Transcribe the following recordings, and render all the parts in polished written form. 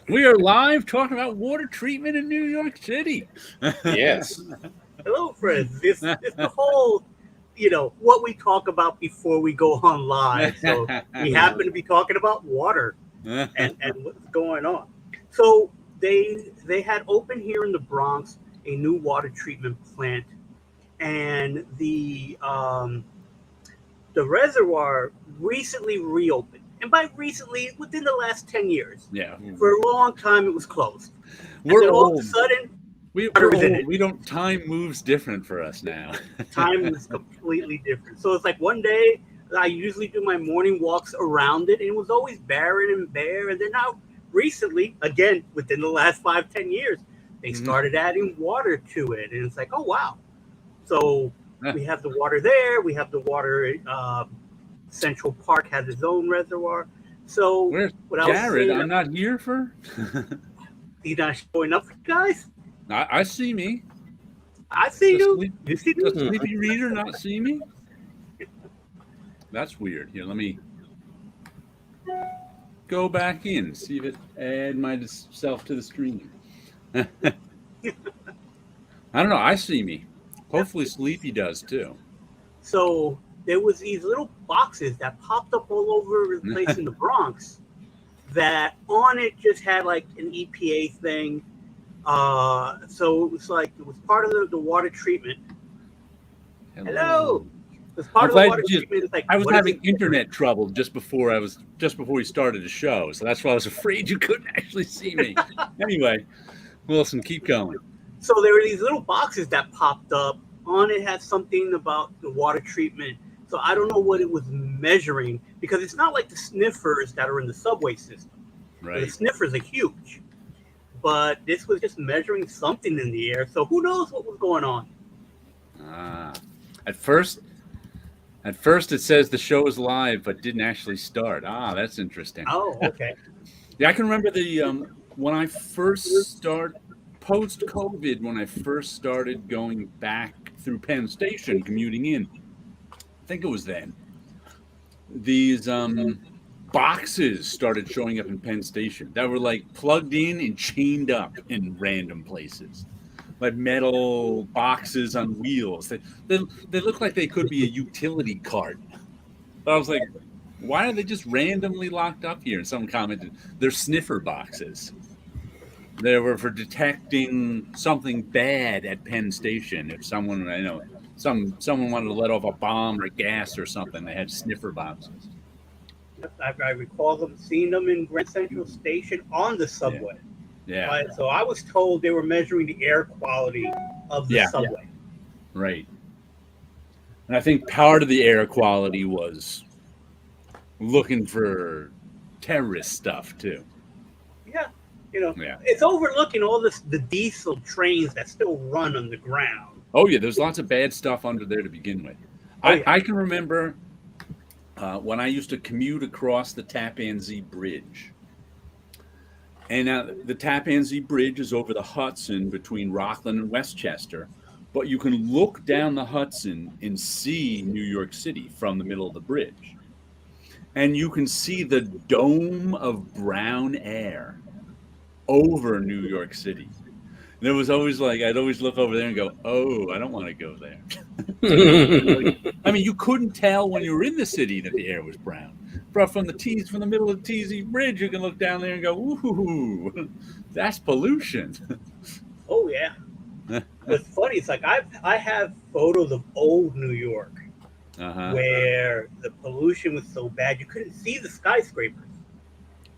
We are live talking about water treatment in New York City. Yes. Hello, friends. This is the whole, what we talk about before we go on live. So we happen to be talking about water and what's going on. So they had opened here in the Bronx a new water treatment plant, and the reservoir recently reopened. And by recently, within the last 10 years. Yeah. For a long time, it was closed. We're and then all old. of a sudden, We're old. We don't. Time moves different for us now. time is completely different. So it's like one day I usually do my morning walks around it, and it was always barren and bare. And then now, recently, again, within the last 5-10 years, they started adding water to it. And it's like, oh, wow. So we have the water there. We have the water. Central Park has its own reservoir. So Where's what Jared? I'm not here for. He's not showing up for you guys. I see me. I see you. You see Does me? Sleepy Reader not see me? That's weird. Here, let me go back in, see if it add myself to the stream. I don't know. I see me. Hopefully Sleepy does too. So there was these little boxes that popped up all over the place in the Bronx that on it just had like an EPA thing. So it was like, it was part of the water treatment. Hello. It was part of the water treatment. It's like, I was having internet trouble just before we started the show. So that's why I was afraid you couldn't actually see me. Anyway, Wilson, keep going. So there were these little boxes that popped up. On it had something about the water treatment. So I don't know what it was measuring, because it's not like the sniffers that are in the subway system. Right. The sniffers are huge. But this was just measuring something in the air. So who knows what was going on? At first it says the show is live, but didn't actually start. That's interesting. Oh, okay. Yeah, I can remember when I first started, post-COVID, when I first started going back through Penn Station, commuting in. I think it was then. These boxes started showing up in Penn Station that were like plugged in and chained up in random places, like metal boxes on wheels. They look like they could be a utility cart. But I was like, why are they just randomly locked up here? And someone commented, they're sniffer boxes. They were for detecting something bad at Penn Station. If someone wanted to let off a bomb or gas or something, they had sniffer boxes. I recall seeing them in Grand Central Station on the subway. Yeah. So I was told they were measuring the air quality of the subway. Yeah. Right. And I think part of the air quality was looking for terrorist stuff too. Yeah. It's overlooking all the diesel trains that still run on the ground. Oh, yeah, there's lots of bad stuff under there to begin with. I can remember when I used to commute across the Tappan Zee Bridge. And the Tappan Zee Bridge is over the Hudson between Rockland and Westchester. But you can look down the Hudson and see New York City from the middle of the bridge. And you can see the dome of brown air over New York City. And it was always like, I'd always look over there and go, oh, I don't want to go there. I mean, you couldn't tell when you were in the city that the air was brown. But from the middle of the TZ Bridge, you can look down there and go, ooh, that's pollution. Oh, yeah. It's funny. It's like I have photos of old New York where the pollution was so bad you couldn't see the skyscrapers.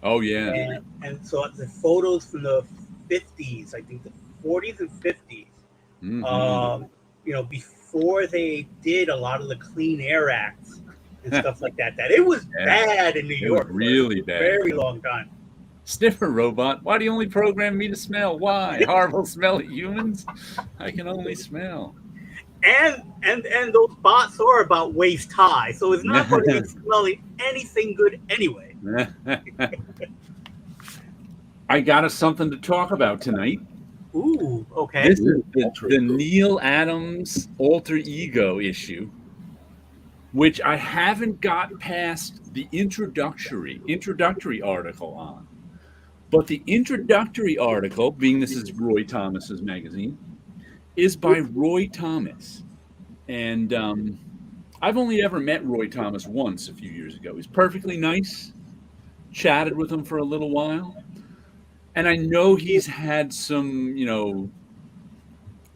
Oh, yeah. And so the photos from the 50s, I think the 40s and 50s, before they did a lot of the Clean Air Acts and stuff like that it was bad in New York. Really bad. For a very long time. Sniffer robot, why do you only program me to smell? Why? Horrible smelly humans? I can only smell. And those bots are about waist high, so it's not going to be smelling anything good anyway. I got us something to talk about tonight. Ooh, okay. This is the Neil Adams alter ego issue. which I haven't got past the introductory article on. But the introductory article, being this is Roy Thomas's magazine, is by Roy Thomas. And I've only ever met Roy Thomas once a few years ago. He's perfectly nice, chatted with him for a little while. And I know he's had some,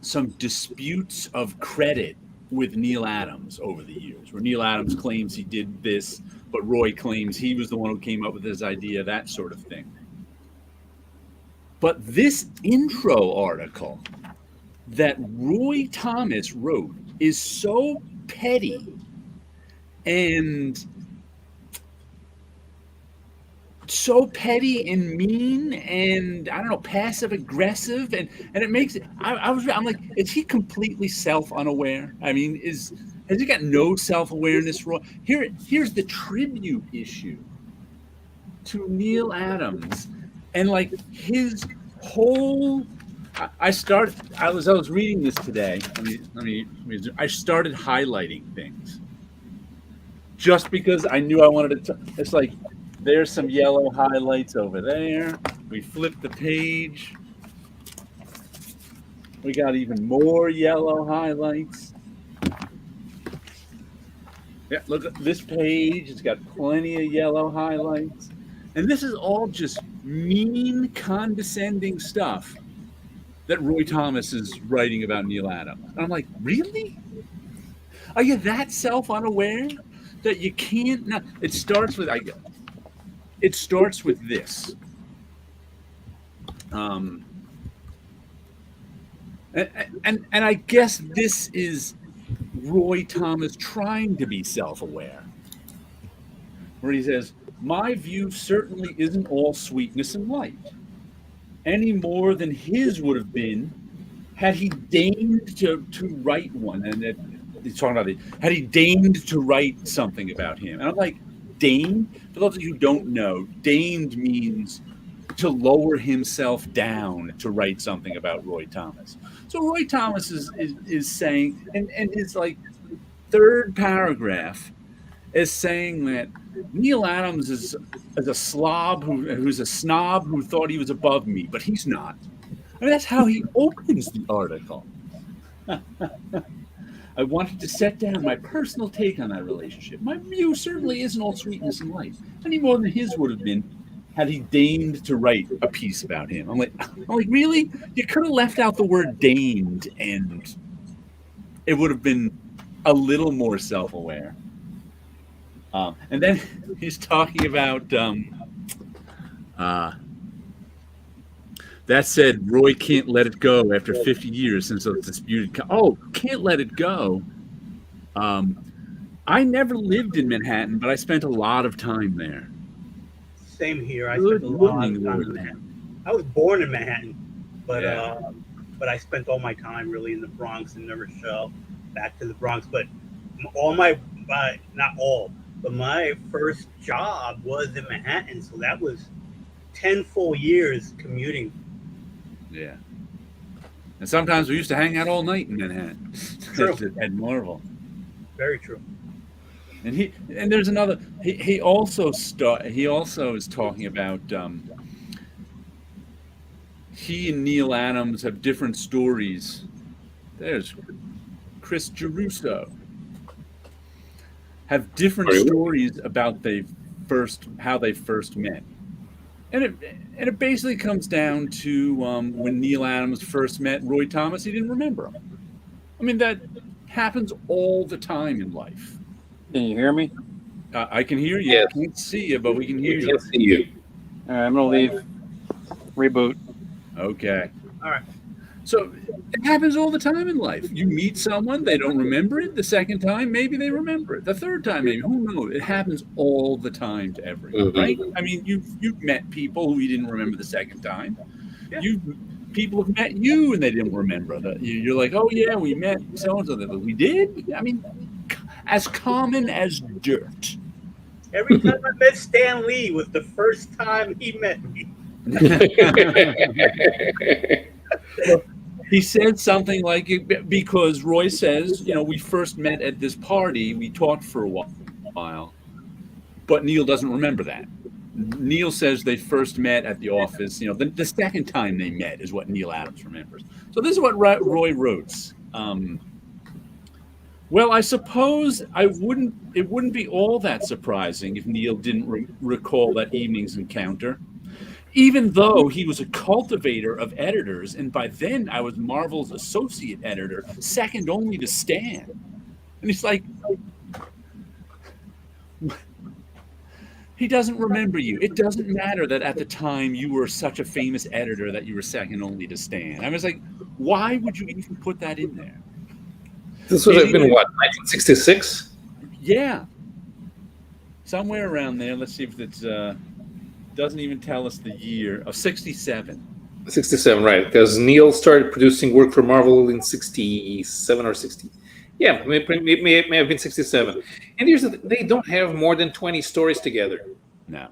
some disputes of credit with Neil Adams over the years, where Neil Adams claims he did this, but Roy claims he was the one who came up with this idea, that sort of thing. But this intro article that Roy Thomas wrote is so petty and mean and I don't know, passive aggressive, and it makes it. I'm like, is he completely self-unaware? I mean, has he got no self-awareness? Here's the tribute issue to Neil Adams, and like his whole. I was reading this today. I started highlighting things just because I knew I wanted to. It's like there's some yellow highlights over there. We flip the page. We got even more yellow highlights. Yeah, look at this page. It's got plenty of yellow highlights. And this is all just mean, condescending stuff that Roy Thomas is writing about Neil Adams. And I'm like, really? Are you that self-unaware that you can't? Not, it starts with this. And I guess this is Roy Thomas trying to be self-aware, where he says, my view certainly isn't all sweetness and light, any more than his would have been had he deigned to write one. And he's talking about it. Had he deigned to write something about him. And I'm like, deigned? For those of you who don't know, deigned means to lower himself down to write something about Roy Thomas. So Roy Thomas is saying, and his like third paragraph is saying that Neil Adams is a slob who's a snob who thought he was above me, but he's not. I mean, that's how he opens the article. I wanted to set down my personal take on that relationship. My view certainly isn't all sweetness and light, any more than his would have been had he deigned to write a piece about him. I'm like, really? You could have left out the word deigned, and it would have been a little more self-aware. And then he's talking about that said, Roy can't let it go after 50 years since the disputed. Can't let it go. I never lived in Manhattan, but I spent a lot of time there. Same here. I spent a lot of time in Manhattan. I was born in Manhattan, but I spent all my time really in the Bronx and never back to the Bronx. But not all. But my first job was in Manhattan, so that was 10 full years commuting. Yeah. And sometimes we used to hang out all night in Manhattan. True. At Marvel. Very true. And there's another. He also is talking about he and Neil Adams have different stories. There's Chris Geruso. Have different stories about how they first met, and it basically comes down to when Neil Adams first met Roy Thomas, he didn't remember him. I mean, that happens all the time in life. Can you hear me? I can hear you. Yes. I can't see you, but we can hear you. I can see you. All right, I'm gonna leave. Reboot. Okay. All right. So it happens all the time in life. You meet someone, they don't remember it. The second time, maybe they remember it. The third time, maybe. Who knows? It happens all the time to everyone, right? I mean, you've met people who you didn't remember the second time. Yeah. People have met you and they didn't remember that. You're like, oh yeah, we met so-and-so. We did? I mean, as common as dirt. Every time I met Stan Lee was the first time he met me. he said something like, because Roy says, we first met at this party, we talked for a while, but Neil doesn't remember that. Neil says they first met at the office. The second time they met is what Neil Adams remembers. So this is what Roy wrote. Well, I suppose it wouldn't be all that surprising if Neil didn't recall that evening's encounter, even though he was a cultivator of editors, and by then I was Marvel's associate editor, second only to Stan. And he's like, he doesn't remember you. It doesn't matter that at the time you were such a famous editor that you were second only to Stan. I was like, why would you even put that in there? This would have been what, 1966? Yeah. Somewhere around there. Let's see if it's doesn't even tell us the year. 67. 67, right. Because Neil started producing work for Marvel in 67 or 60. Yeah, may have been 67. And here's they don't have more than 20 stories together. No.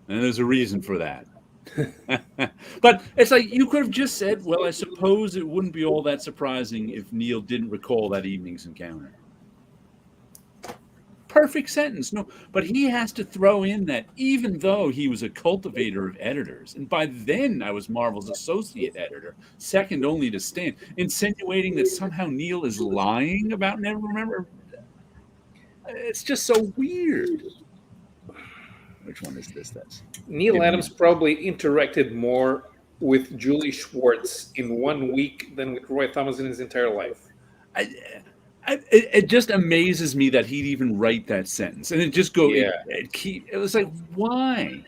And there's a reason for that. But it's like you could have just said, well, I suppose it wouldn't be all that surprising if Neil didn't recall that evening's encounter. Perfect sentence. No, but he has to throw in that even though he was a cultivator of editors, and by then I was Marvel's associate editor, second only to Stan, insinuating that somehow Neil is lying about never remember. It's just so weird. Which one is this? That's Neil Adams probably interacted more with Julie Schwartz in 1 week than with Roy Thomas in his entire life. It just amazes me that he'd even write that sentence, and it just go. Yeah. It was like, why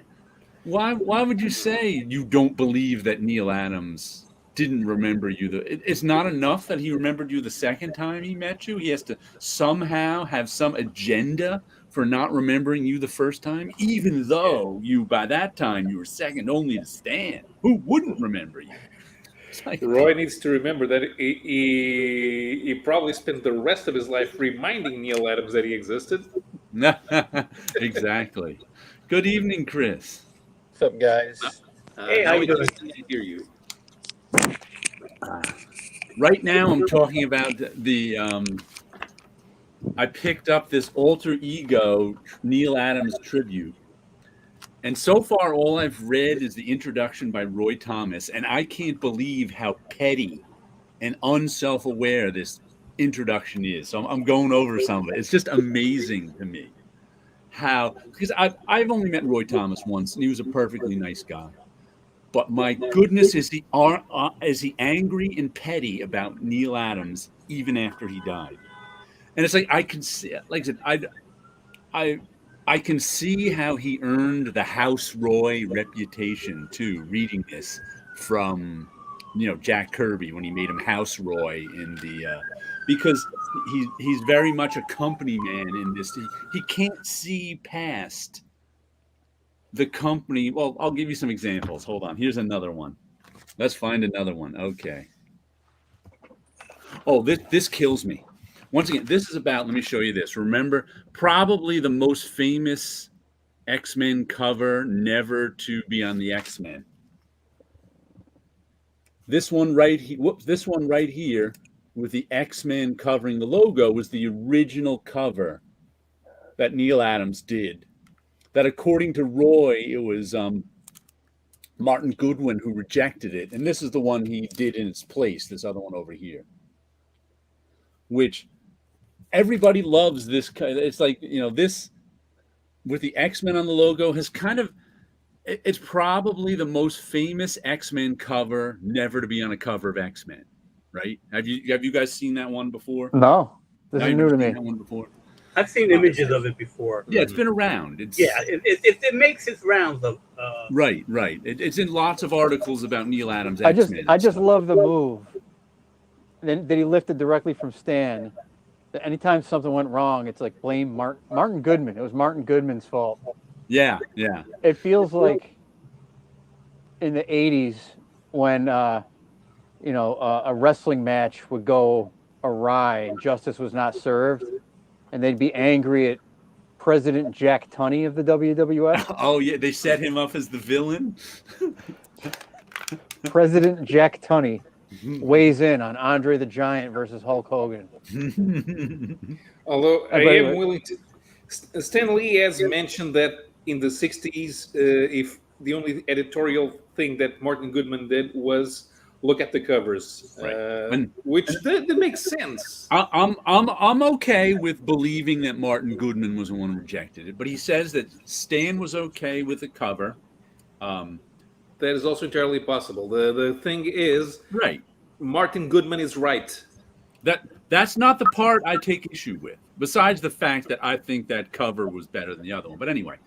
would you say you don't believe that Neil Adams didn't remember you? It's not enough that he remembered you the second time he met you. He has to somehow have some agenda for not remembering you the first time, even though by that time you were second only to Stan, who wouldn't remember you. Like, Roy needs to remember that he probably spent the rest of his life reminding Neil Adams that he existed. Exactly. Good evening, Chris. What's up, guys? Hey, how you doing? I hear you. Right now, I'm talking about the. I picked up this alter ego Neil Adams tribute. And so far, all I've read is the introduction by Roy Thomas, and I can't believe how petty and unself-aware this introduction is. So I'm going over some of it. It's just amazing to me because I've only met Roy Thomas once, and he was a perfectly nice guy. But my goodness, is he angry and petty about Neil Adams even after he died? And it's like I can see, like I said, I can see how he earned the House Roy reputation too. Reading this from, Jack Kirby when he made him House Roy in the, because he's very much a company man in this. He can't see past the company. Well, I'll give you some examples. Hold on. Here's another one. Let's find another one. Okay. Oh, this kills me. Once again, this is about, let me show you this. Remember, probably the most famous X-Men cover never to be on the X-Men. This one right here with the X-Men covering the logo was the original cover that Neil Adams did. That according to Roy, it was Martin Goodwin who rejected it. And this is the one he did in its place, this other one over here. Which everybody loves this. It's like, this with the X-Men on the logo has kind of, it's probably the most famous X-Men cover never to be on a cover of X-Men, right? Have you guys seen that one before? No, this is new to me. That one before? I've seen images of it before. Yeah, it's been around. It makes its rounds of. Right. It's in lots of articles about Neil Adams. I X-Men just love the move that he lifted directly from Stan. Anytime something went wrong, it's like blame Martin Goodman. It was Martin Goodman's fault. Yeah. It feels like in the 80s when a wrestling match would go awry and justice was not served, and they'd be angry at President Jack Tunney of the WWF. Oh yeah, they set him up as the villain. President Jack Tunney. weighs in on Andre the Giant versus Hulk Hogan. Although I am willing to. Stan Lee has mentioned that in the 60s, if the only editorial thing that Martin Goodman did was look at the covers, which that makes sense. I'm okay with believing that Martin Goodman was the one who rejected it, but he says that Stan was okay with the cover. That is also entirely possible. The thing is, right, Martin Goodman is right. That's not the part I take issue with. Besides the fact that I think that cover was better than the other one. But anyway,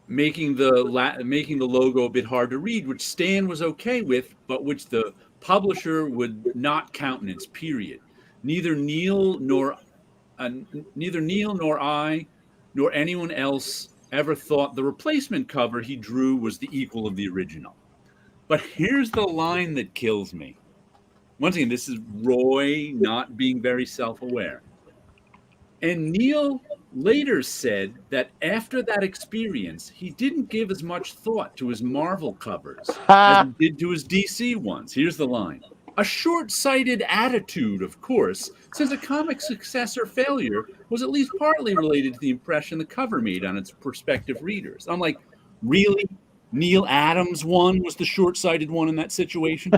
making the logo a bit hard to read, which Stan was okay with, but which the publisher would not countenance. Period. Neither Neil nor I nor anyone else ever thought the replacement cover he drew was the equal of the original. But here's the line that kills me. Once again, this is Roy not being very self-aware. And Neil later said that after that experience, he didn't give as much thought to his Marvel covers as he did to his DC ones. Here's the line. A short-sighted attitude, of course, since a comic success or failure was at least partly related to the impression the cover made on its prospective readers. I'm like, really? Neil Adams one was the short-sighted one in that situation?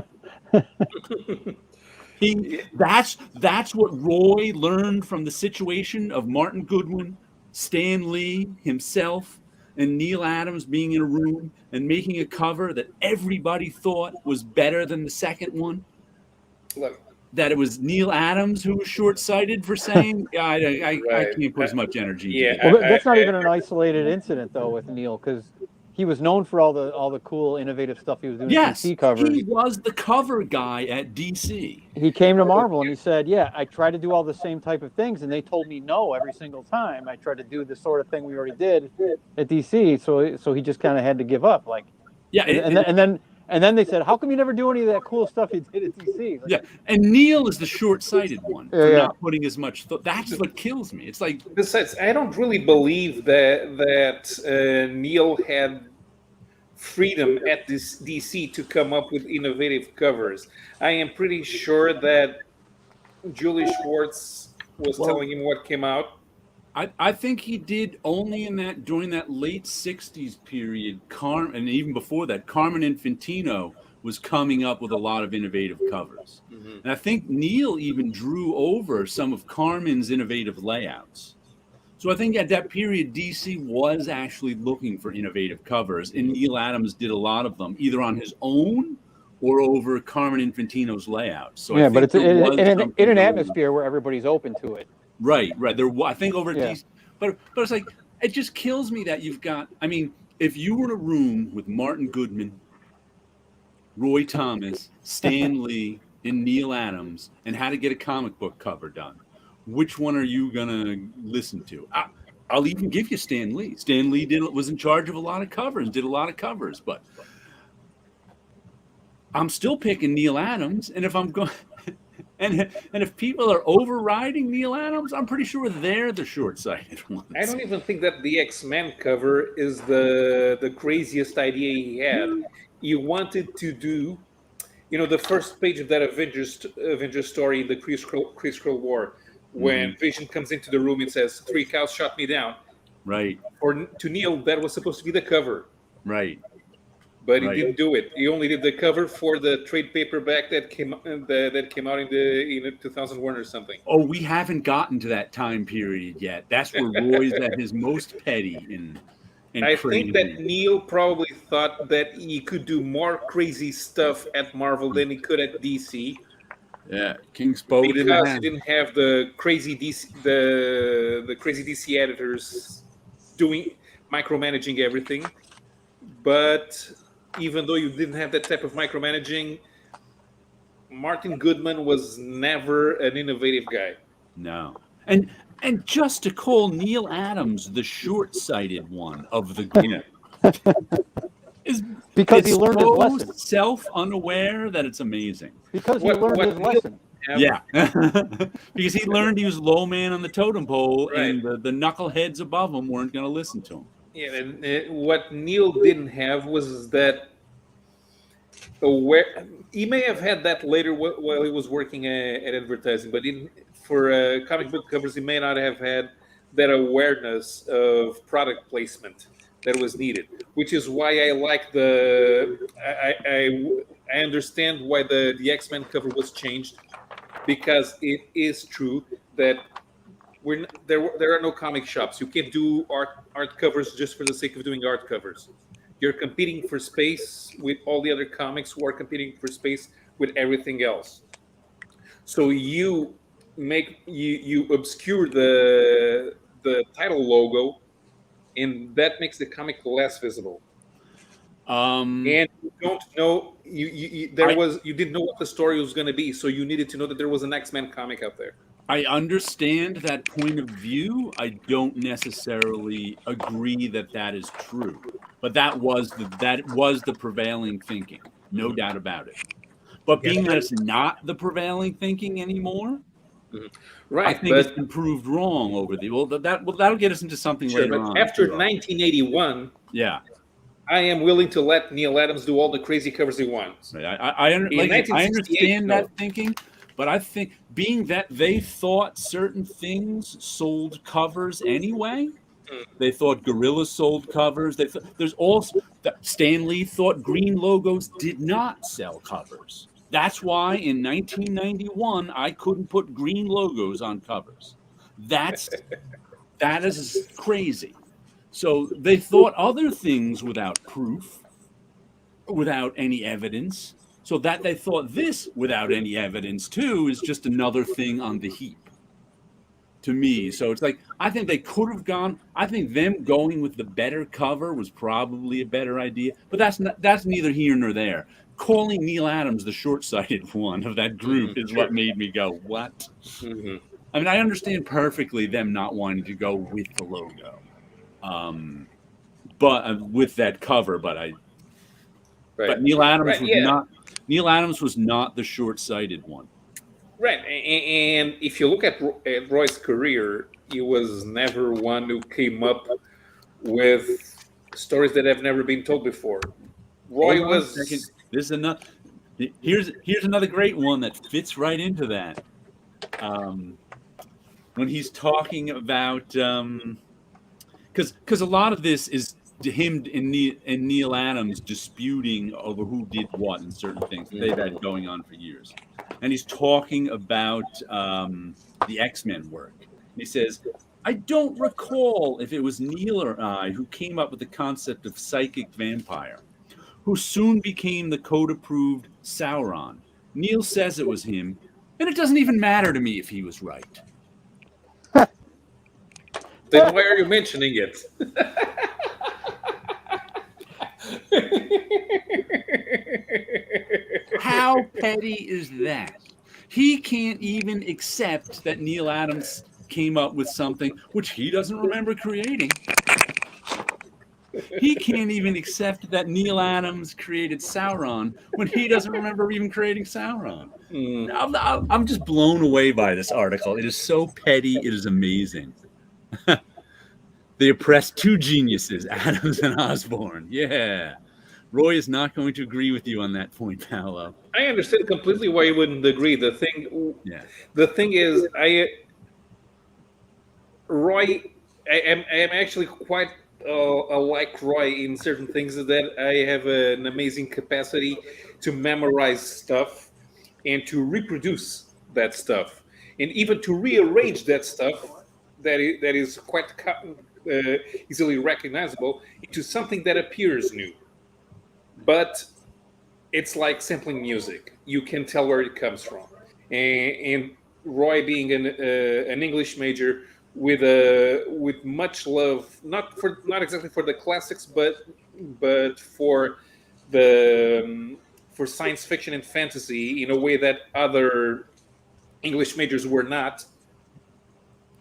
That's what Roy learned from the situation of Martin Goodwin, Stan Lee himself, and Neil Adams being in a room and making a cover that everybody thought was better than the second one. Look, that it was Neil Adams who was short-sighted for saying, I can't put as much energy. Yeah, well, that's not even an isolated incident though with Neil, because he was known for all the cool, innovative stuff he was doing. Yes, DC covers. He was the cover guy at DC. He came to Marvel and he said, "Yeah, I tried to do all the same type of things, and they told me no every single time. I tried to do the sort of thing we already did at DC, so he just kind of had to give up." Like, yeah, and then they said, "How come you never do any of that cool stuff you did at DC?" Like, yeah, and Neil is the short-sighted one for not putting as much thought. That's what kills me. It's like, besides, I don't really believe that Neil had freedom at this DC to come up with innovative covers. I am pretty sure that Julie Schwartz was telling him what came out. I think he did only during that late 60s period, and even before that, Carmen Infantino was coming up with a lot of innovative covers. Mm-hmm. And I think Neil even drew over some of Carmen's innovative layouts. So I think at that period, DC was actually looking for innovative covers, and Neil Adams did a lot of them, either on his own or over Carmen Infantino's layouts. So yeah, but it's in an atmosphere where everybody's open to it. Right. There, I think over DC, but it's like, it just kills me that you've got. I mean, if you were in a room with Martin Goodman, Roy Thomas, Stan Lee, and Neil Adams, and had to get a comic book cover done, which one are you gonna listen to? I'll even give you Stan Lee. Stan Lee was in charge of a lot of covers, did a lot of covers, but I'm still picking Neil Adams. And if I'm going, and if people are overriding Neil Adams, I'm pretty sure they're the short-sighted ones. I don't even think that the X-Men cover is the craziest idea he had. He wanted to do, the first page of that Avengers story in the Kree-Skrull War. When Vision comes into the room and says, 3 cows shot me down. Right. To Neil, that was supposed to be the cover. Right. But he didn't do it. He only did the cover for the trade paperback that came out in 2001 or something. Oh, we haven't gotten to that time period yet. That's where Roy's at his most petty and I think that Neil probably thought that he could do more crazy stuff at Marvel than he could at DC. Yeah, King's Bow because he didn't have the crazy DC, the crazy DC editors doing micromanaging everything. But even though you didn't have that type of micromanaging, Martin Goodman was never an innovative guy. No, and just to call Neil Adams the short-sighted one of the group is because he learned his lesson. Self-unaware that it's amazing. Because he learned his lesson. Yeah, because he learned he was low man on the totem pole, and the knuckleheads above him weren't going to listen to him. Yeah, and what Neil didn't have was that aware. He may have had that later while he was working at advertising, but for comic book covers, he may not have had that awareness of product placement that was needed. Which is why I like I understand why the X-Men cover was changed, because it is true that there are no comic shops. You can't do art covers just for the sake of doing art covers. You're competing for space with all the other comics who are competing for space with everything else. So you obscure the title logo, and that makes the comic less visible. And you don't know you didn't know what the story was going to be, so you needed to know that there was an X-Men comic out there. I understand that point of view. I don't necessarily agree that that is true, but that was the prevailing thinking, no doubt about it. But being that it's not the prevailing thinking anymore, right? I think it's been proved wrong over the that'll get us into something sure, later but on. After 1981, yeah, I am willing to let Neil Adams do all the crazy covers he wants. I understand that thinking. But I think being that they thought certain things sold covers anyway, they thought Gorilla sold covers. There's also Stan Lee thought green logos did not sell covers. That's why in 1991 I couldn't put green logos on covers. That is crazy. So they thought other things without proof, without any evidence. So that they thought this without any evidence too is just another thing on the heap to me. So it's like, I think they could have gone. I think them going with the better cover was probably a better idea. But that's neither here nor there. Calling Neil Adams the short-sighted one of that group is what made me go, what? Mm-hmm. I mean, I understand perfectly them not wanting to go with the logo, but with that cover. But but Neil Adams was not. Neil Adams was not the short-sighted one. Right. And if you look at Roy's career, he was never one who came up with stories that have never been told before. Roy was... This is another... Here's another great one that fits right into that. When he's talking about... Because a lot of this is him and Neil Adams disputing over who did what in certain things that they've had going on for years. And he's talking about the X-Men work. And he says, I don't recall if it was Neil or I who came up with the concept of psychic vampire, who soon became the code-approved Sauron. Neil says it was him, and it doesn't even matter to me if he was right. Then why are you mentioning it? How petty is that? He can't even accept that Neil Adams came up with something which he doesn't remember creating. He can't even accept that Neil Adams created Sauron when he doesn't remember even creating Sauron. I'm just blown away by this article. It is so petty. It is amazing. They oppressed two geniuses, Adams and Osborne. Yeah. Roy is not going to agree with you on that point, Paolo. I understand completely why you wouldn't agree. The thing is, I am actually quite like Roy in certain things, that I have an amazing capacity to memorize stuff and to reproduce that stuff, and even to rearrange that stuff that is quite easily recognizable into something that appears new. But it's like sampling music. You can tell where it comes from. And Roy, being an English major with much love, not exactly for the classics, but for science fiction and fantasy in a way that other English majors were not.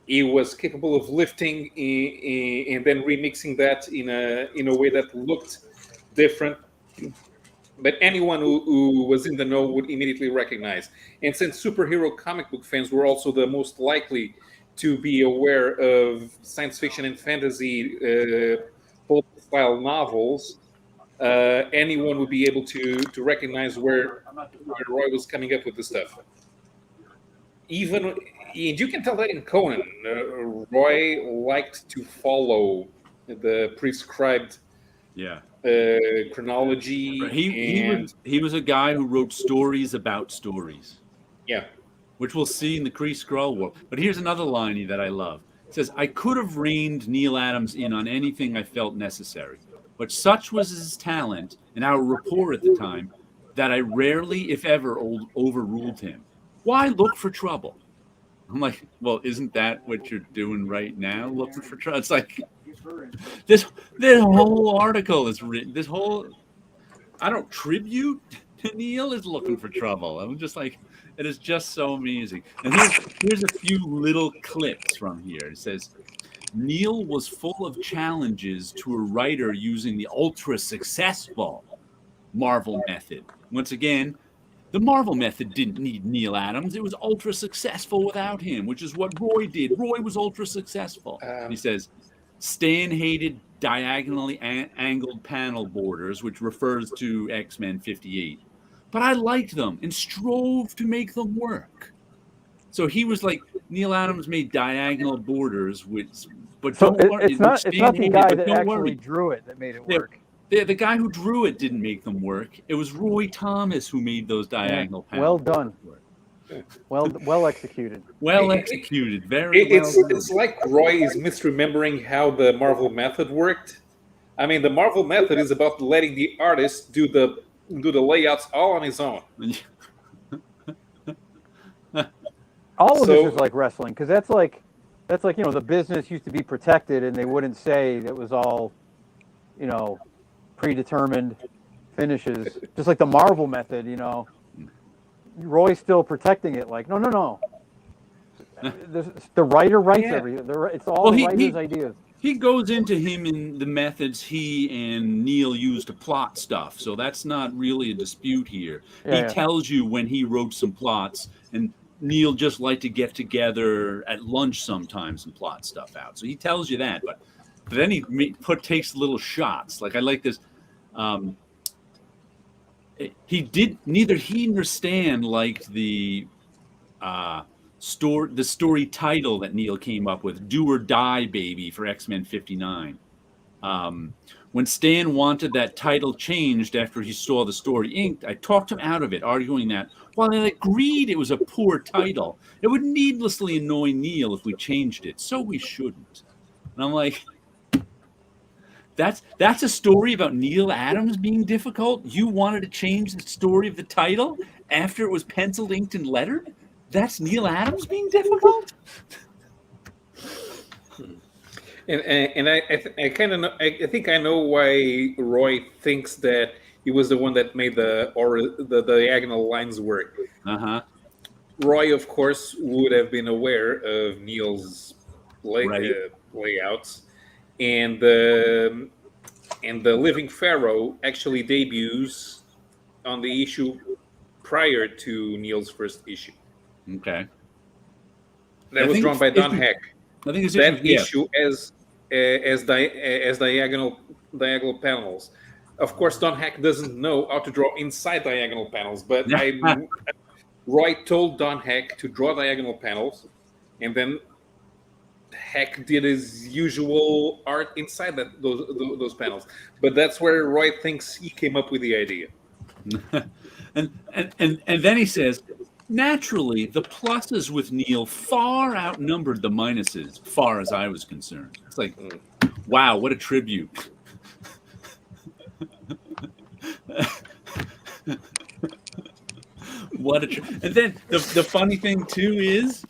He was capable of lifting and then remixing that in a way that looked different, but anyone who was in the know would immediately recognize. And since superhero comic book fans were also the most likely to be aware of science fiction and fantasy pulp style novels, anyone would be able to recognize where Roy was coming up with the stuff. Even, and you can tell that in Conan, Roy liked to follow the prescribed Yeah. chronology. He was a guy who wrote stories about stories. Yeah. Which we'll see in the Kree Skrull War. But here's another line that I love. It says, I could have reined Neil Adams in on anything I felt necessary, but such was his talent and our rapport at the time that I rarely, if ever, overruled him. Why look for trouble? I'm like, well, isn't that what you're doing right now? Looking for trouble? It's like, this whole article is written, I don't tribute to Neil is looking for trouble. I'm just like, it is just so amazing. And here's a few little clips from here. It says, Neil was full of challenges to a writer using the ultra successful Marvel method. Once again, the Marvel method didn't need Neil Adams. It was ultra successful without him, which is what Roy did. Roy was ultra successful. He says, Stan hated diagonally angled panel borders, which refers to X-Men 58. But I liked them and strove to make them work. So he was like, Neil Adams made diagonal borders, but So don't worry. it's not the guy that actually worry. drew it that made it work. The guy who drew it didn't make them work. It was Roy Thomas who made those diagonal panels. Well done. Well executed. Well executed. Very well done. It's like Roy is misremembering how the Marvel method worked. I mean, the Marvel method is about letting the artist do the layouts all on his own. All of this is like wrestling, because that's like the business used to be protected, and they wouldn't say it was all predetermined finishes. Just like the Marvel method, Roy's still protecting it. Like no. The writer writes everything. It's all the writer's ideas. He goes into him in the methods he and Neil used to plot stuff. So that's not really a dispute here. He tells you when he wrote some plots, and Neil just liked to get together at lunch sometimes and plot stuff out. So he tells you that, but then he takes little shots. Like I like this. Neither he nor Stan liked the story title that Neil came up with, Do or Die Baby, for X-Men 59. When Stan wanted that title changed after he saw the story inked, I talked him out of it, arguing that while I agreed it was a poor title, it would needlessly annoy Neil if we changed it, so we shouldn't. And I'm like, that's a story about Neil Adams being difficult? You wanted to change the story of the title after it was penciled, inked, and lettered? That's Neil Adams being difficult? And I kind of know. I think I know why Roy thinks that he was the one that made the diagonal lines work. Roy, of course, would have been aware of Neil's layouts, and the Living Pharaoh actually debuts on the issue prior to Neil's first issue. Okay. That was drawn by Don Heck. I think it's that issue as diagonal panels. Of course, Don Heck doesn't know how to draw inside diagonal panels, but Roy told Don Heck to draw diagonal panels, and then Heck did his usual art inside those panels. But that's where Roy thinks he came up with the idea. and then he says, naturally, the pluses with Neil far outnumbered the minuses, far as I was concerned. It's like, wow, what a tribute. And then the funny thing too is,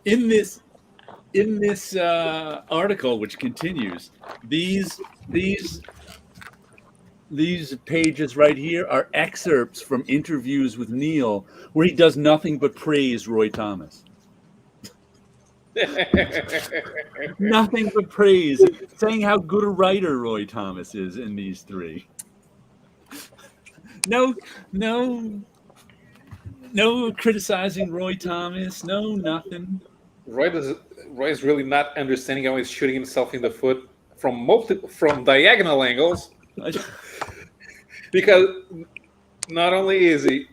in this article, which continues, these pages right here are excerpts from interviews with Neil where he does nothing but praise Roy Thomas. Nothing but praise, saying how good a writer Roy Thomas is in these three. No criticizing Roy Thomas, no nothing. Roy's really not understanding how he's shooting himself in the foot from diagonal angles, because not only is he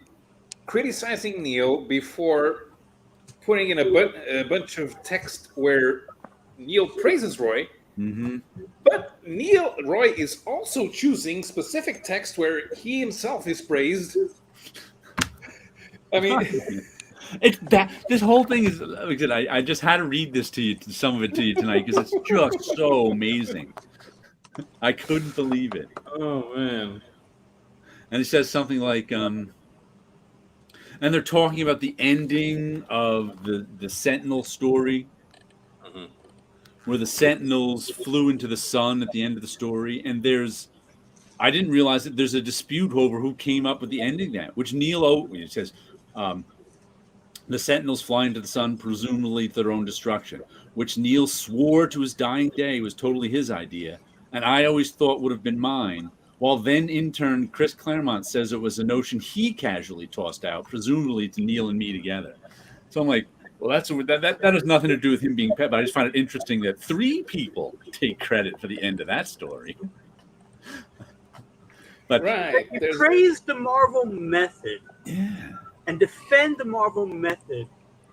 criticizing Neil before putting in a bunch of text where Neil praises Roy, but Roy is also choosing specific text where he himself is praised. I mean, it's that this whole thing is. Like I said, I just had to read this to you, some of it to you tonight, because it's just so amazing. I couldn't believe it. Oh man! And it says something like, and they're talking about the ending of the Sentinel story, where the Sentinels flew into the sun at the end of the story, and I didn't realize that there's a dispute over who came up with the ending of that, which it says, the Sentinels fly into the sun, presumably to their own destruction, which Neil swore to his dying day was totally his idea, and I always thought would have been mine, while then intern Chris Claremont says it was a notion he casually tossed out, presumably to Neil and me together. So I'm like, well, that has nothing to do with him being pet, but I just find it interesting that 3 people take credit for the end of that story. But right, you praise the Marvel method, and defend the Marvel method,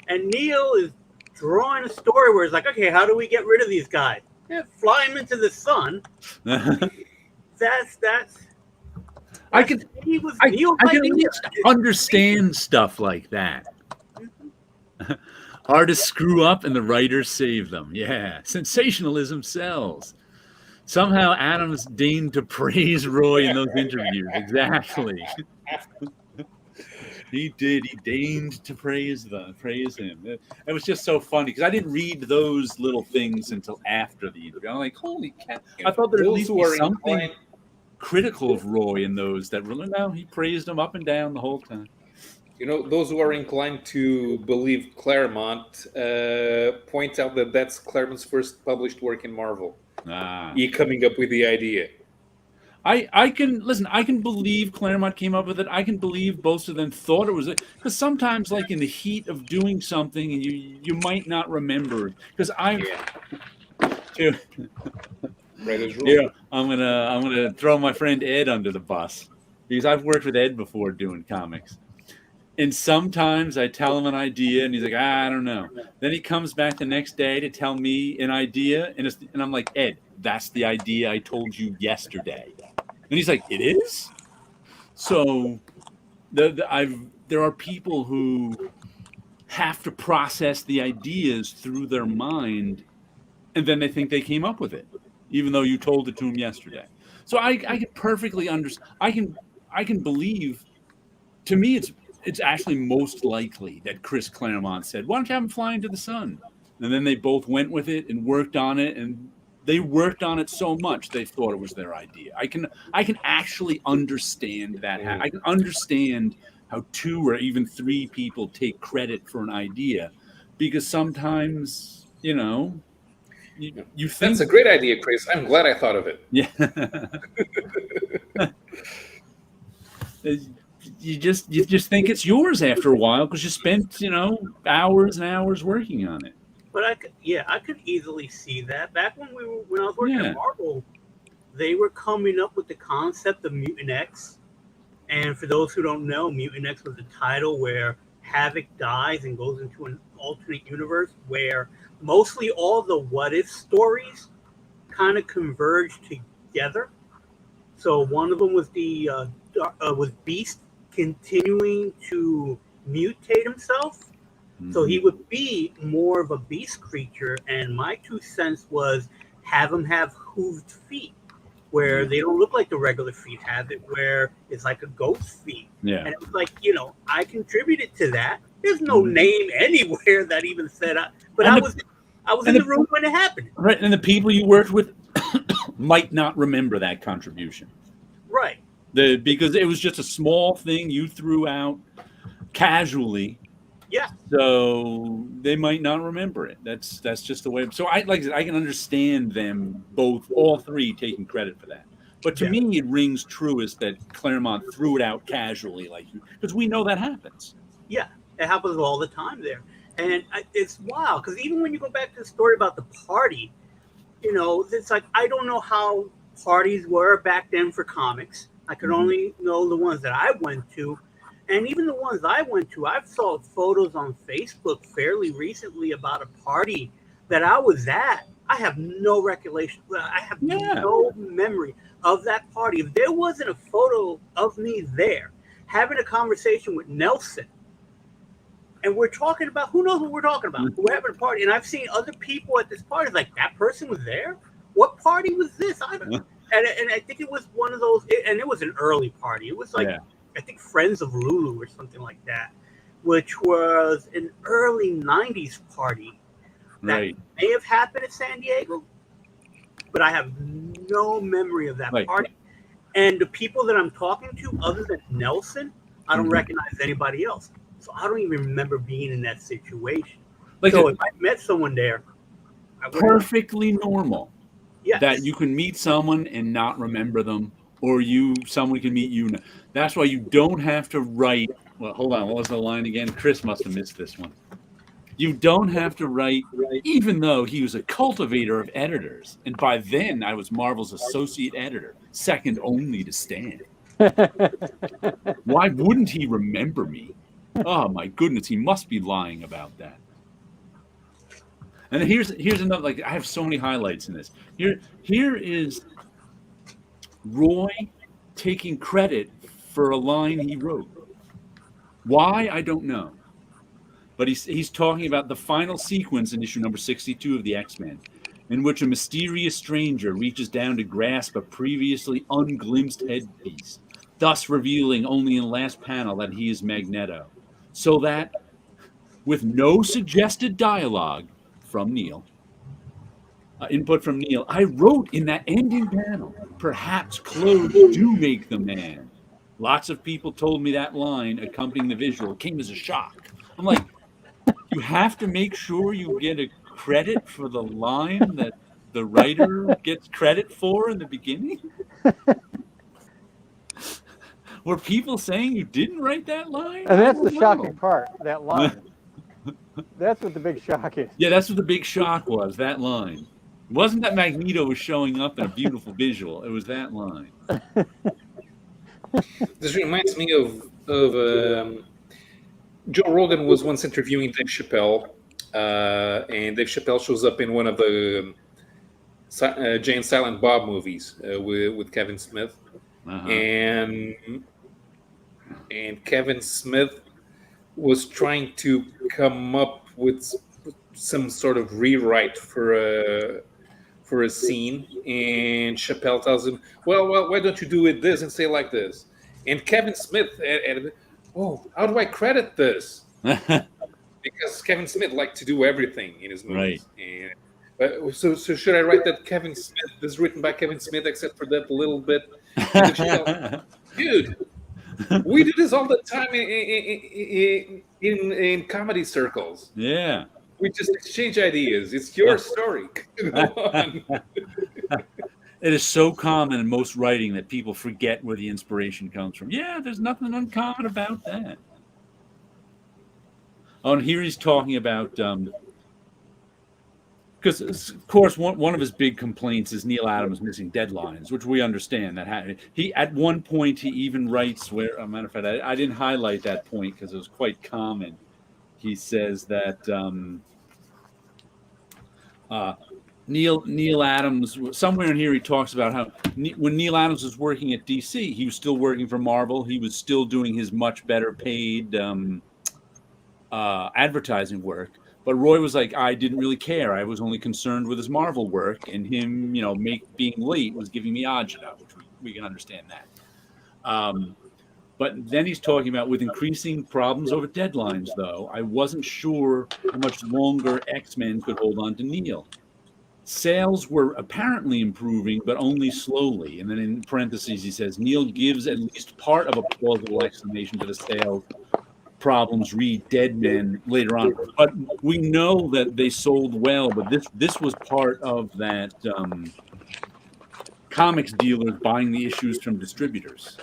and Neil is drawing a story where it's like, okay, how do we get rid of these guys? Yeah, fly them into the sun. I can at least understand stuff like that. Artists screw up and the writers save them. Yeah, sensationalism sells. Somehow Adams deigned to praise Roy in those interviews. Exactly. He did. He deigned to praise him. It was just so funny because I didn't read those little things until after the interview. I'm like, holy cat! I thought there'd at least be something critical of Roy in those that really. No, he praised him up and down the whole time. You know, those who are inclined to believe Claremont point out that that's Claremont's first published work in Marvel. He coming up with the idea. I can believe Claremont came up with it. I can believe both of them thought it was it. Because sometimes, like in the heat of doing something, and you might not remember. Because I'm gonna throw my friend Ed under the bus because I've worked with Ed before doing comics. And sometimes I tell him an idea, and he's like, I don't know. Then he comes back the next day to tell me an idea, and I'm like, Ed, that's the idea I told you yesterday. And he's like, it is? So there are people who have to process the ideas through their mind, and then they think they came up with it, even though you told it to them yesterday. So I can perfectly understand. I can believe. To me, it's actually most likely that Chris Claremont said, why don't you have him fly into the sun? And then they both went with it and worked on it, and they worked on it so much they thought it was their idea. I can actually understand that. I can understand how 2 or even 3 people take credit for an idea, because sometimes, you think that's a great idea, Chris. I'm glad I thought of it. Yeah. You just think it's yours after a while because you spent hours and hours working on it. But I could easily see that. Back when I was working at Marvel, they were coming up with the concept of Mutant X. And for those who don't know, Mutant X was a title where Havoc dies and goes into an alternate universe where mostly all the what if stories kind of converge together. So one of them was was Beast continuing to mutate himself. So he would be more of a beast creature, and my 2 cents was have him have hooved feet, where they don't look like the regular feet have it, where it's like a ghost feet. Yeah. And it was like, I contributed to that. There's no name anywhere that even said but I was in the room when it happened. Right, and the people you worked with might not remember that contribution. Right. Because it was just a small thing you threw out casually. Yeah. So they might not remember it. That's just the way. So I can understand them both, all 3 taking credit for that. But to me, it rings truest that Claremont threw it out casually, because we know that happens. Yeah, it happens all the time there, and it's wild because even when you go back to the story about the party, It's like I don't know how parties were back then for comics. I could only know the ones that I went to. And even the ones I went to, I've saw photos on Facebook fairly recently about a party that I was at. I have no recollection. I have no memory of that party. If there wasn't a photo of me there having a conversation with Nelson, and we're talking about who knows what we're talking about. We're having a party, and I've seen other people at this party. Like, that person was there. What party was this? I don't know. And I think it was one of those, and it was an early party. It was like, I think Friends of Lulu or something like that, which was an early 90s party that may have happened in San Diego, but I have no memory of that party. And the people that I'm talking to, other than Nelson, I don't recognize anybody else. So I don't even remember being in that situation. So if I met someone there, perfectly normal. Yes. That you can meet someone and not remember them, or someone can meet you. That's why you don't have to write. Well, hold on. What was the line again? Chris must have missed this one. You don't have to write, even though he was a cultivator of editors. And by then, I was Marvel's associate editor, second only to Stan. Why wouldn't he remember me? Oh, my goodness. He must be lying about that. And here's another, like, I have so many highlights in this. Here is Roy taking credit for a line he wrote. Why, I don't know. But he's talking about the final sequence in issue number 62 of the X-Men, in which a mysterious stranger reaches down to grasp a previously unglimpsed headpiece, thus revealing only in the last panel that he is Magneto. So that, with no suggested dialogue, from Neil, input from Neil, I wrote in that ending panel, perhaps clothes do make the man. Lots of people told me that line accompanying the visual came as a shock. I'm like, you have to make sure you get a credit for the line that the writer gets credit for in the beginning? Were people saying you didn't write that line? And that's the shocking part, that line. That's what the big shock is. Yeah, that's what the big shock was, that line. It wasn't that Magneto was showing up in a beautiful visual. It was that line. This reminds me of Joe Rogan was once interviewing Dave Chappelle, and Dave Chappelle shows up in one of the Jay and Silent Bob movies with Kevin Smith. And Kevin Smith was trying to come up with some sort of rewrite for a scene, and Chappelle tells him, well, why don't you do it this and say like this? And Kevin Smith, how do I credit this? Because Kevin Smith liked to do everything in his movies. Right. And so should I write that Kevin Smith is written by Kevin Smith except for that little bit? Dude, we do this all the time in comedy circles. Yeah. We just exchange ideas. It's your story. It is so common in most writing that people forget where the inspiration comes from. Yeah, there's nothing uncommon about that. Oh, and here he's talking about because of course one of his big complaints is Neil Adams missing deadlines, which we understand that he at one point he even writes where a matter of fact I didn't highlight that point because it was quite common. He says that Neil Adams, somewhere in here he talks about how when Neil Adams was working at DC, he was still working for Marvel. He was still doing his much better paid advertising work. But Roy was like, I didn't really care. I was only concerned with his Marvel work, and him, being late was giving me agita, which we can understand that. But then he's talking about with increasing problems over deadlines, though, I wasn't sure how much longer X-Men could hold on to Neil. Sales were apparently improving, but only slowly. And then in parentheses, he says, Neil gives at least part of a plausible explanation to the sales problems, read Dead Men later on. But we know that they sold well, but this was part of that comics dealers buying the issues from distributors.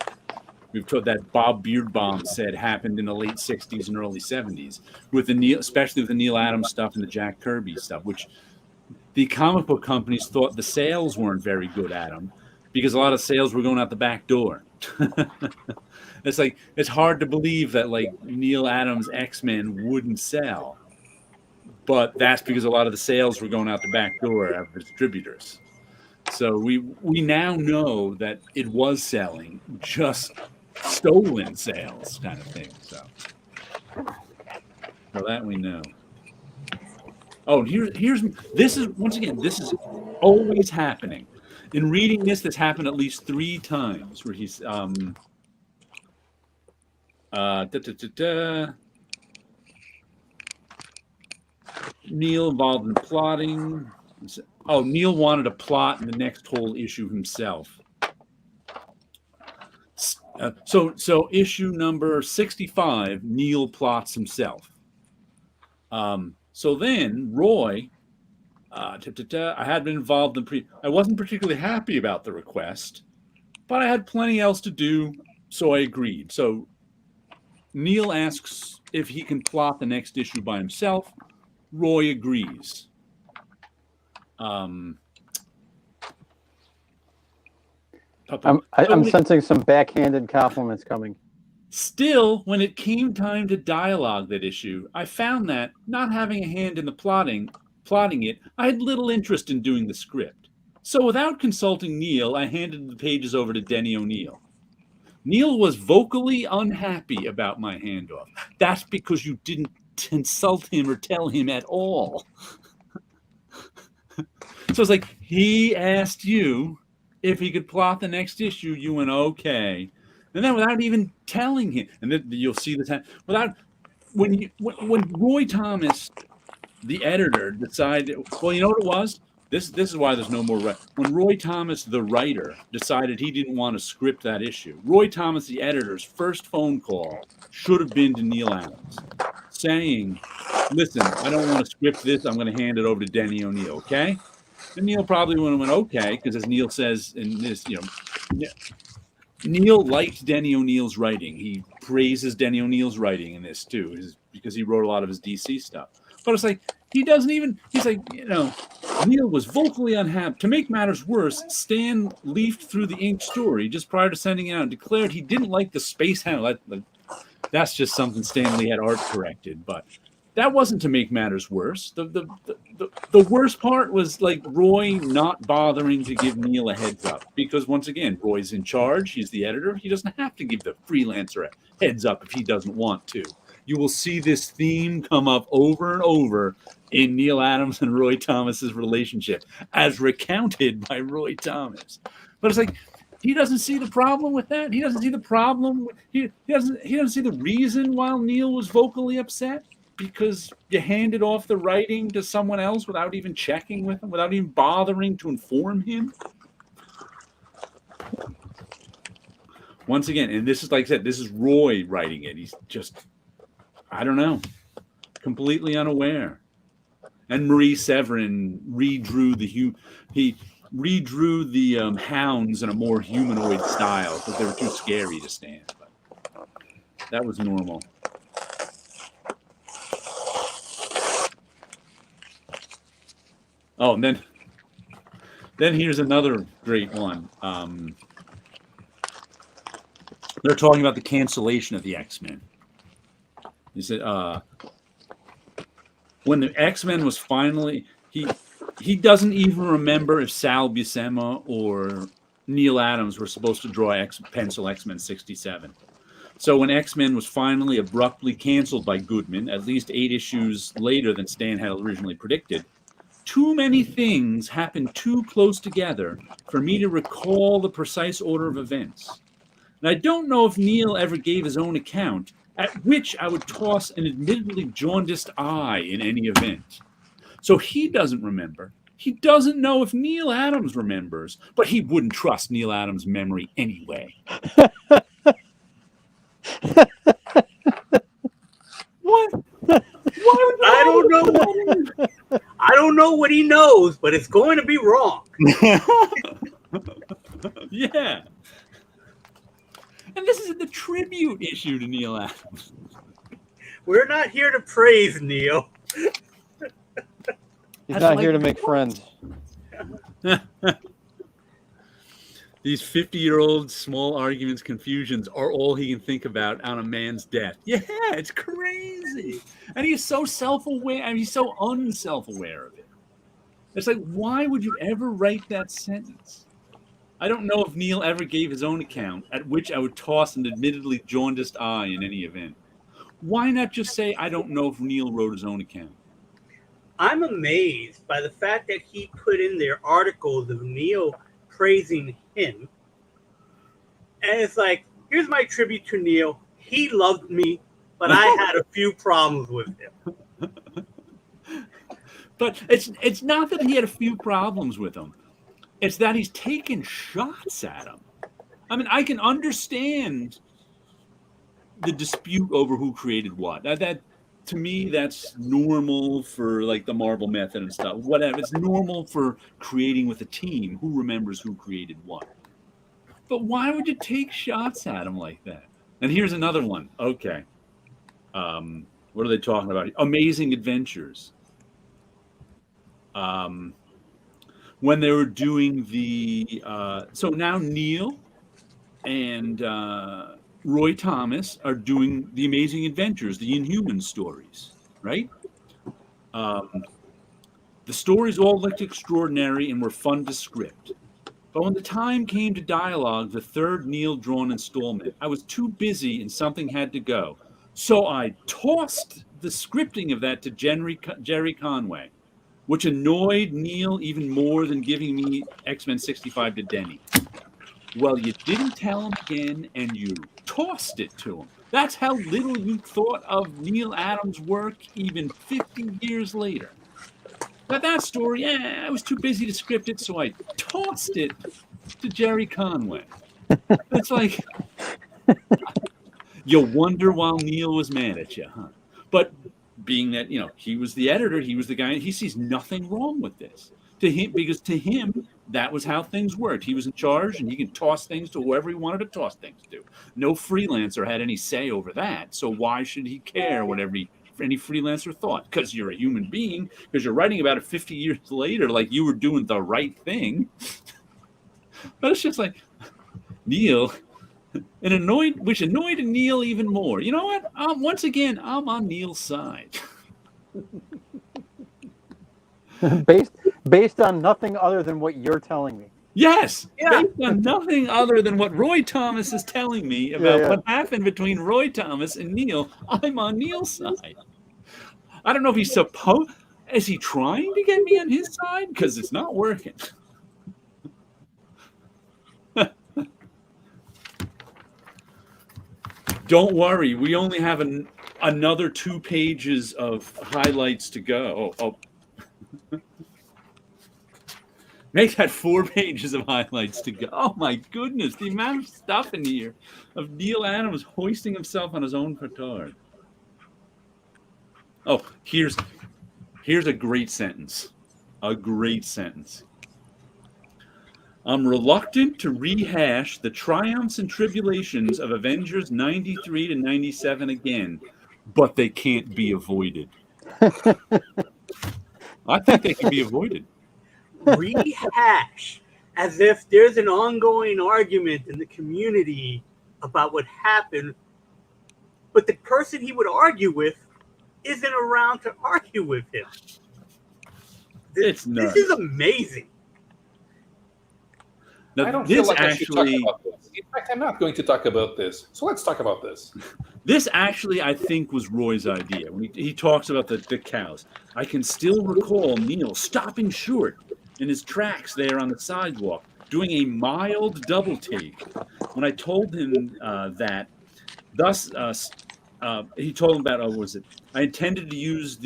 We've told that Bob Beardbaum said happened in the late 60s and early 70s, especially with the Neil Adams stuff and the Jack Kirby stuff, which the comic book companies thought the sales weren't very good at them because a lot of sales were going out the back door. It's like it's hard to believe that like Neil Adams' X-Men wouldn't sell, but that's because a lot of the sales were going out the back door of the distributors. So we now know that it was selling, just stolen sales kind of thing. So that we know. Oh, here's this is once again, this is always happening. In reading this happened at least 3 times where he's Neil involved in plotting. Oh, Neil wanted to plot in the next whole issue himself. So issue number 65, Neil plots himself. So then Roy, I had been involved in I wasn't particularly happy about the request, but I had plenty else to do, so I agreed. So Neil asks if he can plot the next issue by himself. Roy agrees. I'm sensing some backhanded compliments coming. Still, when it came time to dialogue that issue, I found that, not having a hand in the plotting it, I had little interest in doing the script. So without consulting Neil, I handed the pages over to Denny O'Neil. Neil was vocally unhappy about my handoff. That's because you didn't consult him or tell him at all. So it's like, he asked you if he could plot the next issue, you went, okay. And then without even telling him, and then you'll see the time, when Roy Thomas, the editor, decided, well, you know what it was? This is why there's no more. When Roy Thomas, the writer, decided he didn't want to script that issue, Roy Thomas, the editor's first phone call should have been to Neil Adams, saying, listen, I don't want to script this. I'm going to hand it over to Denny O'Neil, okay? And Neil probably would have went, okay, because as Neil says in this, Neil liked Denny O'Neil's writing. He praises Denny O'Neil's writing in this too, because he wrote a lot of his DC stuff. But it's like, he's like, Neil was vocally unhappy. To make matters worse, Stan leafed through the inked story just prior to sending it out and declared he didn't like the space handle. That's just something Stan Lee had art corrected, but that wasn't to make matters worse. The worst part was like Roy not bothering to give Neil a heads up, because once again, Roy's in charge. He's the editor. He doesn't have to give the freelancer a heads up if he doesn't want to. You will see this theme come up over and over in Neil Adams and Roy Thomas's relationship, as recounted by Roy Thomas. But it's like, he doesn't see the problem with that. He doesn't see the problem. He doesn't see the reason why Neil was vocally upset, because you handed off the writing to someone else without even checking with him, without even bothering to inform him. Once again, and this is, like I said, this is Roy writing it. He's just, I don't know, completely unaware. And Marie Severin redrew the hounds in a more humanoid style because they were too scary to stand. But that was normal. Oh, and then here's another great one. They're talking about the cancellation of the X-Men. He said, when the X-Men was finally, he doesn't even remember if Sal Buscema or Neil Adams were supposed to draw pencil X-Men 67. So when X-Men was finally abruptly canceled by Goodman, at least 8 issues later than Stan had originally predicted, too many things happened too close together for me to recall the precise order of events. And I don't know if Neil ever gave his own account, at which I would toss an admittedly jaundiced eye in any event. So he doesn't remember. He doesn't know if Neil Adams remembers, but he wouldn't trust Neil Adams' memory anyway. What? I don't know. I don't know what he knows, but it's going to be wrong. Yeah. And this is the tribute issue to Neil Adams. We're not here to praise Neil. He's not here to make friends. These 50-year-old small arguments, confusions are all he can think about on a man's death. Yeah, it's crazy. And he's so self-aware. I mean, he's so unself-aware of it. It's like, why would you ever write that sentence? I don't know if Neil ever gave his own account, at which I would toss an admittedly jaundiced eye in any event. Why not just say, I don't know if Neil wrote his own account? I'm amazed by the fact that he put in there articles of Neil praising him. And it's like, here's my tribute to Neil. He loved me, but I had a few problems with him. But it's not that he had a few problems with him. It's that he's taking shots at him. I mean, I can understand the dispute over who created what. That to me, that's normal for like the Marvel method and stuff. Whatever. It's normal for creating with a team. Who remembers who created what? But why would you take shots at him like that? And here's another one. Okay. What are they talking about? Amazing Adventures. When they were doing the... so now Neil and Roy Thomas are doing the Amazing Adventures, the Inhuman stories, right? The stories all looked extraordinary and were fun to script. But when the time came to dialogue, the third Neil-drawn installment, I was too busy and something had to go. So I tossed the scripting of that to Jerry Conway, which annoyed Neil even more than giving me X-Men 65 to Denny. Well, you didn't tell him again, and you tossed it to him. That's how little you thought of Neil Adams' work even 50 years later. But that story, I was too busy to script it, so I tossed it to Jerry Conway. It's like, you wonder why Neil was mad at you, huh? But being that, he was the editor, he was the guy, he sees nothing wrong with this. Because to him, that was how things worked. He was in charge, and he could toss things to whoever he wanted to toss things to. No freelancer had any say over that, so why should he care what any freelancer thought? Because you're a human being, because you're writing about it 50 years later like you were doing the right thing. But it's just like, Neil, which annoyed Neil even more. You know what? Once again, I'm on Neil's side. Based on nothing other than what you're telling me. Yes, yeah. Based on nothing other than what Roy Thomas is telling me about what happened between Roy Thomas and Neil, I'm on Neil's side. I don't know if is he trying to get me on his side? Because it's not working. Don't worry, we only have another 2 pages of highlights to go. Make that 4 pages of highlights to go. Oh my goodness, the amount of stuff in here of Neil Adams hoisting himself on his own petard. Oh, here's a great sentence. A great sentence. I'm reluctant to rehash the triumphs and tribulations of Avengers 93 to 97 again, but they can't be avoided. I think they can be avoided. Rehash as if there's an ongoing argument in the community about what happened, but the person he would argue with isn't around to argue with him. This is amazing. Now, I don't feel like I should talk about this. In fact, I'm not going to talk about this. So let's talk about this. This actually, I think, was Roy's idea. When he talks about the cows. I can still recall Neil stopping short in his tracks there on the sidewalk, doing a mild double take. When I told him that, thus, he told him about, I intended to use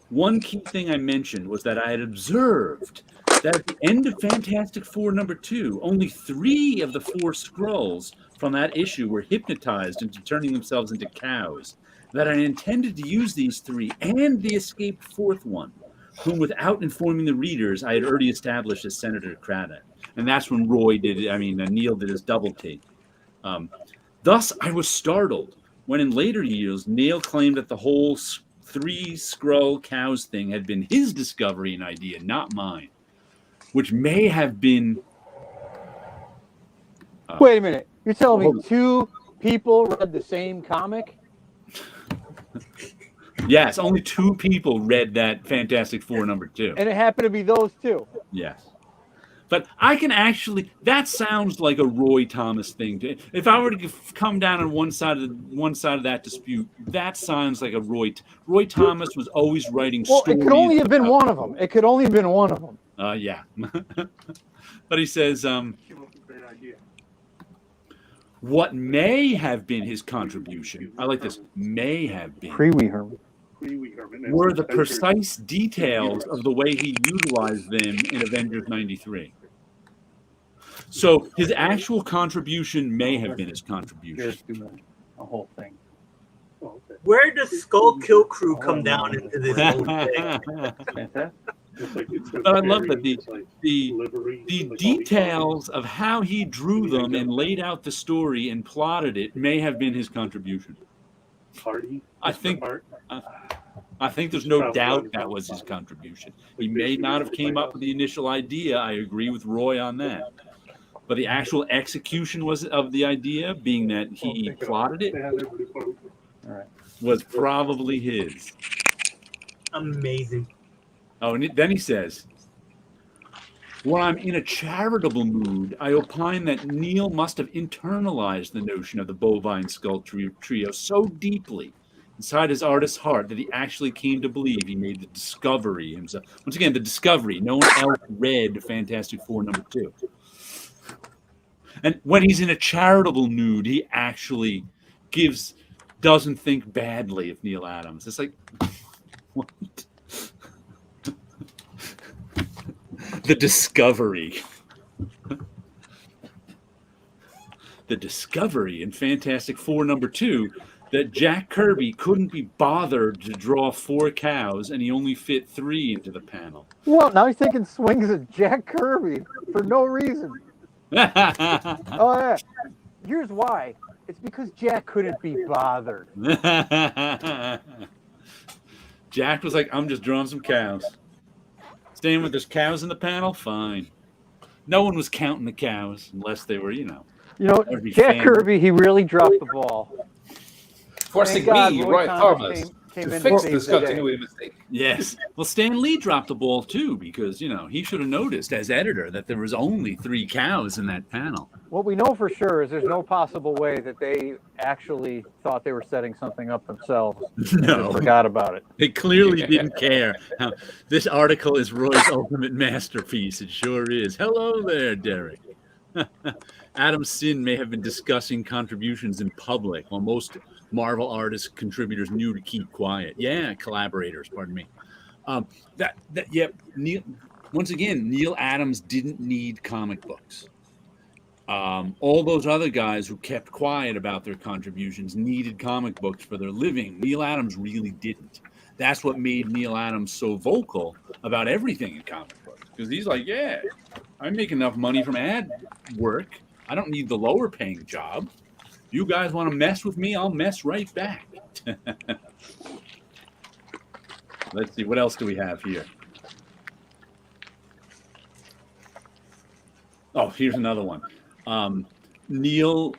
one key thing I mentioned was that I had observed that at the end of Fantastic Four #2, only 3 of the 4 Skrulls from that issue were hypnotized into turning themselves into cows. That I intended to use these 3 and the escaped 4th one, whom without informing the readers, I had already established as Senator Craddock. And that's when Neil did his double take. Thus, I was startled when in later years, Neil claimed that the whole 3 Skrull cows thing had been his discovery and idea, not mine, which may have been. Wait a minute. You're telling me 2 people read the same comic? Yes, only 2 people read that Fantastic Four #2. And it happened to be those 2. Yes. But I can actually, that sounds like a Roy Thomas thing. If I were to come down on one side of that dispute, that sounds like a Roy Thomas was always writing stories. Well, it could only have been one of them. It could only have been one of them. Yeah. But he says, what may have been his contribution, I like this, may have been, were the precise details of the way he utilized them in Avengers 93. So his actual contribution may have been his contribution. A whole thing. Where does Skull Kill Crew come down into this whole thing? But I love that the details of how he drew them and laid out the story and plotted it may have been his contribution. I think there's no doubt that was his contribution. He may not have came up with the initial idea. I agree with Roy on that. But the actual execution of the idea, being that he plotted it, was probably his. Amazing. Oh, and then he says, when I'm in a charitable mood, I opine that Neil must have internalized the notion of the bovine skull trio so deeply inside his artist's heart that he actually came to believe he made the discovery himself. Once again, the discovery. No one else read Fantastic Four #2. And when he's in a charitable mood, he actually doesn't think badly of Neil Adams. It's like, what? The discovery. The discovery in Fantastic Four #2 that Jack Kirby couldn't be bothered to draw 4 cows and he only fit 3 into the panel. Well, now he's taking swings at Jack Kirby for no reason. Oh, yeah. Here's why. It's because Jack couldn't be bothered. Jack was like, I'm just drawing some cows. Staying with there's cows in the panel? Fine. No one was counting the cows unless they were, Jack Kirby, he really dropped the ball. Forcing me, Roy Thomas, to fix this continuity mistake. Yes. Well, Stan Lee dropped the ball too because, he should have noticed as editor that there was only 3 cows in that panel. What we know for sure is there's no possible way that they actually thought they were setting something up themselves. No. They forgot about it. They clearly didn't care. This article is Roy's ultimate masterpiece. It sure is. Hello there, Derek. Adam Sin may have been discussing contributions in public, while most Marvel artist contributors knew to keep quiet. Yeah, collaborators, pardon me. Once again, Neil Adams didn't need comic books. All those other guys who kept quiet about their contributions needed comic books for their living. Neil Adams really didn't. That's what made Neil Adams so vocal about everything in comic books. Because he's like, yeah, I make enough money from ad work. I don't need the lower paying job. You guys want to mess with me? I'll mess right back. Let's see. What else do we have here? Oh, here's another one. Neil,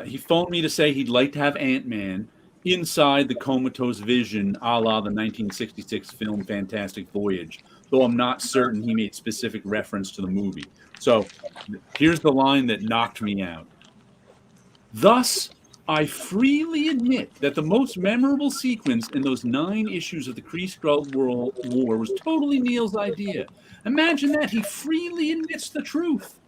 he phoned me to say he'd like to have Ant-Man inside the comatose vision a la the 1966 film Fantastic Voyage, though I'm not certain he made specific reference to the movie. So here's the line that knocked me out. Thus, I freely admit that the most memorable sequence in those 9 issues of the Kree-Skrull War was totally Neil's idea. Imagine that. He freely admits the truth.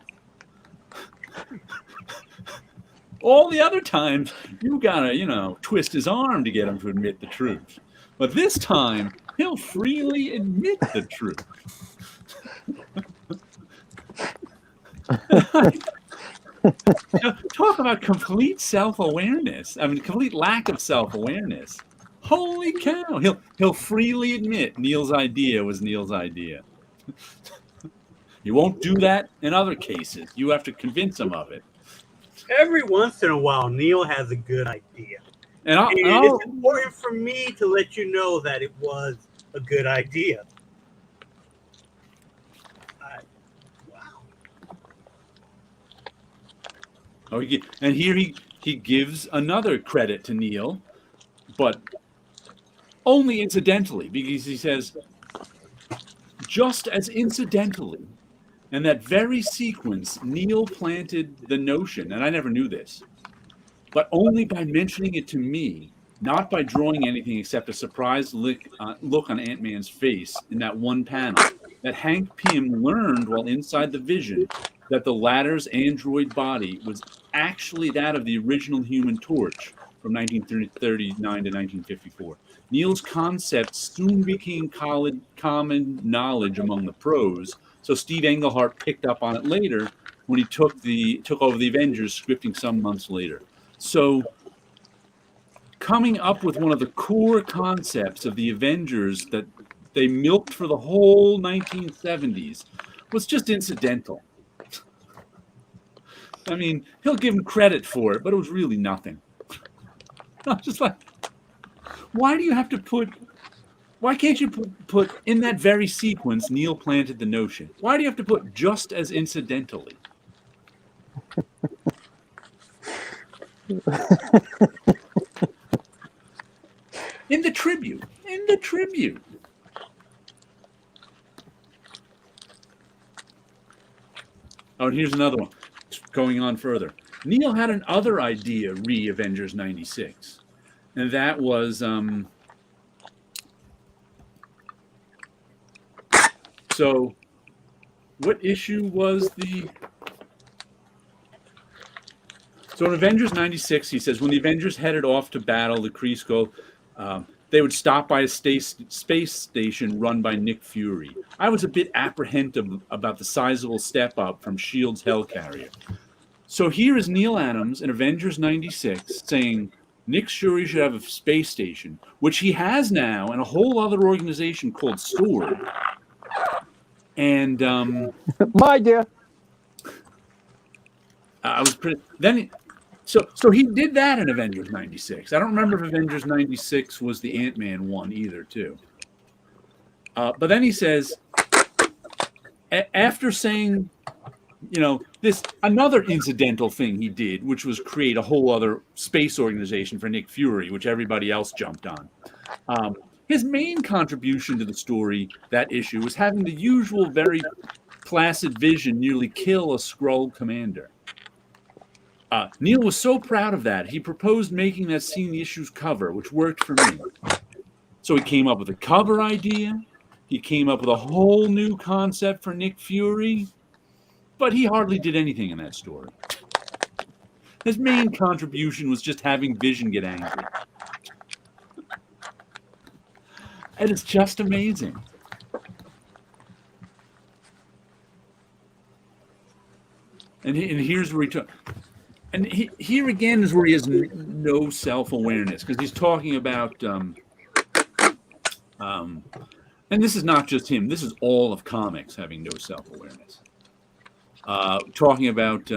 All the other times, you gotta, twist his arm to get him to admit the truth. But this time, he'll freely admit the truth. Talk about complete self-awareness. I mean, complete lack of self-awareness. Holy cow! He'll freely admit Neil's idea was Neil's idea. You won't do that in other cases. You have to convince him of it. Every once in a while, Neil has a good idea. And it's important for me to let you know that it was a good idea. Wow. Oh, and here he gives another credit to Neil, but only incidentally, because he says, just as incidentally, in that very sequence, Neil planted the notion, and I never knew this, but only by mentioning it to me, not by drawing anything except a surprised look on Ant-Man's face in that one panel, that Hank Pym learned while inside the Vision that the latter's android body was actually that of the original Human Torch from 1939 to 1954. Neil's concept soon became common knowledge among the pros, so Steve Englehart picked up on it later when he took over the Avengers, scripting some months later. So coming up with one of the core concepts of the Avengers that they milked for the whole 1970s was just incidental. I mean, he'll give him credit for it, but it was really nothing. I'm just like, why can't you put in that very sequence, Neil planted the notion? Why do you have to put just as incidentally? In the tribute. Oh, and here's another one. Going on further. Neil had another idea re-Avengers 96. And that was so what issue was the So in Avengers 96, he says, when the Avengers headed off to battle the Kreesco, they would stop by a space station run by Nick Fury. I was a bit apprehensive about the sizable step up from S.H.I.E.L.D.'s Hellcarrier. So here is Neil Adams in Avengers 96 saying Nick Fury should have a space station, which he has now in a whole other organization called SWORD. And my dear, I was pretty then. So he did that in Avengers 96. I don't remember if Avengers 96 was the Ant-Man one either, too. But then he says, after saying, this another incidental thing he did, which was create a whole other space organization for Nick Fury, which everybody else jumped on. His main contribution to the story, that issue, was having the usual very placid Vision nearly kill a Skrull commander. Neil was so proud of that, he proposed making that scene the issue's cover, which worked for me. So he came up with a cover idea. He came up with a whole new concept for Nick Fury, but he hardly did anything in that story. His main contribution was just having Vision get angry. And it's just amazing. And here's where he took... And here again is where he has no self-awareness, because he's talking about, and this is not just him, this is all of comics having no self-awareness. Talking about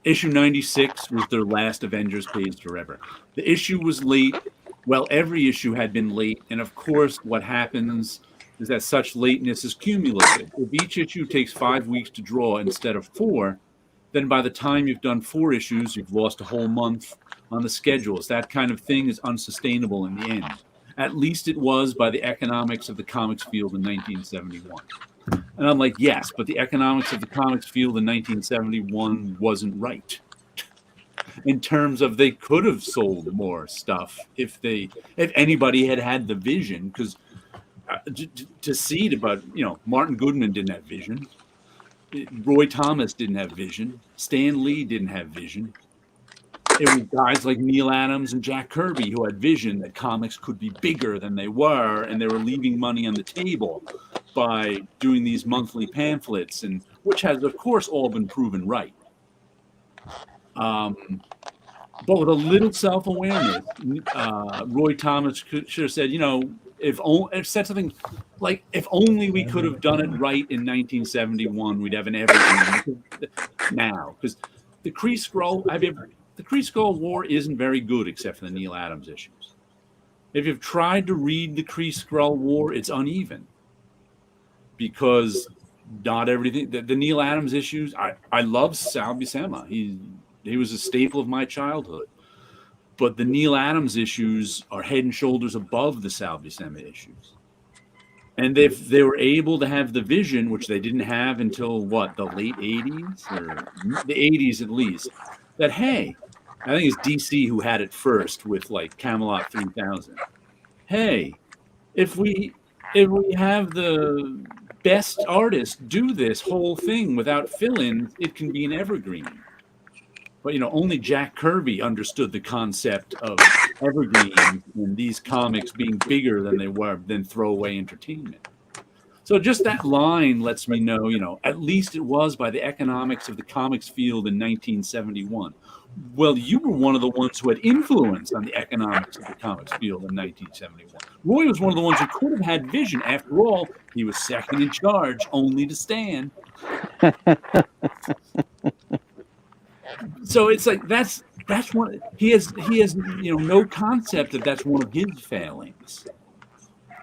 issue 96 was their last Avengers page forever. The issue was late. Well, every issue had been late, and of course, what happens is that such lateness is cumulative. If each issue takes 5 weeks to draw instead of 4, then by the time you've done 4 issues, you've lost a whole month on the schedules. That kind of thing is unsustainable in the end. At least it was by the economics of the comics field in 1971. And I'm like, yes, but the economics of the comics field in 1971 wasn't right. In terms of they could have sold more stuff if anybody had the vision, because to see about, Martin Goodman didn't have vision. Roy Thomas didn't have vision. Stan Lee didn't have vision. It was guys like Neil Adams and Jack Kirby who had vision that comics could be bigger than they were, and they were leaving money on the table by doing these monthly pamphlets, and which has, of course, all been proven right. But with a little self-awareness, Roy Thomas should have said, if said something like, if only we could have done it right in 1971, we'd have an everything now. Because the Kree Skrull. The Kree Skrull War isn't very good, except for the Neil Adams issues. If you've tried to read the Kree Skrull War, it's uneven because not everything. The Neil Adams issues. I love Sal Buscema. He was a staple of my childhood. But the Neil Adams issues are head and shoulders above the Sal Buscema issues. And if they were able to have the vision, which they didn't have until the late 80s or the 80s at least, that, hey, I think it's DC who had it first with like Camelot 3000. Hey, if we have the best artist do this whole thing without fill-ins, it can be an evergreen. But, only Jack Kirby understood the concept of evergreens and these comics being bigger than throwaway entertainment. So just that line lets me know, at least it was by the economics of the comics field in 1971. Well, you were one of the ones who had influence on the economics of the comics field in 1971. Roy was one of the ones who could have had vision. After all, he was second in charge, only to stand. So it's like that's one. He has no concept that that's one of his failings.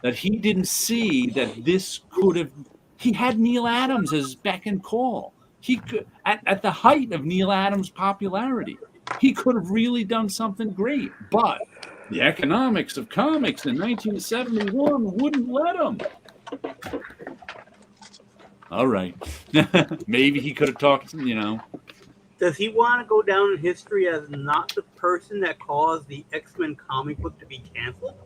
That he didn't see that this could have. He had Neil Adams as beck and call. He could at the height of Neil Adams' popularity, he could have really done something great. But the economics of comics in 1971 wouldn't let him. All right, maybe he could have talked. Does he want to go down in history as not the person that caused the X-Men comic book to be canceled?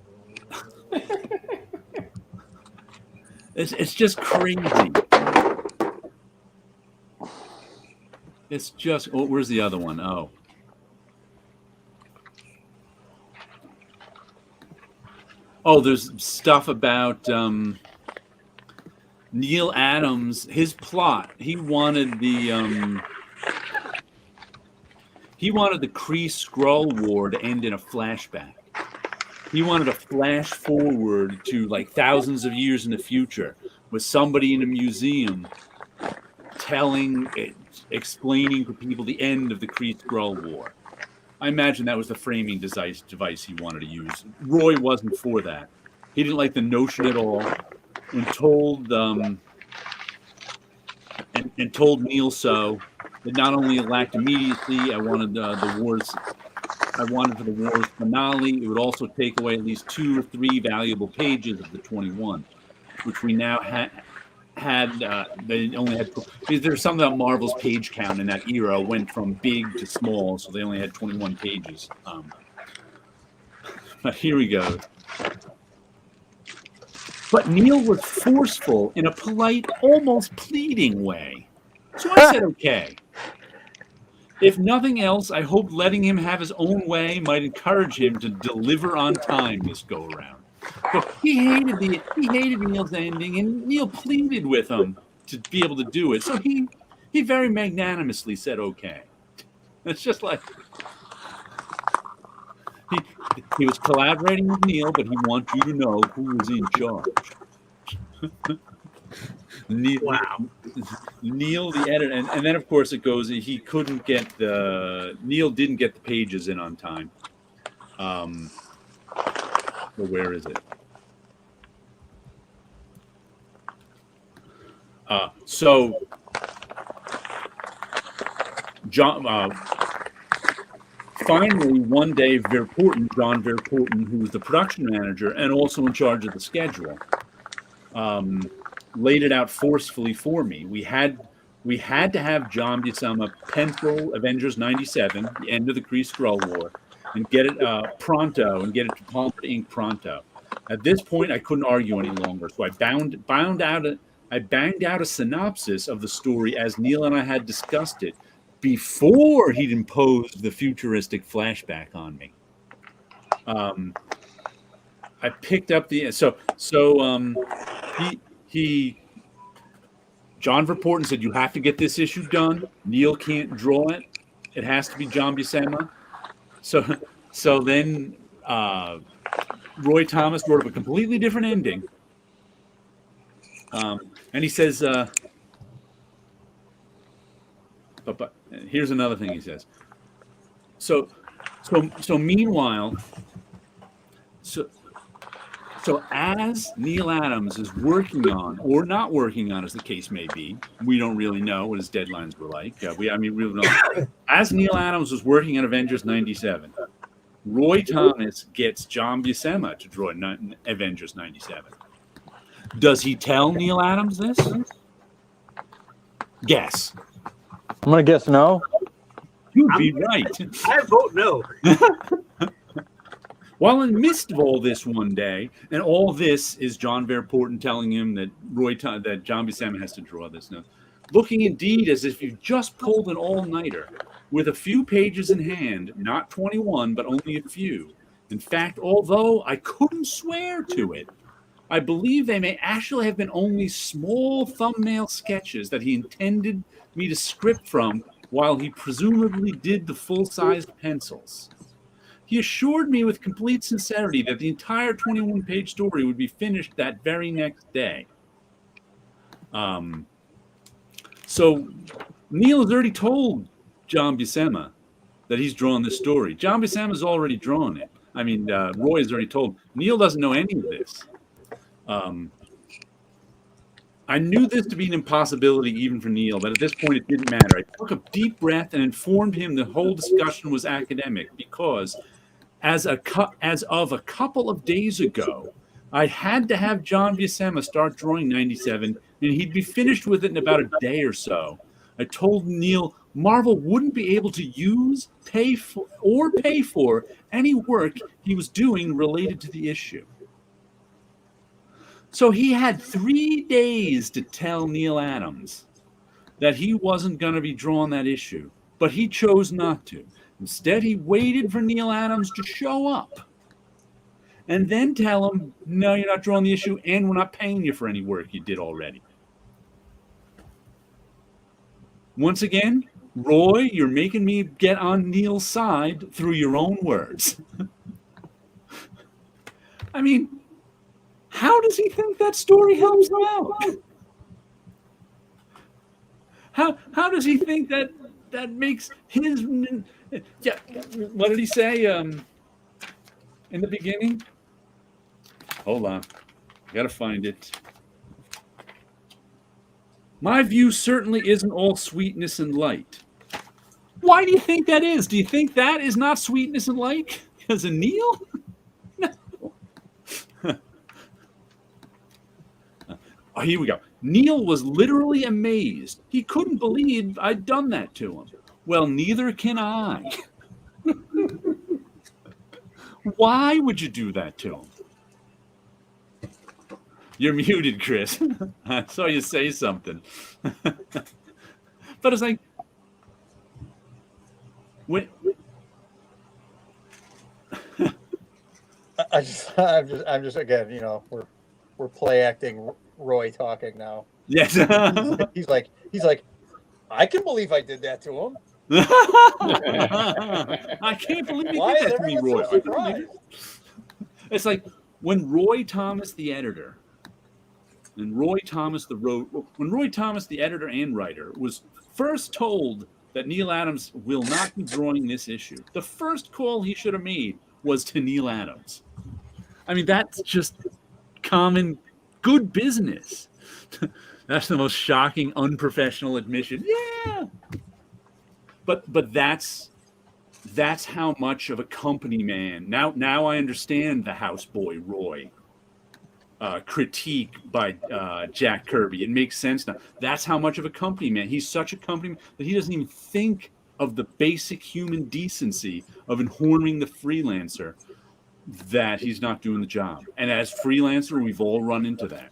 It's just crazy. It's just. Oh, where's the other one? Oh, there's stuff about Neil Adams. His plot. He wanted the Kree Skrull War to end in a flashback. He wanted to flash forward to like thousands of years in the future with somebody in a museum explaining to people the end of the Kree Skrull War. I imagine that was the framing device he wanted to use. Roy wasn't for that. He didn't like the notion at all, and told Neil so. It not only lacked immediacy. I wanted for the war's finale. It would also take away at least 2 or 3 valuable pages of the 21, which we now had. They only had, because there's something about Marvel's page count in that era went from big to small, so they only had 21 pages. But here we go. But Neil was forceful in a polite, almost pleading way. So I said, okay. If nothing else, I hope letting him have his own way might encourage him to deliver on time this go around. But he hated Neil's ending, and Neil pleaded with him to be able to do it. So he very magnanimously said, okay. It's just like he was collaborating with Neil, but he wants you to know who was in charge. Neil, the editor, and then of course it goes. He couldn't get Neil didn't get the pages in on time. So where is it? So John. Finally, one day, John Verpoorten, who was the production manager and also in charge of the schedule, laid it out forcefully for me. We had to have John Buscema pencil Avengers 97, the end of the Kree Skrull War, and get it pronto, and get it to Palmer Inc. pronto. At this point, I couldn't argue any longer, so I banged out a synopsis of the story as Neil and I had discussed it before he'd imposed the futuristic flashback on me. I picked up the John Verpoorten said, you have to get this issue done. Neil can't draw it. It has to be John Buscema. So then Roy Thomas wrote up a completely different ending. And he says, But here's another thing he says. So meanwhile, so as Neil Adams is working on, or not working on, as the case may be, we don't really know what his deadlines were like. We really don't know. As Neil Adams was working on Avengers 97, Roy Thomas gets John Buscema to draw Avengers 97. Does he tell Neil Adams this? Guess. I'm gonna guess no. You'd be right. I vote no. While in the midst of all this one day, and all this is John Verpoorten telling him that that John Buscema has to draw this note, looking indeed as if you just pulled an all-nighter, with a few pages in hand, not 21, but only a few. In fact, although I couldn't swear to it, I believe they may actually have been only small thumbnail sketches that he intended me to script from while he presumably did the full-sized pencils. He assured me with complete sincerity that the entire 21-page story would be finished that very next day. So Neil has already told John Buscema that he's drawn this story. John Buscema's already drawn it. I mean, Roy has already told. Neil doesn't know any of this. I knew this to be an impossibility even for Neil, but at this point it didn't matter. I took a deep breath and informed him the whole discussion was academic because, as of a couple of days ago, I had to have John Buscema start drawing 97, and he'd be finished with it in about a day or so. I told Neil Marvel wouldn't be able to use, pay for any work he was doing related to the issue. So he had 3 days to tell Neil Adams that he wasn't going to be drawing that issue, but he chose not to. Instead, he waited for Neil Adams to show up and then tell him, no, you're not drawing the issue, and we're not paying you for any work you did already. Once again, Roy, you're making me get on Neil's side through your own words. I mean, how does he think that story helps him out? How does he think that makes his... Yeah, what did he say in the beginning? Hold on. I got to find it. My view certainly isn't all sweetness and light. Why do you think that is? Do you think that is not sweetness and light? Because of Neil? No. Oh, here we go. Neil was literally amazed. He couldn't believe I'd done that to him. Well, neither can I. Why would you do that to him? You're muted, Chris. I saw you say something. But it's like, I'm just again, you know, we're play acting Roy talking now. Yes. he's like, I can believe I did that to him. I can't believe you did that to me, Roy. So It's like when Roy Thomas, the editor, and Roy Thomas, the editor and writer, was first told that Neil Adams will not be drawing this issue, the first call he should have made was to Neil Adams. I mean, that's just common good business. That's the most shocking, unprofessional admission. Yeah. But that's how much of a company man. Now I understand the houseboy Roy critique by Jack Kirby. It makes sense now. That's how much of a company man. He's such a company man that he doesn't even think of the basic human decency of informing the freelancer that he's not doing the job. And as freelancer, we've all run into that.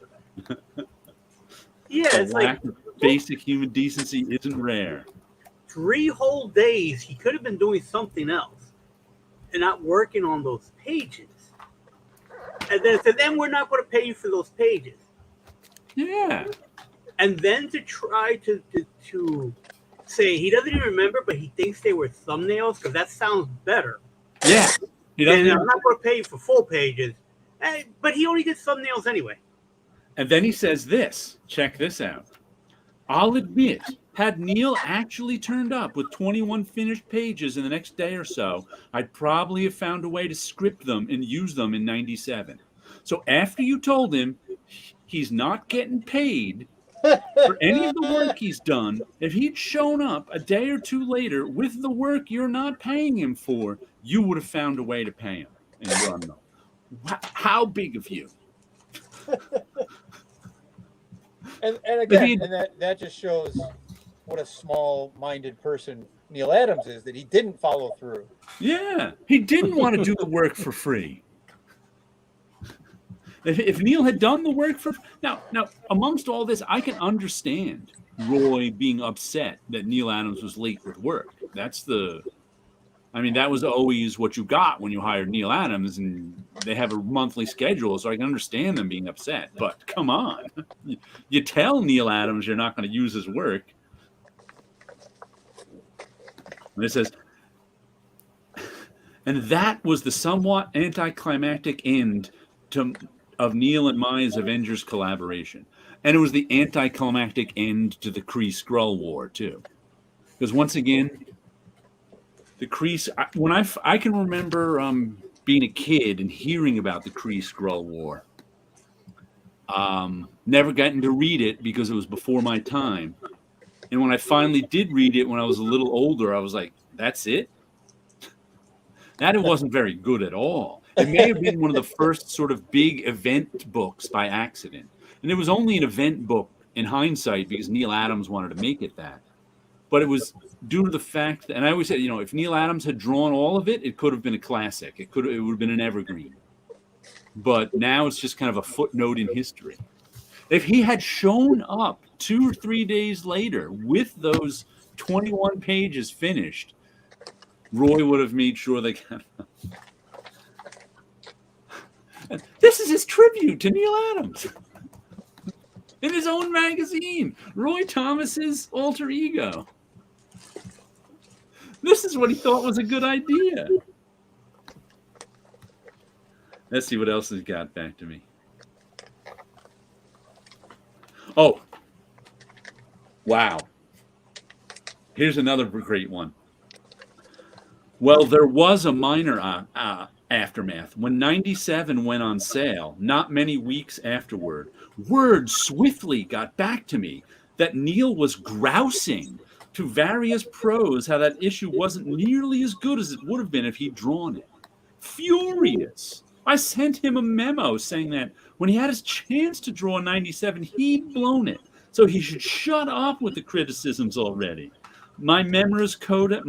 Yeah, it's like basic human decency isn't rare. 3 whole days he could have been doing something else and not working on those pages. And then said, then we're not going to pay you for those pages. Yeah. And then to try to say he doesn't even remember, but he thinks they were thumbnails because that sounds better. Yeah. And I'm not going to pay you for full pages. But he only did thumbnails anyway. And then he says this. Check this out. I'll admit Had Neil actually turned up with 21 finished pages in the next day or so, I'd probably have found a way to script them and use them in 97. So after you told him he's not getting paid for any of the work he's done, if he'd shown up a day or two later with the work you're not paying him for, you would have found a way to pay him and run them. How big of you? And again, that just shows what a small-minded person Neil Adams is, that he didn't follow through. Yeah, he didn't want to do the work for free. If Neil had done the work for now, amongst all this, I can understand Roy being upset that Neil Adams was late with work. That was always what you got when you hired Neil Adams, and they have a monthly schedule, so I can understand them being upset. But come on, you tell Neil Adams you're not going to use his work. And it says, and that was the somewhat anticlimactic end of Neil and Maya's Avengers collaboration. And it was the anticlimactic end to the Kree-Skrull War, too. Because once again, the Kree, I can remember being a kid and hearing about the Kree-Skrull War. Never gotten to read it because it was before my time. And when I finally did read it when I was a little older, I was like, that's it? It wasn't very good at all. It may have been one of the first sort of big event books by accident. And it was only an event book in hindsight because Neil Adams wanted to make it that. But it was due to the fact that, and I always said, if Neil Adams had drawn all of it, it could have been a classic. It would have been an evergreen. But now it's just kind of a footnote in history. If he had shown up 2 or 3 days later with those 21 pages finished, Roy would have made sure they got This is his tribute to Neil Adams in his own magazine, Roy Thomas's alter ego. This is what he thought was a good idea. Let's see what else he's got back to me. Oh, wow. Here's another great one. Well, there was a minor aftermath. When 97 went on sale, not many weeks afterward, word swiftly got back to me that Neil was grousing to various pros how that issue wasn't nearly as good as it would have been if he'd drawn it. Furious, I sent him a memo saying that when he had his chance to draw 97, he'd blown it. So he should shut up with the criticisms already. My memos coda,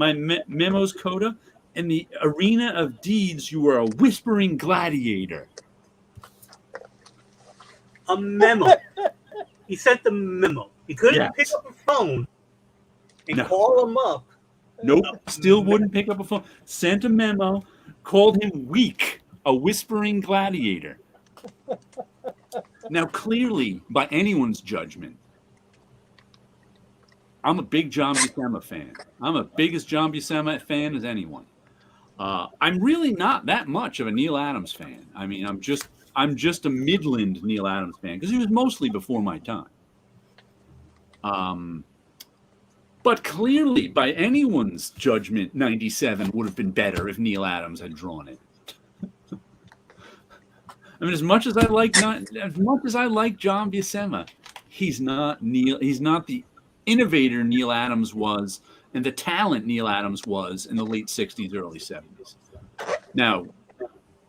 in the arena of deeds, you were a whispering gladiator. A memo. He sent the memo. He couldn't pick up a phone and call him up. Nope, still wouldn't pick up a phone. Sent a memo, called him weak, a whispering gladiator. Now, clearly, by anyone's judgment, I'm a big John Buscema fan. I'm a biggest John Buscema fan as anyone. I'm really not that much of a Neil Adams fan. I mean, I'm just a Midland Neil Adams fan because he was mostly before my time. But clearly, by anyone's judgment, 97 would have been better if Neil Adams had drawn it. I mean, as much as I like John Buscema, he's not the innovator Neil Adams was and the talent Neil Adams was in the late 60s, early 70s. Now,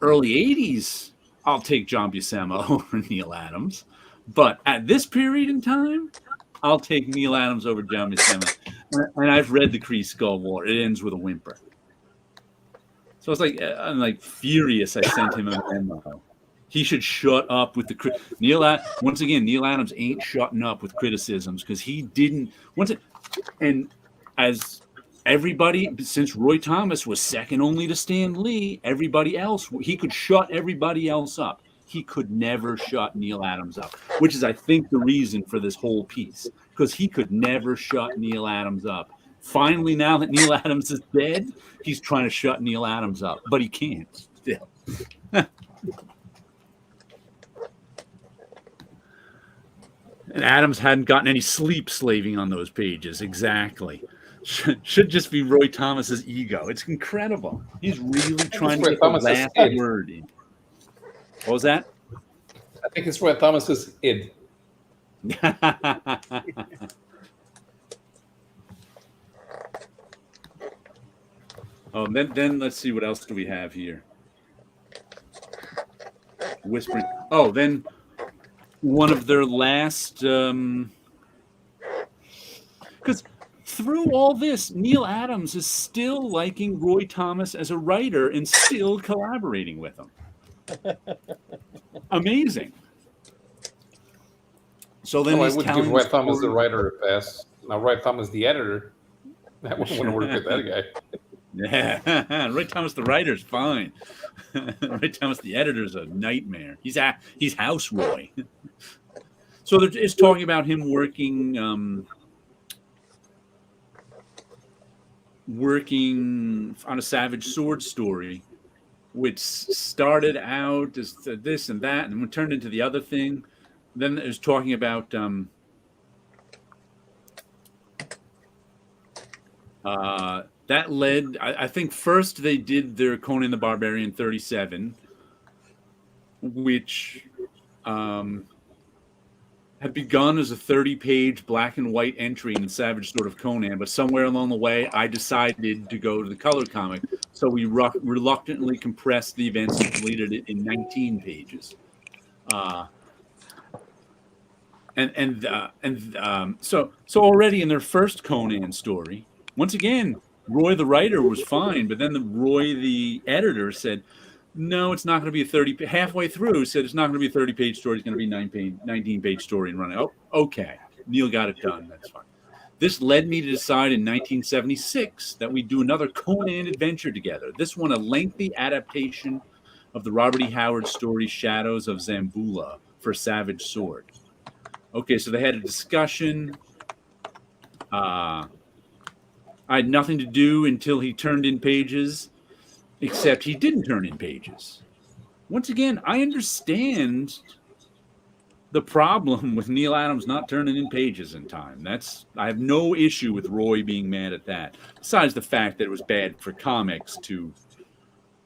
early 80s, I'll take John Buscema over Neil Adams. But at this period in time, I'll take Neil Adams over John Buscema. And I've read The Kree-Skrull War. It ends with a whimper. So it's I'm like furious I sent him a memo. He should shut up with the Neil Adams ain't shutting up with criticisms because he didn't and as everybody, since Roy Thomas was second only to Stan Lee, everybody else, he could shut everybody else up. He could never shut Neil Adams up, which is, I think, the reason for this whole piece, because he could never shut Neil Adams up. Finally, now that Neil Adams is dead, he's trying to shut Neil Adams up, but he can't still. And Adams hadn't gotten any sleep slaving on those pages. Exactly. Should just be Roy Thomas's ego. It's incredible. He's really trying to get the last word in. What was that? I think it's Roy Thomas's id. Oh, then let's see what else do we have here. Whispering. Oh, then one of their last, because through all this, Neil Adams is still liking Roy Thomas as a writer and still collaborating with him. Amazing. So then I would give Roy Thomas the writer a pass. Now Roy Thomas the editor, that wouldn't want to work with that guy. Yeah, Roy Thomas the writer's fine. Roy Thomas the editor's a nightmare. He's House Roy. So it's talking about him working on a Savage Sword story, which started out as this and that, and turned into the other thing. Then it was talking about that led. I think first they did their Conan the Barbarian 37, which had begun as a 30-page black and white entry in the Savage Sword of Conan, but somewhere along the way, I decided to go to the color comic, so we reluctantly compressed the events and completed it in 19 pages. So already in their first Conan story, once again, Roy the writer was fine, but then Roy the editor said, no, it's not going to be a 30. Halfway through, said it's not going to be a 30-page story. It's going to be a 19-page story and running. Oh, okay. Neil got it done. That's fine. This led me to decide in 1976 that we do another Conan adventure together. This one, a lengthy adaptation of the Robert E. Howard story Shadows of Zambula for Savage Sword. Okay, so they had a discussion. I had nothing to do until he turned in pages. Except he didn't turn in pages. Once again, I understand the problem with Neil Adams not turning in pages in time. I have no issue with Roy being mad at that. Besides the fact that it was bad for comics to,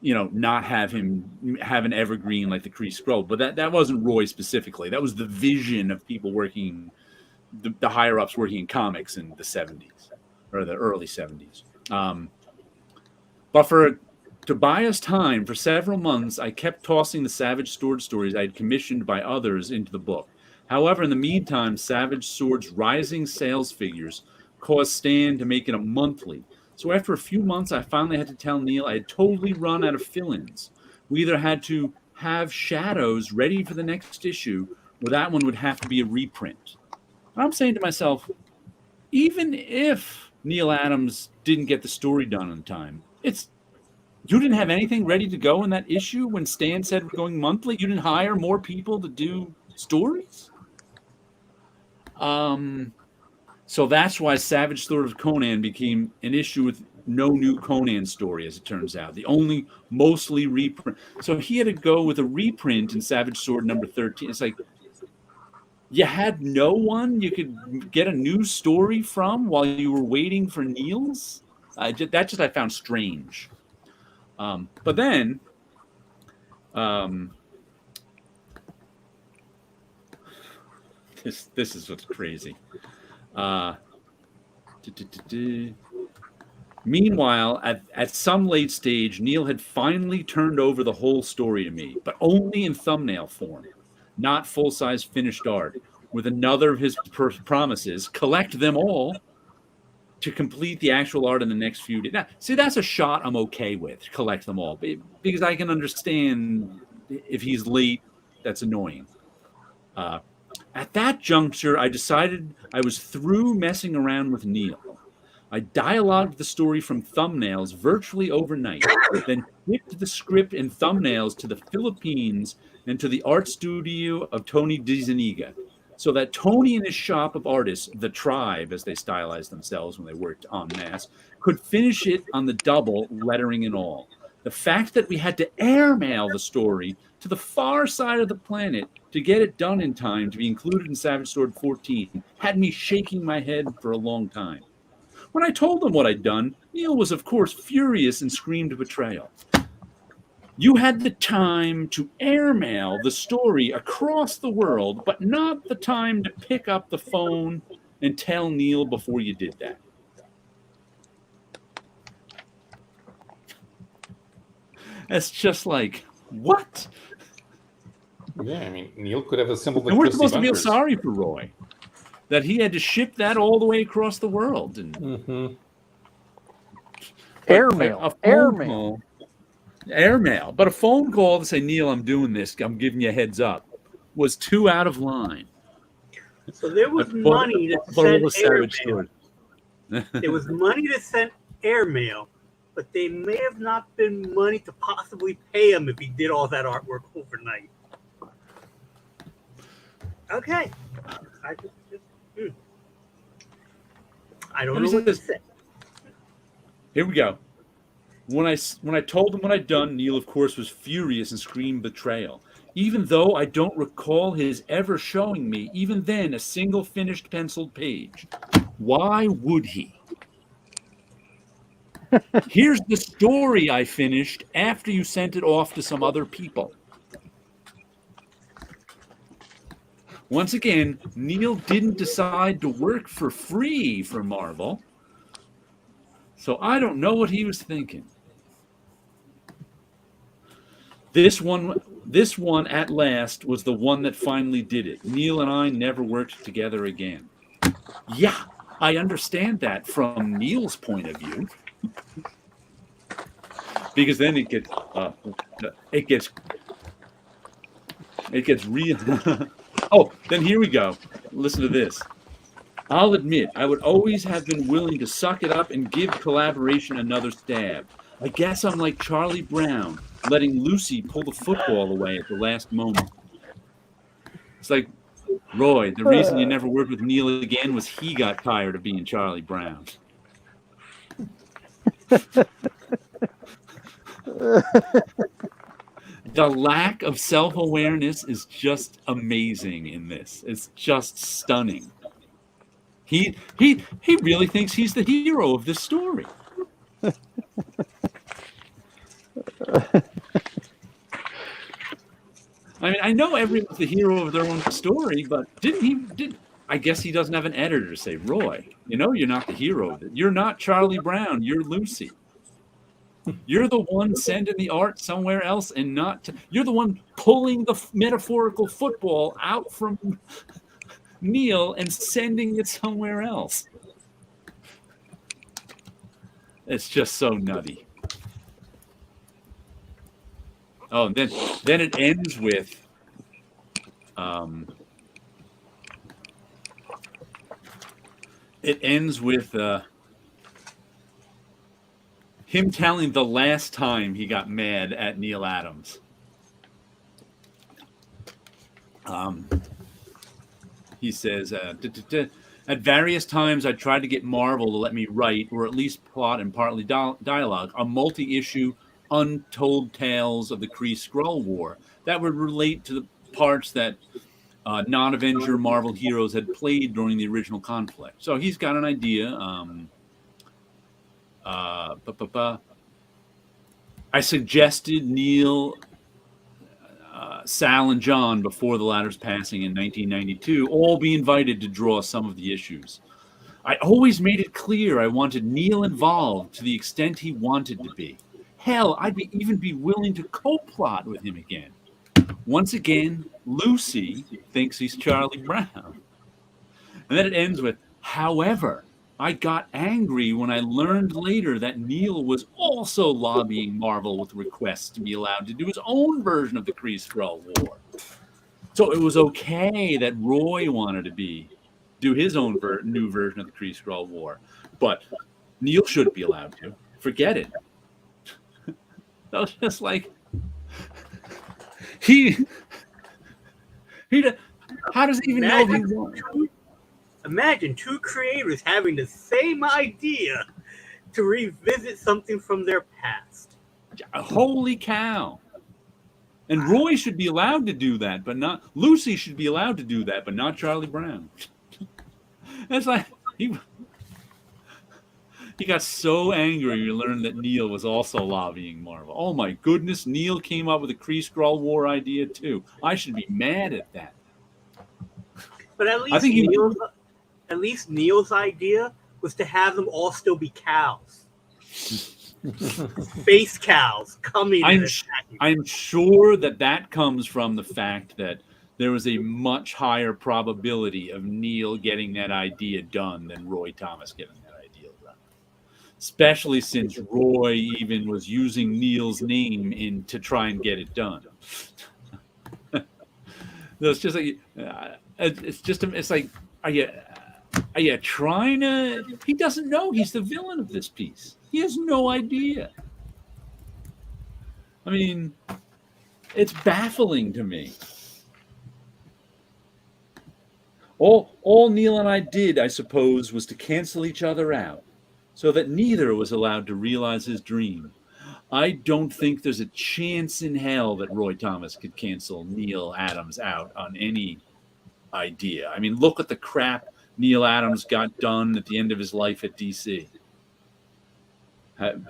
not have him have an evergreen like the Kree Skrull. But that wasn't Roy specifically. That was the vision of people working, the higher ups working in comics in the 70s or the early 70s. But to buy us time, for several months, I kept tossing the Savage Sword stories I had commissioned by others into the book. However, in the meantime, Savage Sword's rising sales figures caused Stan to make it a monthly. So after a few months, I finally had to tell Neil I had totally run out of fill-ins. We either had to have Shadows ready for the next issue, or that one would have to be a reprint. And I'm saying to myself, even if Neil Adams didn't get the story done on time, you didn't have anything ready to go in that issue when Stan said we're going monthly? You didn't hire more people to do stories? So that's why Savage Sword of Conan became an issue with no new Conan story, as it turns out. The only mostly reprint. So he had to go with a reprint in Savage Sword number 13. It's like, you had no one you could get a new story from while you were waiting for Neil's? That just I found strange. But then, this is what's crazy. Meanwhile, at some late stage, Neil had finally turned over the whole story to me, but only in thumbnail form, not full-size finished art, with another of his promises, collect them all, to complete the actual art in the next few days. Now, see, that's a shot I'm okay with, collect them all, because I can understand if he's late, that's annoying. At that juncture, I decided I was through messing around with Neil. I dialogued the story from thumbnails virtually overnight, then shipped the script and thumbnails to the Philippines and to the art studio of Tony DiZuniga, so that Tony and his shop of artists, the Tribe, as they stylized themselves when they worked en masse, could finish it on the double, lettering and all. The fact that we had to airmail the story to the far side of the planet to get it done in time to be included in Savage Sword 14 had me shaking my head for a long time. When I told him what I'd done, Neil was, of course, furious and screamed betrayal. You had the time to airmail the story across the world, but not the time to pick up the phone and tell Neil before you did that. That's just like, what? Yeah, I mean, Neil could have assembled the And we're Christie supposed to feel bunkers. sorry for Roy, that he had to ship that all the way across the world. And Airmail. But a phone call to say, Neil, I'm doing this, I'm giving you a heads up, was too out of line. So there was money to send airmail. There was money to send airmail, but they may have not been money to possibly pay him if he did all that artwork overnight. Okay. I don't know what to say. Here we go. When I told him what I'd done, Neil, of course, was furious and screamed betrayal. Even though I don't recall his ever showing me, even then, a single finished penciled page. Why would he? Here's the story I finished after you sent it off to some other people. Once again, Neil didn't decide to work for free for Marvel, so I don't know what he was thinking. This one at last was the one that finally did it. Neil and I never worked together again. Yeah, I understand that from Neil's point of view. Because then it gets real. Oh, then here we go. Listen to this. I'll admit, I would always have been willing to suck it up and give collaboration another stab. I guess I'm like Charlie Brown, letting Lucy pull the football away at the last moment. It's like, Roy, the reason you never worked with Neil again was he got tired of being Charlie Brown. The lack of self-awareness is just amazing in this. It's just stunning. He really thinks he's the hero of this story. I mean, I know everyone's the hero of their own story, but I guess he doesn't have an editor to say, Roy, you know you're not the hero of it. You're not Charlie Brown. You're Lucy. You're the one sending the art somewhere else and you're the one pulling the metaphorical football out from Neil and sending it somewhere else. It's just so nutty. Oh, and then it ends with him telling the last time he got mad at Neil Adams. He says, at various times I tried to get Marvel to let me write, or at least plot and partly dialogue, a multi-issue untold tales of the Kree-Skrull War that would relate to the parts that non-Avenger Marvel heroes had played during the original conflict. So he's got an idea. I suggested Neil, Sal, and John, before the latter's passing in 1992, all be invited to draw some of the issues. I always made it clear I wanted Neil involved to the extent he wanted to be. Hell, I'd even be willing to co-plot with him again. Once again, Lucy thinks he's Charlie Brown. And then it ends with, however, I got angry when I learned later that Neil was also lobbying Marvel with requests to be allowed to do his own version of the Kree-Skrull War. So it was okay that Roy wanted to do his own new version of the Kree-Skrull War, but Neil shouldn't be allowed to. Forget it. That was just like how does he even know he won? Imagine two creators having the same idea to revisit something from their past. Holy cow! And Roy should be allowed to do that, but not Lucy should be allowed to do that, but not Charlie Brown. It's like he got so angry when he learned that Neil was also lobbying Marvel. Oh my goodness, Neil came up with a Kree-Skrull War idea too. I should be mad at that. But at least Neil's idea was to have them all still be cows. Space cows coming and attacking. I'm sure that comes from the fact that there was a much higher probability of Neil getting that idea done than Roy Thomas getting that idea done. Especially since Roy even was using Neil's name to try and get it done. It's just like it's like, are you trying to? He doesn't know he's the villain of this piece. He has no idea. I mean, it's baffling to me. All Neil and I did, I suppose, was to cancel each other out, so that neither was allowed to realize his dream. I don't think there's a chance in hell that Roy Thomas could cancel Neil Adams out on any idea. I mean, look at the crap Neil Adams got done at the end of his life at DC.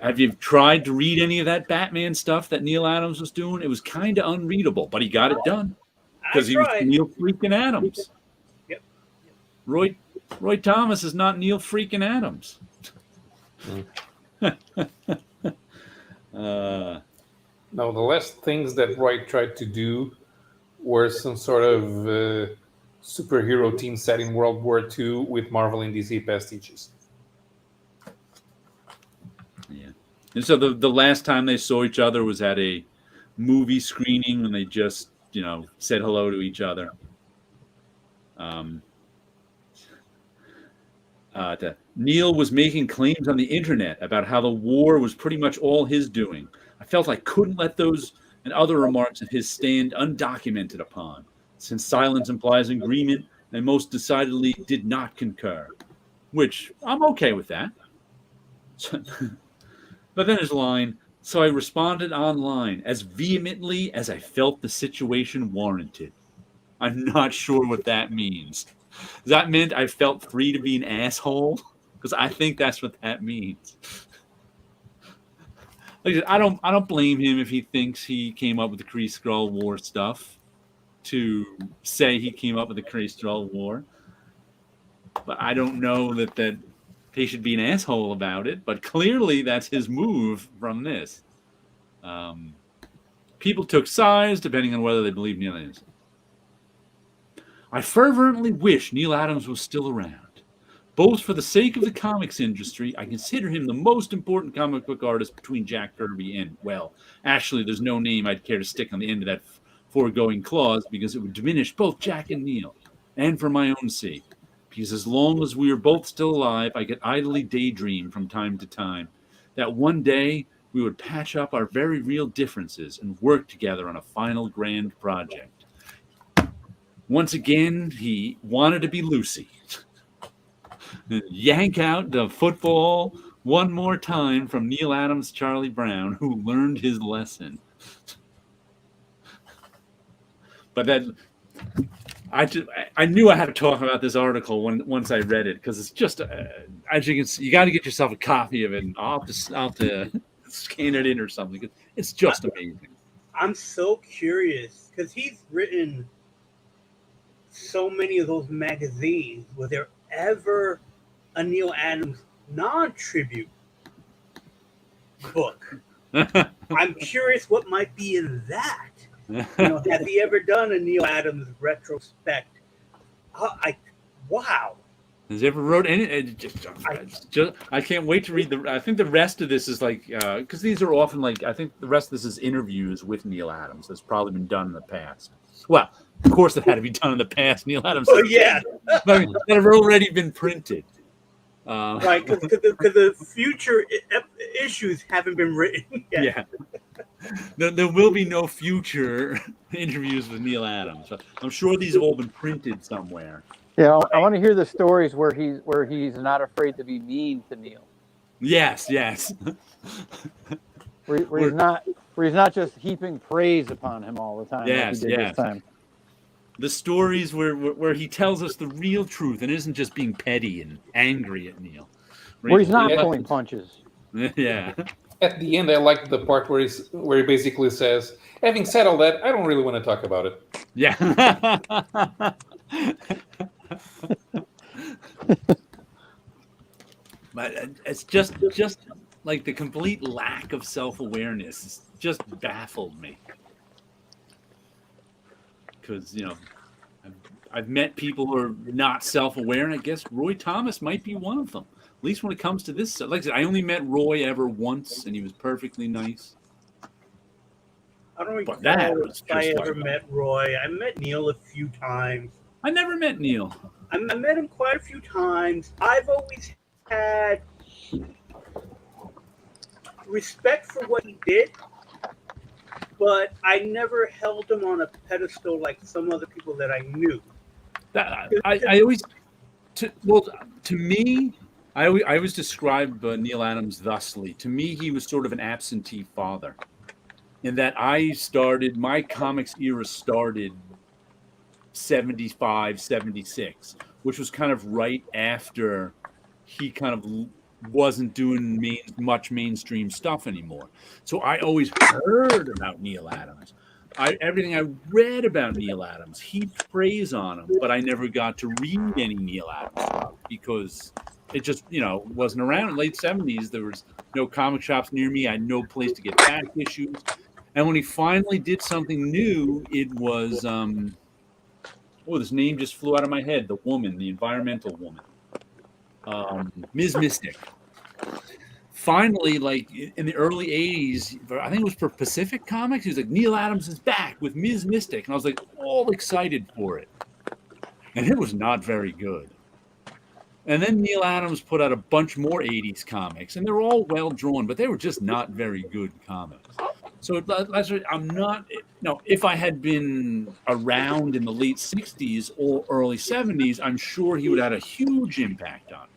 Have you tried to read any of that Batman stuff that Neil Adams was doing? It was kind of unreadable, but he got it done because he was Neil freaking Adams. Yep. Roy Thomas is not Neil freaking Adams. No, the last things that Roy tried to do were some sort of superhero team set in World War II with Marvel and DC pastiches. Yeah. And so the last time they saw each other was at a movie screening when they just, said hello to each other. Neil was making claims on the internet about how the war was pretty much all his doing. I felt I couldn't let those and other remarks of his stand undocumented upon, since silence implies agreement, and most decidedly did not concur. Which, I'm okay with that. But then his line, so I responded online as vehemently as I felt the situation warranted. I'm not sure what that means. Does that mean I felt free to be an asshole? Because I think that's what that means. Like I don't blame him if he thinks he came up with the Kree-Skrull War stuff to say he came up with the Kree-Skrull War. But I don't know that he should be an asshole about it. But clearly that's his move from this. People took sides depending on whether they believe Neil Adams. I fervently wish Neil Adams was still around. Both for the sake of the comics industry, I consider him the most important comic book artist between Jack Kirby and, well, actually, there's no name I'd care to stick on the end of that foregoing clause because it would diminish both Jack and Neil, and for my own sake. Because as long as we are both still alive, I could idly daydream from time to time that one day we would patch up our very real differences and work together on a final grand project. Once again, he wanted to be Lucy. Yank out the football one more time from Neil Adams' Charlie Brown, who learned his lesson. But then I knew I had to talk about this article once I read it because it's just as you can see, you got to get yourself a copy of it. And I'll have to scan it in or something. It's just amazing. I'm so curious because he's written so many of those magazines. Was there ever a Neil Adams non-tribute book? I'm curious what might be in that. Has he ever done a Neil Adams retrospect? Wow. Has he ever wrote any? I can't wait to read I think the rest of this is like because these are often like I think the rest of this is interviews with Neil Adams. That's probably been done in the past. Well, of course, it had to be done in the past. Neil Adams. Oh yeah, that have already been printed. Right, because the future issues haven't been written yet. Yeah. There will be no future interviews with Neil Adams. I'm sure these have all been printed somewhere. Yeah, I want to hear the stories where he's not afraid to be mean to Neil. Yes. where he's not just heaping praise upon him all the time like he did this time. The stories where he tells us the real truth and isn't just being petty and angry at Neil. Where he's not pulling punches. Yeah. At the end, I like the part where he basically says, "Having said all that, I don't really want to talk about it." Yeah. But it's just like the complete lack of self-awareness just baffled me. Because, I've met people who are not self-aware, and I guess Roy Thomas might be one of them. At least when it comes to this. Like I said, I only met Roy ever once, and he was perfectly nice. I don't recall if I ever met Roy. I met Neil a few times. I never met Neil. I met him quite a few times. I've always had respect for what he did, but I never held him on a pedestal like some other people that I knew. I always, to me, I always describe Neil Adams thusly. To me, he was sort of an absentee father, in that my comics era started 75, 76, which was kind of right after he kind of wasn't doing much mainstream stuff anymore. So I always heard about Neil Adams. Everything I read about Neil Adams, heaped praise on him, but I never got to read any Neil Adams stuff because it just, wasn't around. In the late 70s, there was no comic shops near me. I had no place to get back issues. And when he finally did something new, it was, this name just flew out of my head. The woman, the environmental woman. Ms. Mystic. Finally, like in the early 80s, I think it was for Pacific Comics, he was like, Neil Adams is back with Ms. Mystic. And I was like, all excited for it. And it was not very good. And then Neil Adams put out a bunch more 80s comics, and they were all well drawn, but they were just not very good comics. So I'm not, if I had been around in the late 60s or early 70s, I'm sure he would have had a huge impact on me.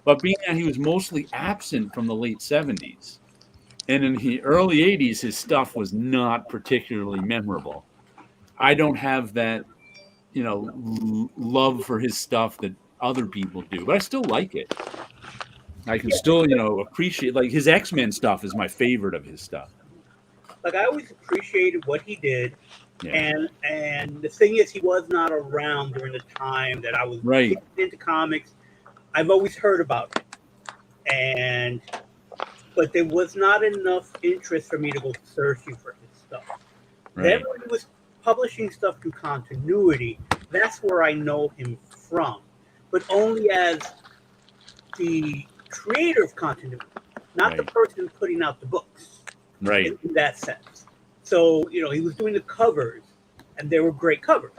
But being that he was mostly absent from the late 70s, and in the early 80s, his stuff was not particularly memorable. I don't have that, love for his stuff that other people do, but I still like it. I can still, appreciate, like his X-Men stuff is my favorite of his stuff. Like I always appreciated what he did. Yeah. And the thing is, he was not around during the time that I was into comics. I've always heard about it, but there was not enough interest for me to go searching for his stuff. Right. Then when he was publishing stuff through Continuity, that's where I know him from, but only as the creator of Continuity, not the person putting out the books. Right. In that sense. So, he was doing the covers, and they were great covers.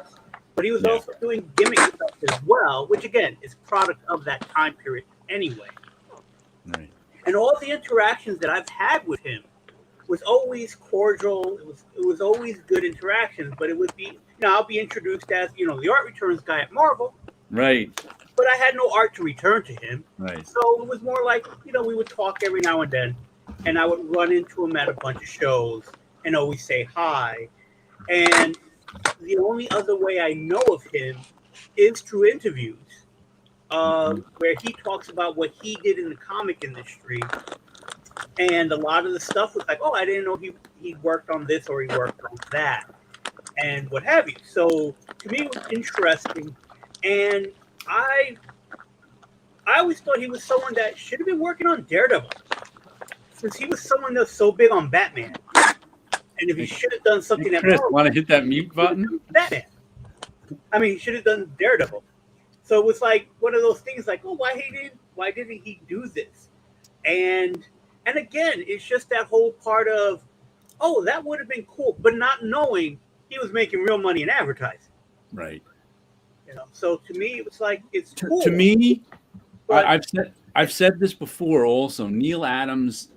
But he was also doing gimmick stuff as well, which again is product of that time period anyway. Right. And all the interactions that I've had with him was always cordial. It was always good interactions, but it would be, I'll be introduced as, the art returns guy at Marvel. Right. But I had no art to return to him. Right. So it was more like, we would talk every now and then, and I would run into him at a bunch of shows and always say hi. And the only other way I know of him is through interviews where he talks about what he did in the comic industry. And a lot of the stuff was like, I didn't know he worked on this or he worked on that and what have you. So to me, it was interesting. And I always thought he was someone that should have been working on Daredevil, since he was someone that's so big on Batman. And if he should have done something that want to hit that mute button? Batman. I mean, he should have done Daredevil. So it was like one of those things like, why didn't he do this? And again, it's just that whole part of, that would have been cool, but not knowing he was making real money in advertising. Right. So to me, it was like, it's cool. To me, I've said this before also, Neil Adams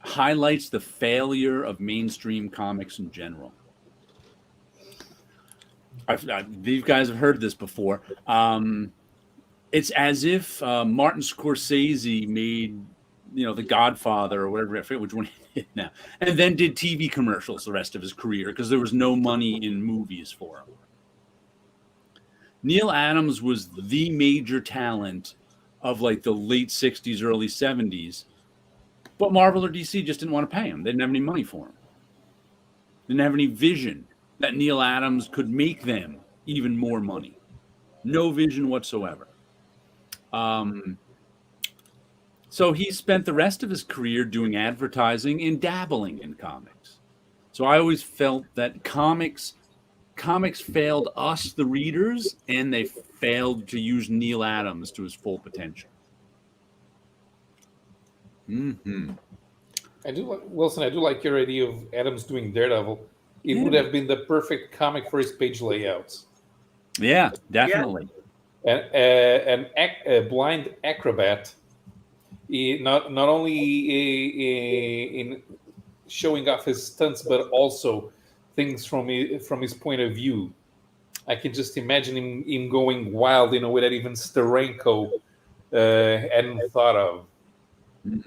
highlights the failure of mainstream comics in general. These guys have heard this before. It's as if Martin Scorsese made The Godfather or whatever, I forget which one he did now, and then did TV commercials the rest of his career because there was no money in movies for him. Neil Adams was the major talent of like the late 60s, early 70s, but Marvel or DC just didn't want to pay him. They didn't have any money for him. They didn't have any vision that Neil Adams could make them even more money. No vision whatsoever. So he spent the rest of his career doing advertising and dabbling in comics. So I always felt that comics failed us, the readers, and they failed to use Neil Adams to his full potential. Mm-hmm. Wilson, I do like your idea of Adams doing Daredevil. It would have been the perfect comic for his page layouts. Yeah, definitely. And a blind acrobat, not only in showing off his stunts, but also things from his point of view. I can just imagine him going wild in a way that even Steranko hadn't thought of,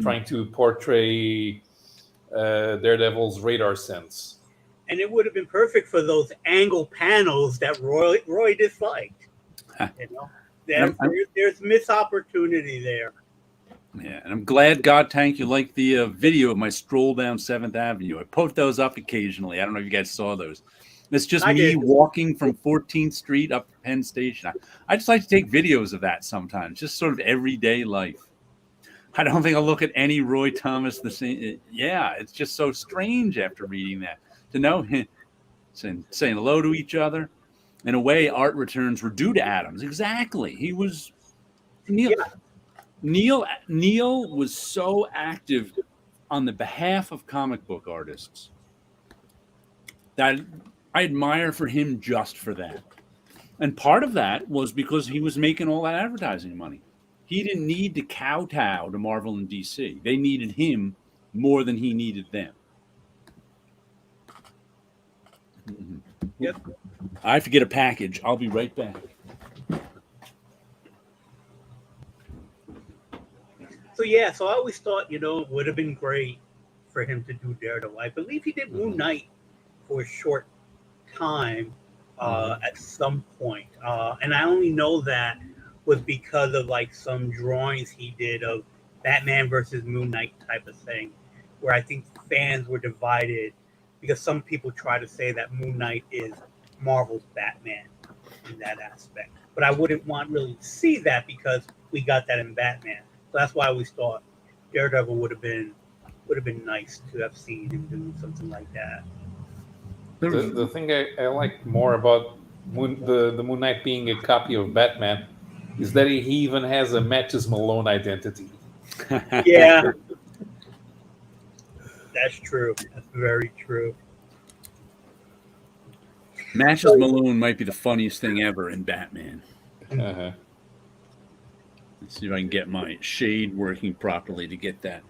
trying to portray Daredevil's radar sense. And it would have been perfect for those angle panels that Roy disliked. There's missed opportunity there. Yeah, and I'm glad, God Tank, you like the video of my stroll down 7th Avenue. I post those up occasionally. I don't know if you guys saw those. It's just me walking from 14th Street up to Penn Station. I just like to take videos of that sometimes, just sort of everyday life. I don't think I'll look at any Roy Thomas the same. Yeah, it's just so strange after reading that. To know him saying hello to each other. In a way, art returns were due to Adams. Exactly. He was Neil. Yeah. Neil was so active on the behalf of comic book artists that I admire for him just for that. And part of that was because he was making all that advertising money. He didn't need to kowtow to Marvel and DC. They needed him more than he needed them. Mm-hmm. Yep. I have to get a package. I'll be right back. So I always thought, it would have been great for him to do Daredevil. I believe he did Moon Knight for a short time at some point. And I only know that was because of like some drawings he did of Batman versus Moon Knight type of thing, where I think fans were divided because some people try to say that Moon Knight is Marvel's Batman in that aspect. But I wouldn't want really to see that because we got that in Batman. So that's why I always thought Daredevil would have been nice to have seen him do something like that. The thing I like more about the Moon Knight being a copy of Batman is that he even has a Matches Malone identity. Yeah. That's true. That's very true. Matches Malone might be the funniest thing ever in Batman. Uh-huh. Let's see if I can get my shade working properly to get that.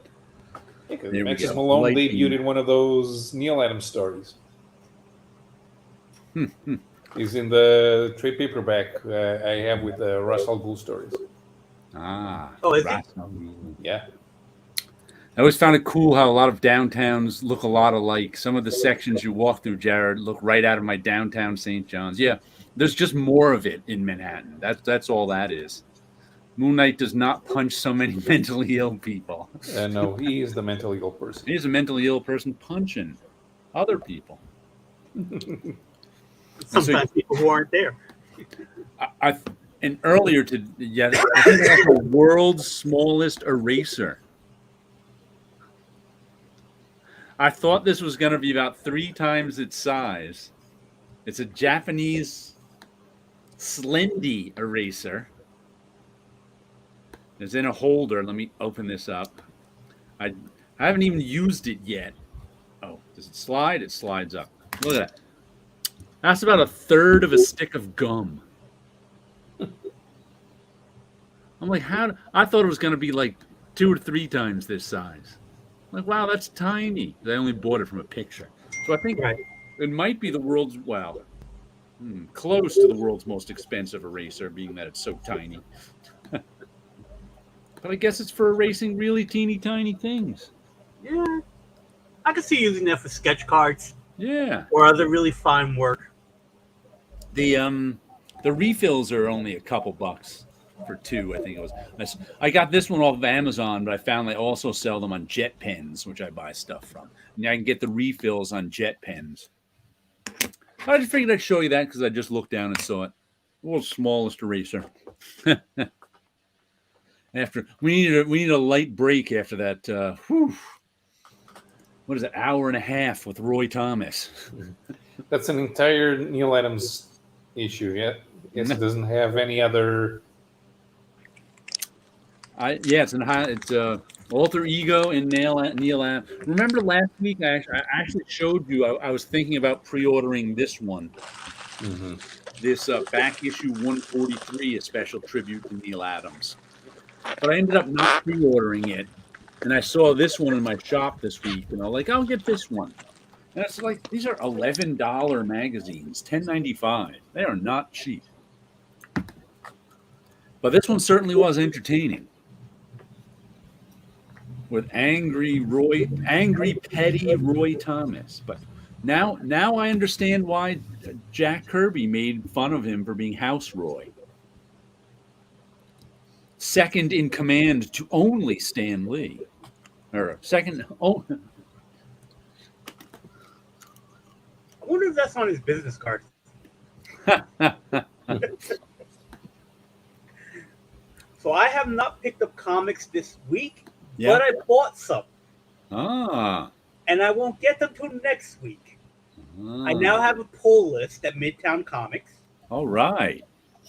Yeah, Matches Malone debuted in one of those Neil Adams stories. He's in the trade paperback I have with the Russell Bull stories. Oh, is it? Yeah. I always found it cool how a lot of downtowns look a lot alike. Some of the sections you walk through, Jared, look right out of my downtown St. John's. Yeah, there's just more of it in Manhattan. That's all that is. Moon Knight does not punch so many mentally ill people. No, he is the mentally ill person. He's a mentally ill person punching other people. Sometimes people who aren't there. And earlier I think that's the world's smallest eraser. I thought this was going to be about 3 times its size. It's a Japanese Slendy eraser. It's in a holder. Let me open this up. I haven't even used it yet. Oh, does it slide? It slides up. Look at that. That's about 1/3 of a stick of gum. I'm like, I thought it was going to be like 2 or 3 times this size. I'm like, wow, that's tiny. I only bought it from a picture. So I think it might be the world's, close to the world's most expensive eraser, being that it's so tiny. But I guess it's for erasing really teeny tiny things. Yeah, I can see using that for sketch cards Yeah. or other really fine work. The refills are only a couple bucks for 2, I think it was. I got this one off of Amazon, but I found they also sell them on Jet Pens, which I buy stuff from. And I can get the refills on Jet Pens. I just figured I'd show you that because I just looked down and saw it. The world's smallest eraser. After we need a light break after that. What is it? Hour and a half with Roy Thomas. That's an entire Neil Adams issue. Yeah, yes, it doesn't have any other. It's Alter Ego and Neil Adams. Remember last week I actually showed you I was thinking about pre-ordering this one. Mm-hmm. This back issue 143, a special tribute to Neil Adams. But I ended up not pre-ordering it. And I saw this one in my shop this week, and I'm like, I'll get this one. And it's like, these are $11 magazines, $10.95. They are not cheap. But this one certainly was entertaining. With angry, petty Roy Thomas. But now I understand why Jack Kirby made fun of him for being House Roy. Second in command to only Stan Lee. Or second. Oh, I wonder if that's on his business card. So I have not picked up comics this week, but I bought some. And I won't get them till next week. I now have a pull list at Midtown Comics. All right.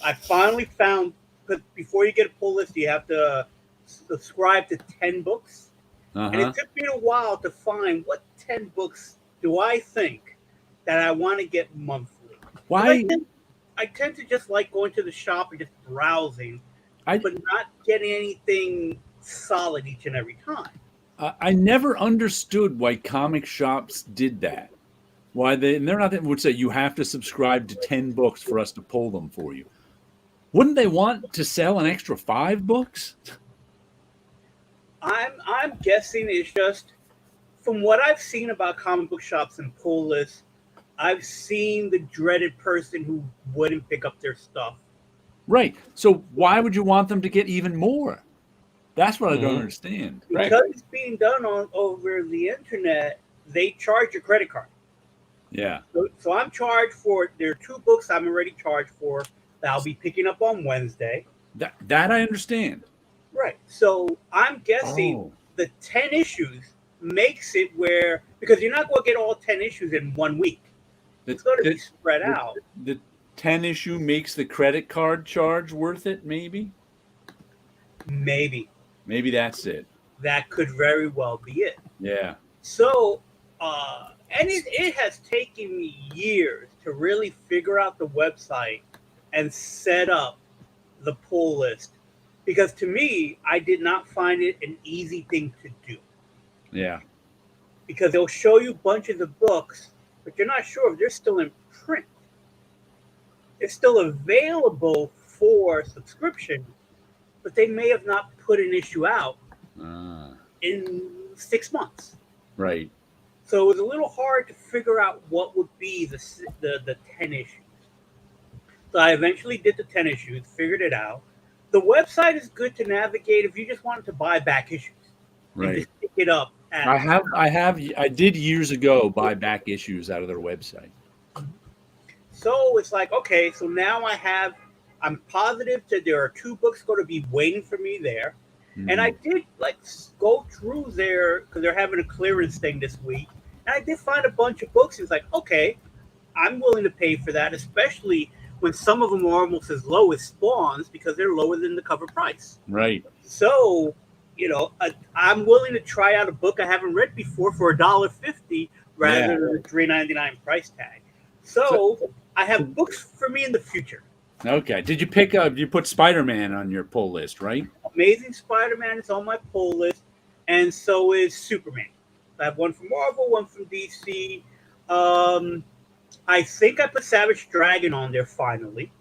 I finally found, because before you get a pull list, you have to subscribe to 10 books. And it took me a while to find what 10 books do I think that I want to get monthly. Why? I tend to just like going to the shop and just browsing, but not getting anything solid each and every time. I never understood why comic shops did that. Why they're not that would say you have to subscribe to 10 books for us to pull them for you. Wouldn't they want to sell an extra 5 books? I'm guessing it's just from what I've seen about comic book shops and pull lists, I've seen the dreaded person who wouldn't pick up their stuff. Right. So why would you want them to get even more? That's what I don't understand. Because it's being done over the internet, they charge your credit card. Yeah. So I'm charged for, there are 2 books I'm already charged for that I'll be picking up on Wednesday. That I understand. Right. So I'm guessing the 10 issues makes it where, because you're not going to get all 10 issues in 1 week. It's going to be spread out. The 10 issue makes the credit card charge worth it, maybe? Maybe that's it. That could very well be it. Yeah. So, and it has taken me years to really figure out the website and set up the pull list. Because to me, I did not find it an easy thing to do. Yeah. Because they'll show you bunches of books, but you're not sure if they're still in print. They're still available for subscription, but they may have not put an issue out in 6 months. Right. So it was a little hard to figure out what would be the 10 issues. So I eventually did the 10 issues, figured it out. The website is good to navigate if you just wanted to buy back issues. Right. And just pick it up. I did years ago buy back issues out of their website. So it's like, okay, so now I'm positive that there are 2 books going to be waiting for me there. And I did go through there because they're having a clearance thing this week. And I did find a bunch of books. It's like, okay, I'm willing to pay for that, especially when some of them are almost as low as Spawn's because they're lower than the cover price. Right. So, I'm willing to try out a book I haven't read before for $1.50 rather than the $3.99 price tag. So I have books for me in the future. Okay. Did you pick up? You put Spider-Man on your pull list, right? Amazing Spider-Man is on my pull list, and so is Superman. I have one from Marvel, one from DC. I think I put Savage Dragon on there finally.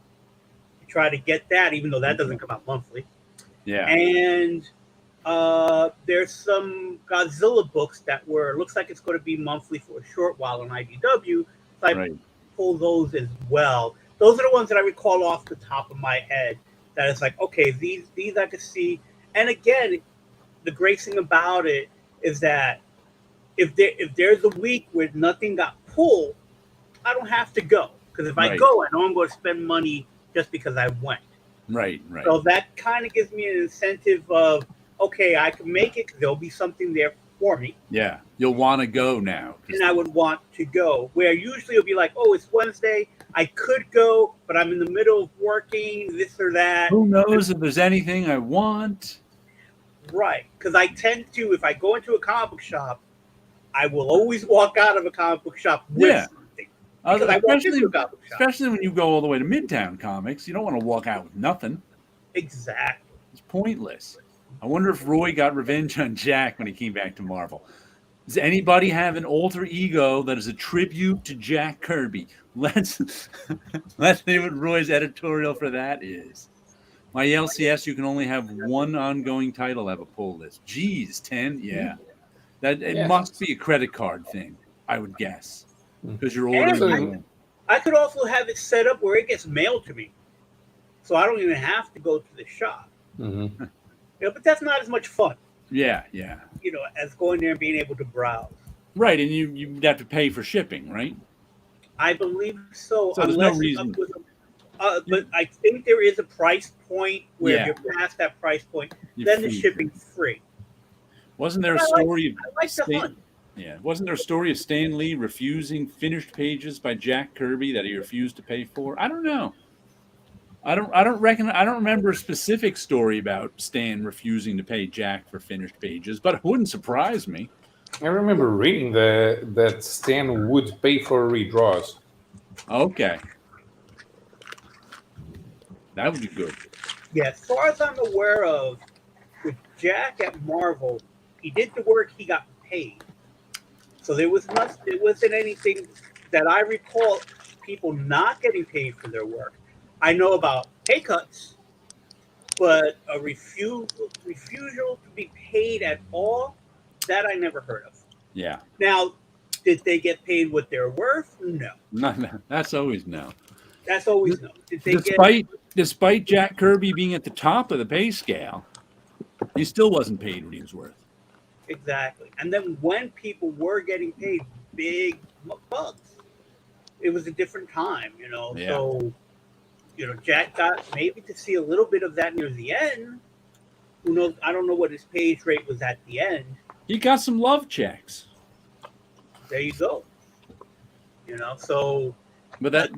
Try to get that, even though that doesn't come out monthly. Yeah. And There's some Godzilla books that looks like it's going to be monthly for a short while on IDW. So I Right. pull those as well. Those are the ones that I recall off the top of my head. That is like, okay, these I could see. And again, the great thing about it is that if there's a week where nothing got pulled, I don't have to go, because if I Right. go, I know I'm going to spend money just because I went. Right. Right. So that kind of gives me an incentive of, okay, I can make it because there'll be something there for me, Yeah. You'll want to go now. and I would want to go. Where usually it'll be like, oh, it's Wednesday, I could go, but I'm in the middle of working, this or that. Who knows if there's anything I want? Right, because I tend to, if I go into a comic book shop, I will always walk out of a comic book shop with Yeah. something. Because I walked into a comic book shop. Especially when you go all the way to Midtown Comics, you don't want to walk out with nothing. Exactly. It's pointless. I wonder if Roy got revenge on Jack when he came back to Marvel. Does anybody have an alter ego that is a tribute to Jack Kirby? Let's see what Roy's editorial for that is. My LCS, you can only have one ongoing title have a pull list. Geez, 10? Yeah. It Yes. must be a credit card thing, I would guess. Because you're And ordering. I could also have it set up where it gets mailed to me, so I don't even have to go to the shop. Mm-hmm. But that's not as much fun, Yeah. as going there and being able to browse. Right, and you'd have to pay for shipping, right? I believe so, So there's no unless it's reason. up with but I think there is a price point where Yeah. if you're past that price point, You then the free. shipping's free. Wasn't there a But I like- story I like the Stan- hunt. Yeah, wasn't there a story of Stan Lee refusing finished pages by Jack Kirby that he refused to pay for? I don't know. I don't remember a specific story about Stan refusing to pay Jack for finished pages, but it wouldn't surprise me. I remember reading that Stan would pay for redraws. Okay. That would be good. Yeah, as far as I'm aware of, with Jack at Marvel, he did the work, he got paid. So there wasn't anything that I recall people not getting paid for their work. I know about pay cuts, but a refusal to be paid at all, that I never heard of. Yeah. Now, did they get paid what they're worth? No. No, that's always no. That's always no. Did they get Despite Jack Kirby being at the top of the pay scale, he still wasn't paid what he was worth. exactly? And then when people were getting paid big bucks, it was a different time, Yeah. So, Jack got maybe to see a little bit of that near the end. Who knows? I don't know what his page rate was at the end. He got some love checks. There you go. So But that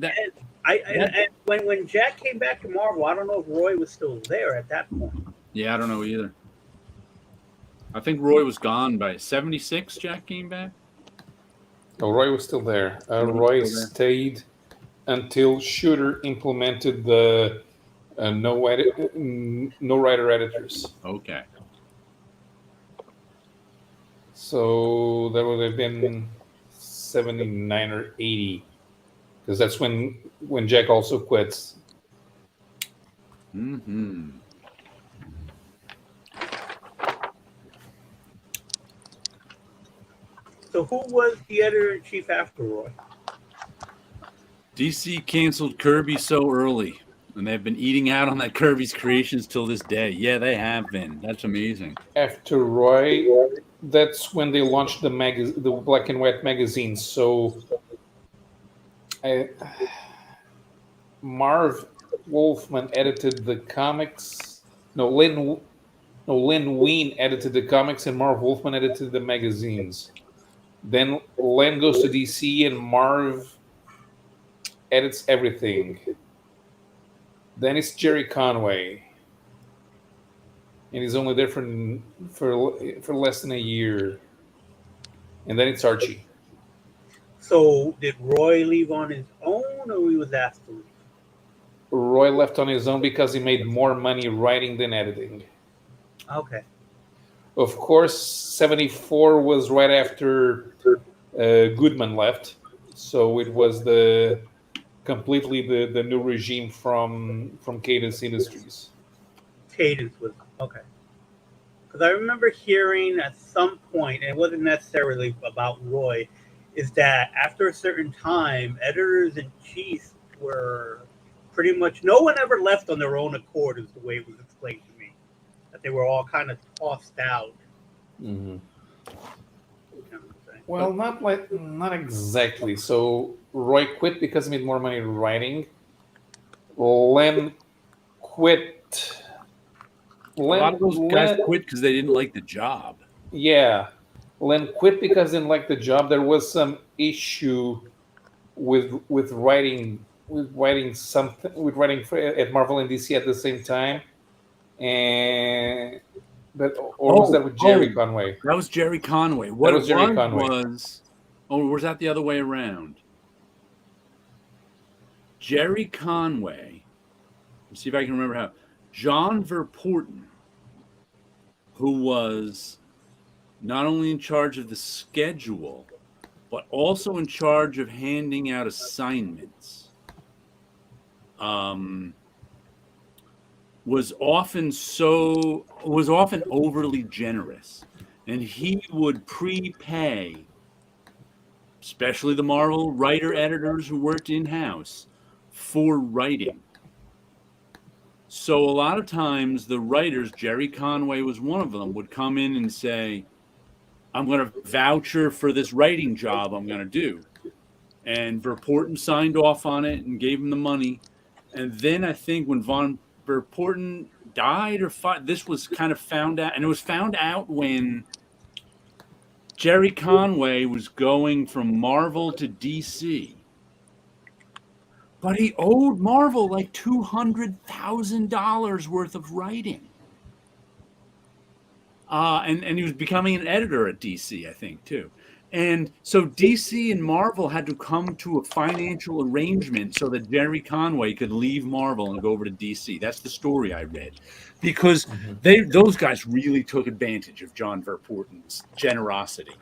and when Jack came back to Marvel, I don't know if Roy was still there at that point. yeah, I don't know either. I think Roy was gone by 76. Jack came back. Oh, Roy was still there. Roy was Roy still there. stayed until Shooter implemented the no writer editors. Okay. So that would have been 79 or 80, because that's when Jack also quits. Mm-hmm. So who was the editor-in-chief after Roy? DC canceled Kirby so early, and they've been eating out on that Kirby's creations till this day. Yeah, they have been. That's amazing. After Roy, that's when they launched the black and white magazines. So Marv Wolfman edited the comics. Lynn Wein edited the comics, and Marv Wolfman edited the magazines. Then Len goes to DC, and Marv edits everything. Then it's Jerry Conway, and he's only there for less than a year. And then it's Archie. So did Roy leave on his own, or he was asked to leave? Roy left on his own because he made more money writing than editing. Okay. Of course, 74 was right after Goodman left, so it was completely the new regime from Cadence Industries. Cadence was okay. Because I remember hearing at some point, and it wasn't necessarily about Roy, is that after a certain time, editors in chief were pretty much no one ever left on their own accord, is the way it was explained to me. That they were all kind of tossed out. Mhm. You know what I'm saying? Well, not exactly. So Roy quit because he made more money writing. Len quit. A lot of those guys Len, quit because they didn't like the job. yeah, Len quit because he didn't like the job. There was some issue with writing something at Marvel and DC at the same time, and or was that with Jerry Conway? That was Jerry Conway. What was it Jerry was Conway. was, or was that the other way around? Jerry Conway. Let's see if I can remember how. John Verpoorten, who was not only in charge of the schedule, but also in charge of handing out assignments, was often overly generous, and he would prepay, especially the Marvel writer editors who worked in-house, for writing. So a lot of times the writers, Jerry Conway was one of them, would come in and say, I'm going to voucher for this writing job I'm going to do. And Verpoorten signed off on it and gave him the money. And then I think when Von Verpoorten died this was kind of found out. And it was found out when Jerry Conway was going from Marvel to DC. But he owed Marvel like $200,000 worth of writing. And he was becoming an editor at DC, I think, too. And so DC and Marvel had to come to a financial arrangement so that Jerry Conway could leave Marvel and go over to DC. That's the story I read. Because those guys really took advantage of John Verpoorten's generosity.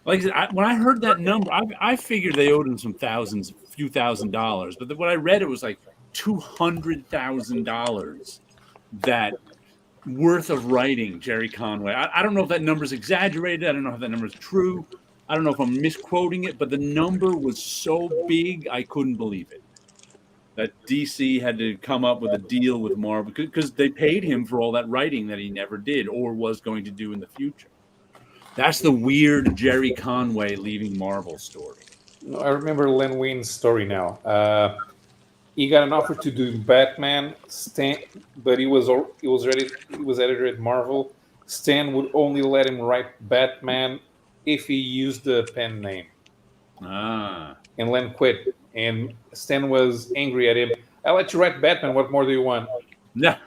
Like I said, when I heard that number, I figured they owed him some few thousand dollars. But when I read it was like $200,000 that worth of writing, Jerry Conway. I don't know if that number's exaggerated. I don't know if that number's true. I don't know if I'm misquoting it, but the number was so big I couldn't believe it. That DC had to come up with a deal with Marvel because they paid him for all that writing that he never did or was going to do in the future. That's the weird Jerry Conway leaving Marvel story. No, I remember Len Wein's story now. He got an offer to do Batman, Stan, but he was editor at Marvel. Stan would only let him write Batman if he used the pen name. And Len quit, and Stan was angry at him. I let you write Batman. What more do you want? Yeah.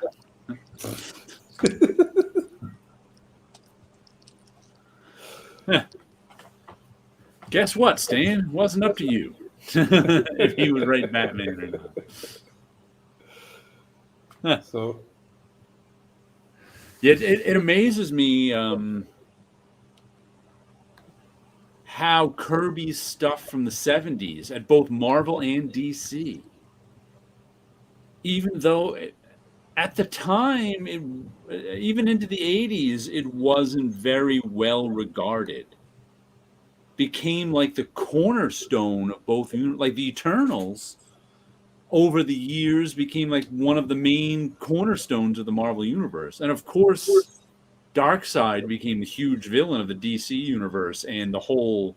Guess what, Stan? It wasn't up to you if he would write Batman or not. So, yeah, it amazes me how Kirby's stuff from the 70s at both Marvel and DC, even though at the time, even into the 80s, it wasn't very well regarded, became like the cornerstone of both, like the Eternals over the years became like one of the main cornerstones of the Marvel universe. And of course, Darkseid became the huge villain of the DC universe, and the whole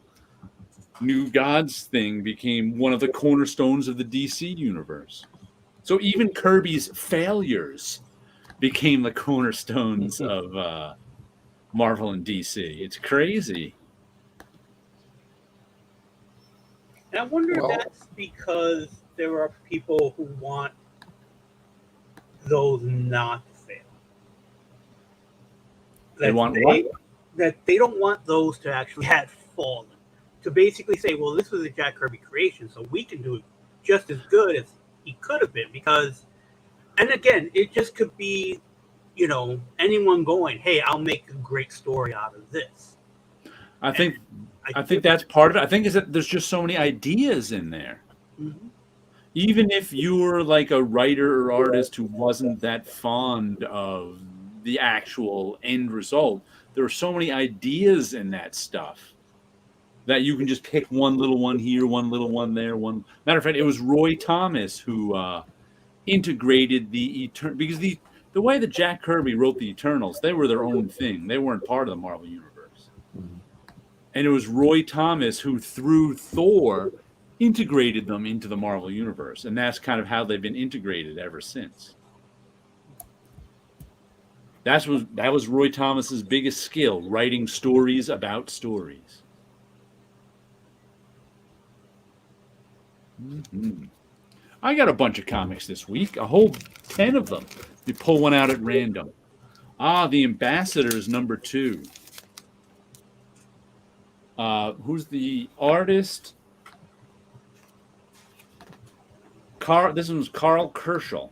New Gods thing became one of the cornerstones of the DC universe. So even Kirby's failures became the cornerstones of Marvel and DC. It's crazy. And I wonder if that's because there are people who want those not to fail. They want what? That they don't want those to actually have fallen. To basically say, well, this was a Jack Kirby creation, so we can do it just as good as he could have been. Because, and again, it just could be, anyone going, hey, I'll make a great story out of this. I think that's part of it. I think is that there's just so many ideas in there. Mm-hmm. Even if you're like a writer or artist who wasn't that fond of the actual end result. There are so many ideas in that stuff that you can just pick one little one here, one little one there. One matter of fact, it was Roy Thomas who integrated the because the way that Jack Kirby wrote the Eternals, they were their own thing. They weren't part of the Marvel Universe. And it was Roy Thomas who, through Thor, integrated them into the Marvel Universe. And that's kind of how they've been integrated ever since. That was Roy Thomas's biggest skill, writing stories about stories. Mm-hmm. I got a bunch of comics this week, a whole 10 of them. You pull one out at random. The Ambassadors #2. Who's the artist? This one was Carl Kerschel,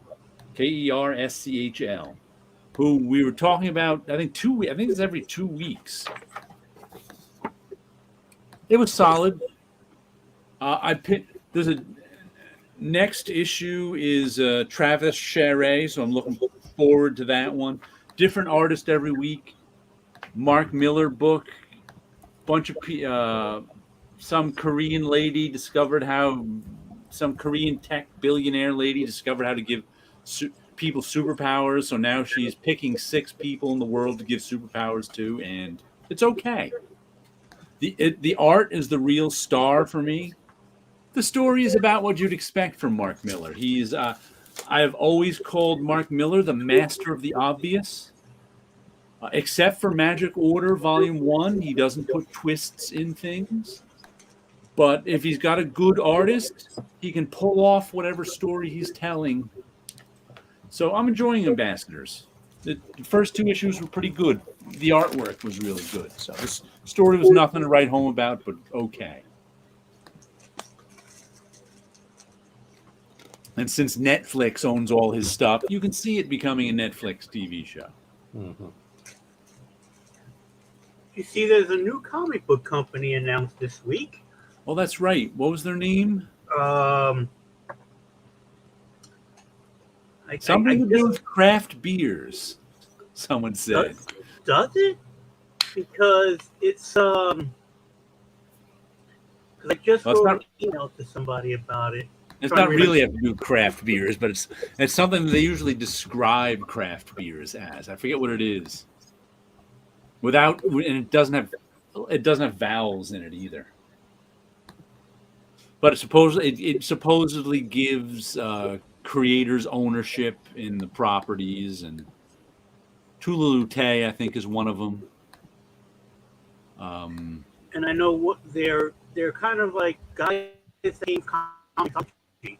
Kerschl, who we were talking about. I think it's every 2 weeks. It was solid. There's a next issue is Travis Charest, so I'm looking forward to that one. Different artist every week. Mark Miller book. Bunch of some Korean lady discovered how some Korean tech billionaire lady discovered how to give people superpowers. So now she's picking 6 people in the world to give superpowers to, and it's okay. The art is the real star for me. The story is about what you'd expect from Mark Miller. He's I have always called Mark Miller the master of the obvious. Except for Magic Order Volume 1, he doesn't put twists in things. But if he's got a good artist, he can pull off whatever story he's telling. So I'm enjoying Ambassadors. The first 2 issues were pretty good. The artwork was really good. So this story was nothing to write home about, but okay. And since Netflix owns all his stuff, you can see it becoming a Netflix TV show. Mm-hmm. You see, there's a new comic book company announced this week. Oh, that's right. What was their name? Something to do with craft beers. Someone said. Does it? Because it's because I just wrote an email to somebody about it. It's not really have to do with craft beers, but it's something they usually describe craft beers as. I forget what it is. And it doesn't have vowels in it either. But it supposedly gives creators ownership in the properties, and Tulalute, I think, is one of them. And I know what they're kind of like guys that came Comicsology.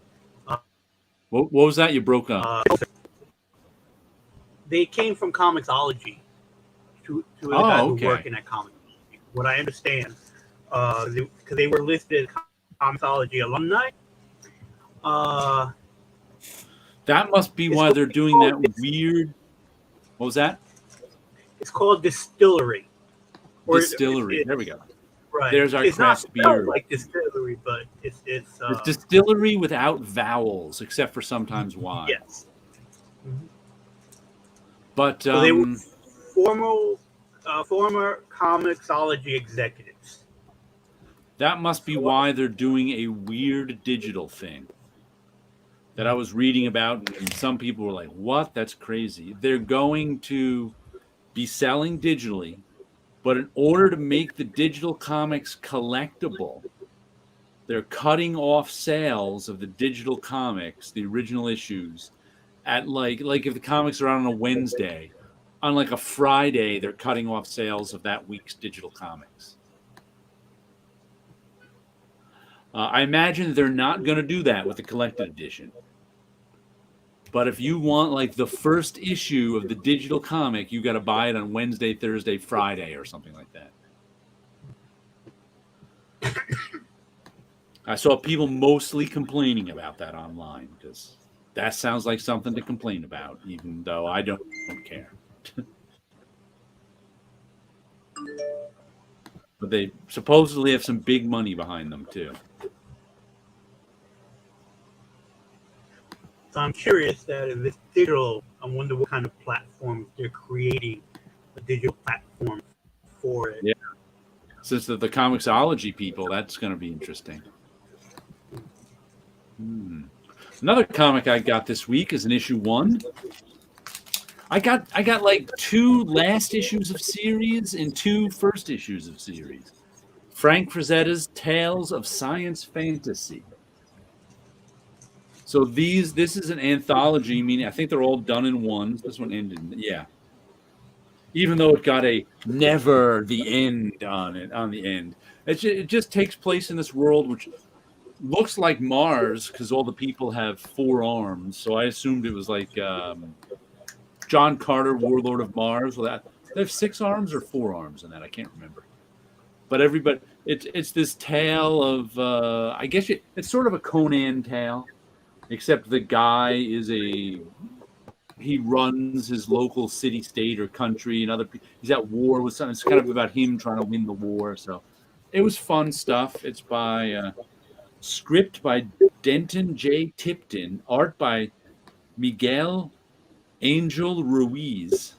What was that? You broke up. They came from Comicsology. To the guys who work in that comic. What I understand, because they were listed as Comicsology alumni. That must be why they're doing that weird. What was that? It's called Distillery. Distillery. There we go. Right. There's our craft beer. It's not like Distillery, but it's Distillery without vowels, except for sometimes Y. Yes. Mm-hmm. But so they were former Comicsology executives. That must be why they're doing a weird digital thing that I was reading about, and some people were like, what? That's crazy. They're going to be selling digitally, but in order to make the digital comics collectible, they're cutting off sales of the digital comics, the original issues, at like if the comics are out on a Wednesday, on like a Friday, they're cutting off sales of that week's digital comics. I imagine they're not going to do that with the collected edition. But if you want like the first issue of the digital comic, you got to buy it on Wednesday, Thursday, Friday, or something like that. I saw people mostly complaining about that online because that sounds like something to complain about, even though I don't care. But they supposedly have some big money behind them too. So I'm curious that if it's digital, I wonder what kind of platforms they're creating a digital platform for it. Yeah. Since the comicsology people, that's going to be interesting. Another comic I got this week is an issue 1. I got like 2 last issues of series and 2 first issues of series. Frank Frazetta's Tales of Science Fantasy. So this is an anthology, meaning I think they're all done in one. This one ended, yeah. Even though it got a never the end on the end. It just takes place in this world which looks like Mars because all the people have 4 arms. So I assumed it was like John Carter, Warlord of Mars. Well, they have 6 arms or 4 arms in that. I can't remember. But everybody, it's this tale of I guess it's sort of a Conan tale, except the guy he runs his local city, state, or country, and he's at war with something. It's kind of about him trying to win the war. So it was fun stuff. It's by script by Denton J. Tipton, art by Miguel Angel Ruiz,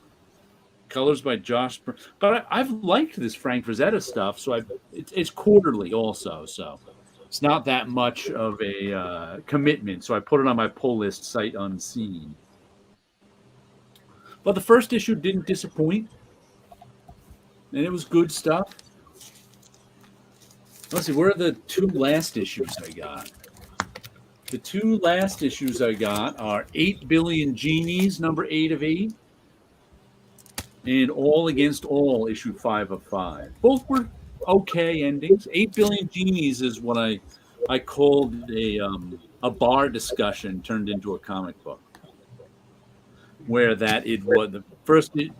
colors by Josh. But I've liked this Frank Frazetta stuff, so it's quarterly also, so it's not that much of a commitment. So I put it on my pull list sight unseen. But the first issue didn't disappoint, and it was good stuff. Let's see, where are the 2 last issues I got? The 2 last issues I got are 8 Billion Genies, number 8 of 8, and All Against All, issue 5 of 5. Both were okay endings. 8 Billion Genies is what I called a bar discussion turned into a comic book. Where that it was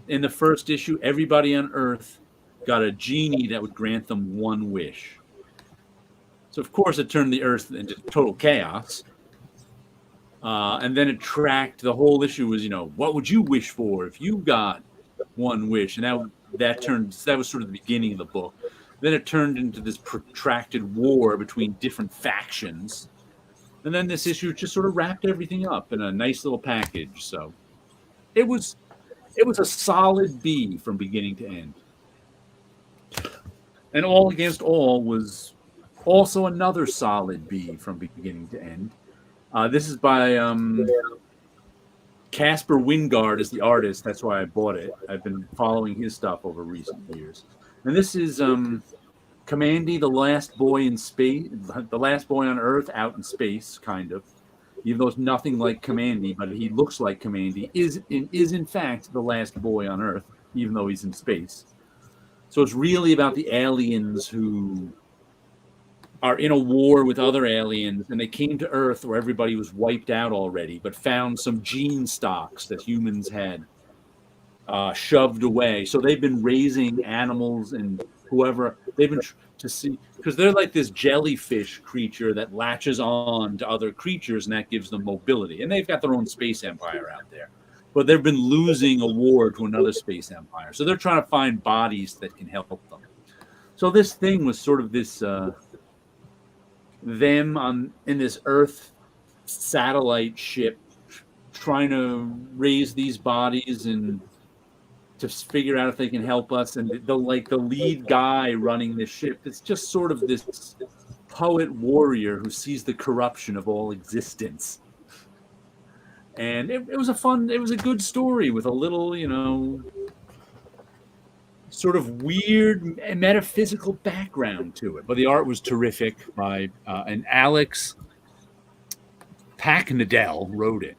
in the first issue, everybody on Earth got a genie that would grant them 1 wish. So of course it turned the Earth into total chaos, and then it tracked the whole issue was what would you wish for if you got 1 wish, and that was sort of the beginning of the book. Then it turned into this protracted war between different factions, and then this issue just sort of wrapped everything up in a nice little package. So. It was a solid B from beginning to end. And All Against All was also another solid B from beginning to end. This is by Casper Wingard is the artist. That's why I bought it. I've been following his stuff over recent years. And this is Kamandi, the last boy in space, the last boy on Earth out in space, kind of. Even though it's nothing like Kamandi, but he looks like Kamandi, is in fact the last boy on Earth, even though he's in space. So it's really about the aliens who are in a war with other aliens, and they came to Earth where everybody was wiped out already, but found some gene stocks that humans had shoved away. So they've been raising animals and whoever they've been to see, because they're like this jellyfish creature that latches on to other creatures, and that gives them mobility. And they've got their own space empire out there, but they've been losing a war to another space empire. So they're trying to find bodies that can help them. So this thing was sort of this them in this Earth satellite ship trying to raise these bodies and to figure out if they can help us. And the lead guy running this ship, it's just sort of this poet warrior who sees the corruption of all existence. And it was a good story with a little, sort of weird metaphysical background to it. But the art was terrific by and Alex Packnadell wrote it.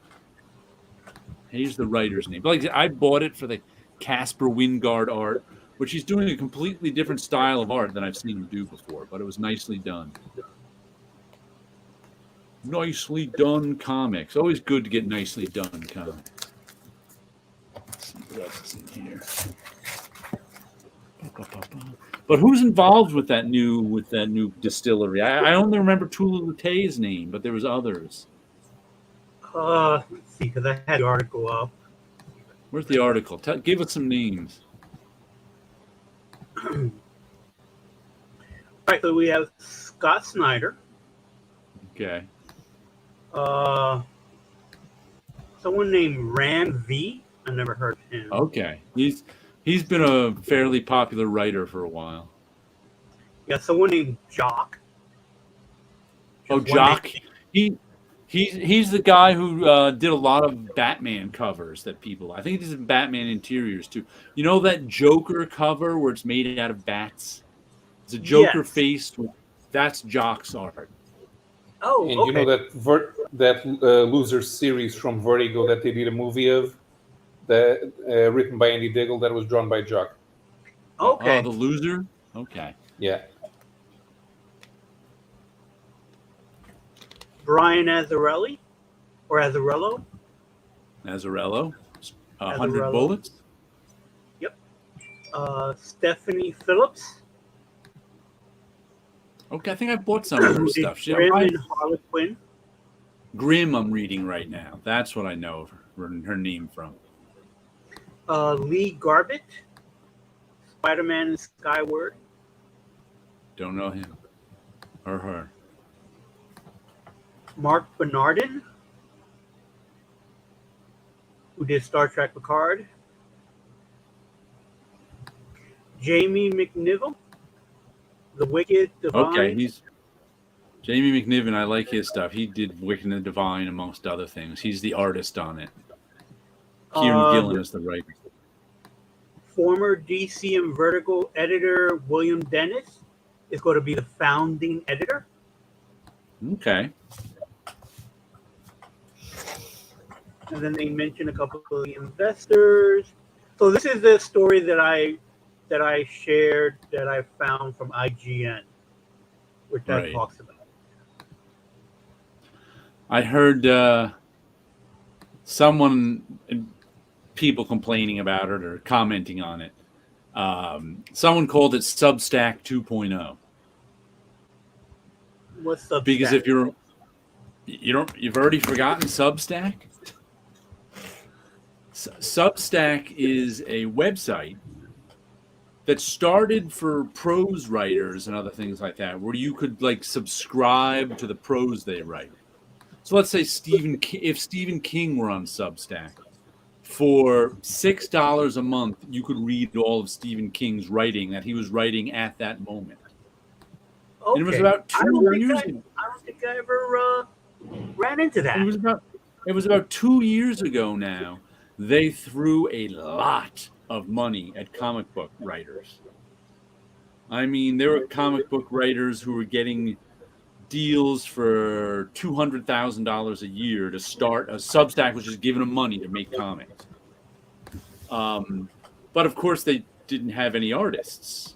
He's the writer's name. But I bought it for the Casper Wingard art, which he's doing a completely different style of art than I've seen him do before, but it was nicely done. Nicely done comics. Always good to get nicely done comics. Let's see what else is in here. But who's involved with that new distillery? I only remember Tula Lute's name, but there was others. Let's see, because I had the article up. Where's the article? Give us some names. All right, so we have Scott Snyder. Okay. Someone named Ram V. I never heard of him. Okay, he's been a fairly popular writer for a while. Yeah, someone named Jock. Oh, Just one Jock. name. He's the guy who did a lot of Batman covers that people. I think he did Batman interiors too. You know that Joker cover where it's made out of bats? It's a Joker Yes. face. That's Jock's art. Oh, And okay. you know that Loser series from Vertigo that they did a movie of, that written by Andy Diggle, that was drawn by Jock. Okay. Oh, the Loser. Okay. Yeah. Brian Azzarelli or Azzarello. Mazzarello. 100 Azzarello. Bullets. Stephanie Phillips. Okay, I think I bought some of her Who did stuff. Grim and Harlequin. Grimm I'm reading right now. That's what I know her name from. Lee Garbett. Spider-Man and Skyward. Don't know him. Or her. Mark Bernardin, who did Star Trek Picard. Jamie McNiven, The Wicked Divine. Okay, he's Jamie McNiven. I like his stuff. He did Wicked and the Divine, amongst other things. He's the artist on it. Kieran Gillen is the writer. Former DC and Vertigo editor William Dennis is going to be the founding editor. Okay. And then they mention a couple of the investors. So this is the story that I shared that I found from IGN, which that Right. talks about. I heard people complaining about it or commenting on it. Someone called it Substack 2.0. What's Substack? Because if you've already forgotten Substack. Substack is a website that started for prose writers and other things like that, where you could like subscribe to the prose they write. So let's say if Stephen King were on Substack, for $6 a month, you could read all of Stephen King's writing that he was writing at that moment. Okay. And it was about 2 years ago. I don't think I ever ran into that. It was about 2 years ago now. They threw a lot of money at comic book writers. I mean, there were comic book writers who were getting deals for $200,000 a year to start a Substack, which is giving them money to make comics. But of course, they didn't have any artists.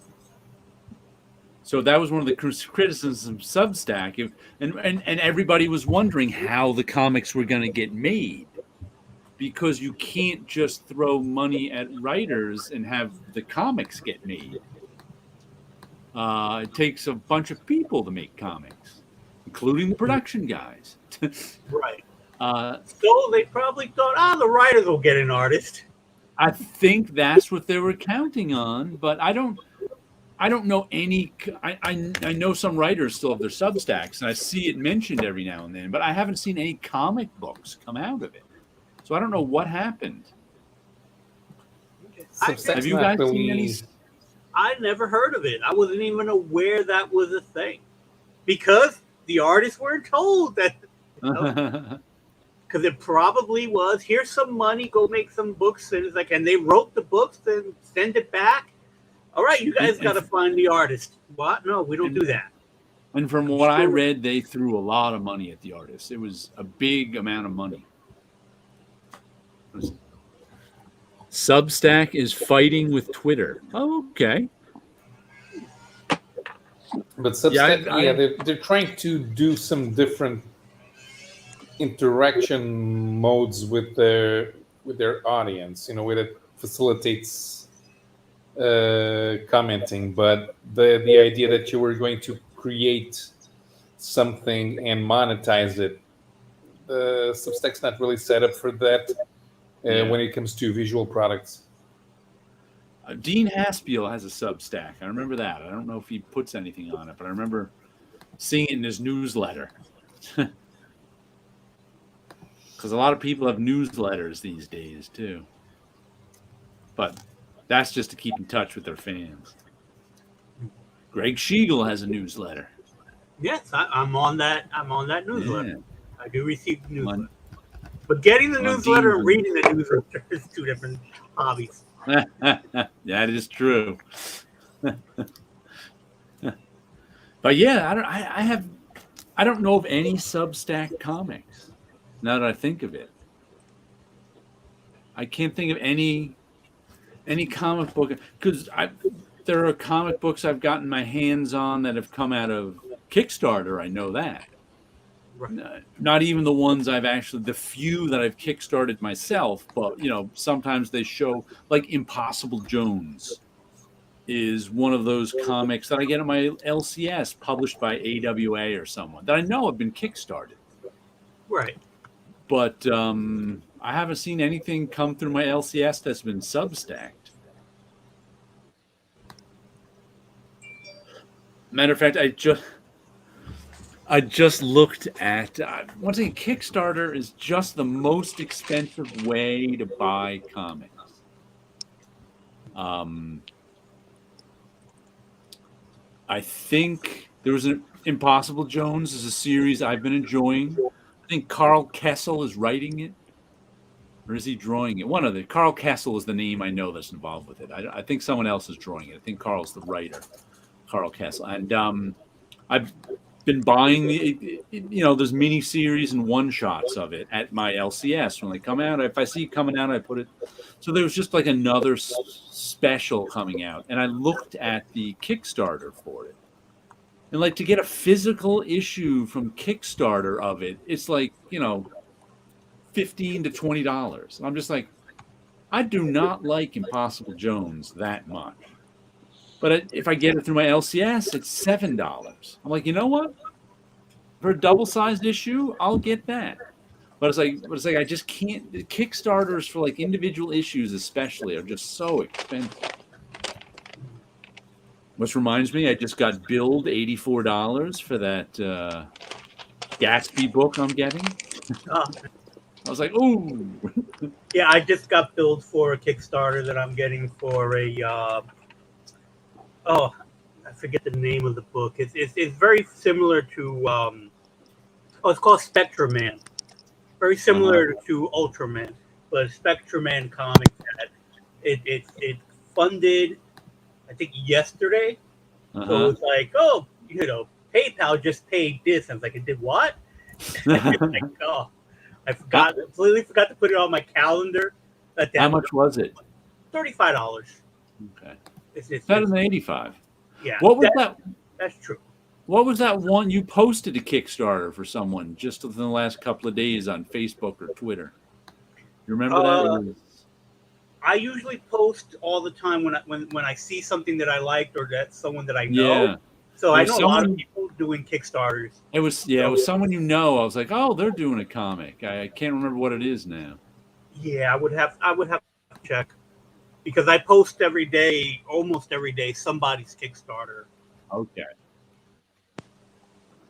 So that was one of the criticisms of Substack. And everybody was wondering how the comics were going to get made. Because you can't just throw money at writers and have the comics get made. It takes a bunch of people to make comics, including the production guys. Right. So they probably thought, the writers will get an artist. I think that's what they were counting on, but I don't know any. I know some writers still have their Substacks, and I see it mentioned every now and then, but I haven't seen any comic books come out of it. So I don't know what happened. Have you guys seen any? I never heard of it. I wasn't even aware that was a thing, because the artists weren't told that. Because it probably was, here's some money, go make some books, and it's like, and they wrote the books and send it back. All right, you guys got to find the artist. What? No, we don't do that. And from what I read, they threw a lot of money at the artists. It was a big amount of money. Substack is fighting with Twitter. Oh, okay. But Substack, they're trying to do some different interaction modes with their audience in a way that facilitates commenting. But the idea that you were going to create something and monetize it, Substack's not really set up for that. When it comes to visual products. Dean Haspiel has a Substack. I remember that. I don't know if he puts anything on it, but I remember seeing it in his newsletter. because a lot of people have newsletters these days too. But that's just to keep in touch with their fans. Greg Schiegel has a newsletter. Yes, I'm on that. I'm on that newsletter. Yeah. I do receive the newsletter. On- But getting the on newsletter Dean's and reading the newsletter is two different hobbies. That is true. But yeah, I don't know of any Substack comics. Now that I think of it, I can't think of any comic book because there are comic books I've gotten my hands on that have come out of Kickstarter. I know that. Right. Not even the ones the few that I've kickstarted myself, but sometimes they show, like Impossible Jones is one of those comics that I get at my LCS published by AWA or someone that I know have been kickstarted. Right. But I haven't seen anything come through my LCS that's been substacked. Matter of fact, I just looked at once again. Kickstarter is just the most expensive way to buy comics. I think there was an Impossible Jones is a series I've been enjoying. I think Carl Kessel is writing it, or is he drawing it? One of the Carl Kessel is the name I know that's involved with it. I think someone else is drawing it. I think Carl's the writer, Carl Kessel, and I've been buying there's mini series and one shots of it at my LCS when they come out. If I see it coming out, I put it. So there was just like another special coming out, and I looked at the Kickstarter for it, and like to get a physical issue from Kickstarter of it, it's like $15 to $20. I'm just like, I do not like Impossible Jones that much. But if I get it through my LCS, it's $7. I'm like, you know what? For a double-sized issue, I'll get that. But it's like I just can't. The Kickstarters for like individual issues, especially, are just so expensive. Which reminds me, I just got billed $84 for that Gatsby book I'm getting. I was like, ooh. Yeah, I just got billed for a Kickstarter that I'm getting for a. I forget the name of the book. It's very similar to. It's called Spectre Man. Very similar to Ultraman, but Spectre Man comic that it funded, I think yesterday. So it's like, PayPal just paid this. I was like, it did what? Like, I completely forgot to put it on my calendar. How much was it? $35. Okay. It's better than 85. Yeah. What was that? That's true. What was that one you posted a Kickstarter for someone just within the last couple of days on Facebook or Twitter? You remember that? I usually post all the time when I see something that I liked or that someone that I know. Yeah. So I know a lot of people doing Kickstarters. It was someone you know. I was like, oh, they're doing a comic. I can't remember what it is now. Yeah, I would have to check because I post almost every day, somebody's Kickstarter. Okay.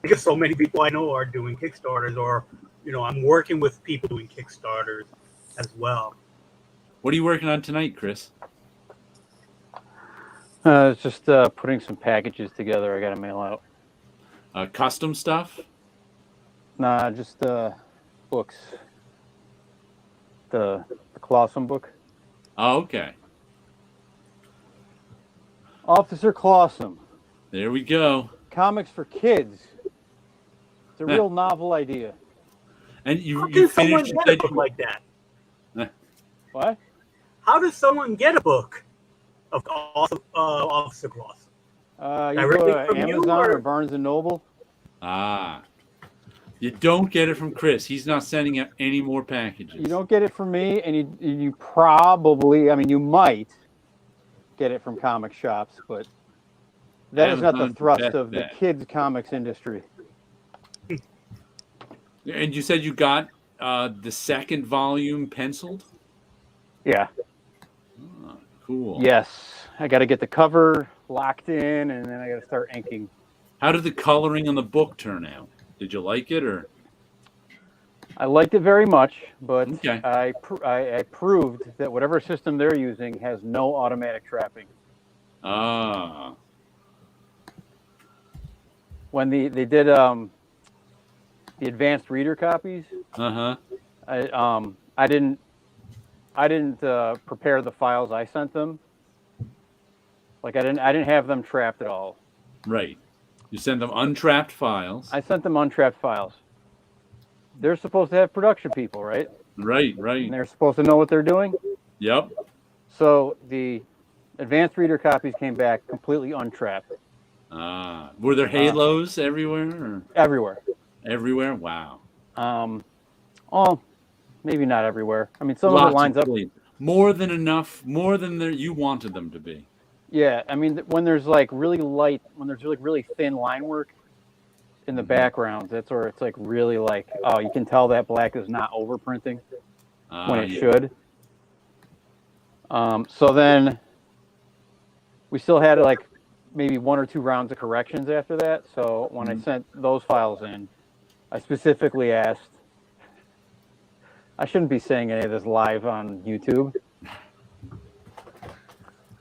Because so many people I know are doing Kickstarters, or I'm working with people doing Kickstarters as well. What are you working on tonight, Chris? It's just putting some packages together. I got to mail out. Custom stuff? Nah, just books. The Clawsome book. Oh, okay. Officer Clawsome. There we go. Comics for kids. It's a real novel idea. And you finished finished a book like that? What? How does someone get a book of Officer Clawsome? You go to Amazon or Barnes and Noble. You don't get it from Chris. He's not sending out any more packages. You don't get it from me, and you probably, you might get it from comic shops, but that is not the thrust of the kids' comics industry. And you said you got the second volume penciled? Yeah. Oh, cool. Yes. I got to get the cover locked in, and then I got to start inking. How did the coloring on the book turn out? Did you like it, or? I liked it very much, but Okay. I proved that whatever system they're using has no automatic trapping. Ah. When they did the advanced reader copies, Uh-huh. I didn't prepare the files I sent them. Like I didn't have them trapped at all. Right. You send them untrapped files. I sent them untrapped files. They're supposed to have production people, right? Right, And right. they're supposed to know what they're doing. Yep. So the advanced reader copies came back completely untrapped. Were there halos everywhere? Or Everywhere. everywhere? Wow. Oh, maybe not everywhere. I mean, some of it Lots lines of up. clean. More than enough, more than you wanted them to be. Yeah, I mean, when there's like really light, when there's like really thin line work in the background, that's where it's like really like, oh, you can tell that black is not overprinting when it Yeah. should. So then we still had like maybe 1 or 2 rounds of corrections after that. So when I sent those files in, I specifically asked. I shouldn't be saying any of this live on YouTube.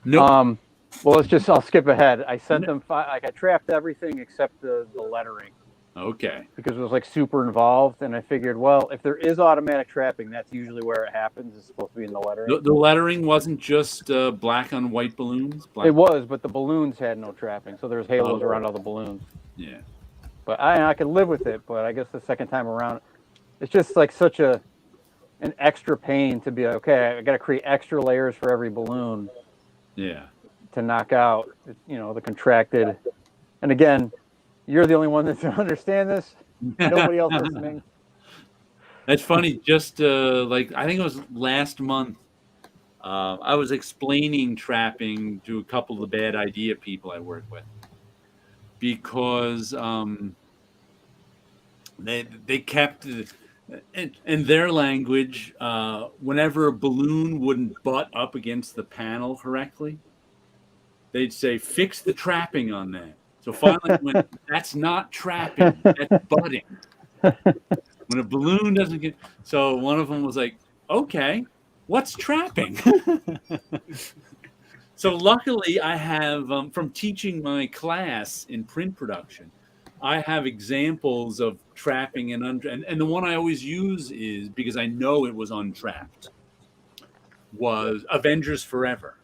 Nope. Well, I'll skip ahead. I sent them, I trapped everything except the lettering Okay. because it was like super involved. And I figured, well, if there is automatic trapping, that's usually where it happens. It's supposed to be in the lettering. The lettering wasn't just black on white balloons? Black. It was, but the balloons had no trapping. So there's halos around all the balloons. Yeah. But I could live with it. But I guess the second time around, it's just like such an extra pain to be like, okay, I got to create extra layers for every balloon. Yeah. To knock out, the contracted. And again, you're the only one that's going to understand this. Nobody else listening. That's funny. Just like I think it was last month, I was explaining trapping to a couple of the bad idea people I work with because they kept in their language whenever a balloon wouldn't butt up against the panel correctly, they'd say, fix the trapping on that. So finally, when that's not trapping, that's butting. When a balloon doesn't get... So one of them was like, okay, what's trapping? So luckily, I have, from teaching my class in print production, I have examples of trapping and the one I always use is, because I know it was untrapped, was Avengers Forever.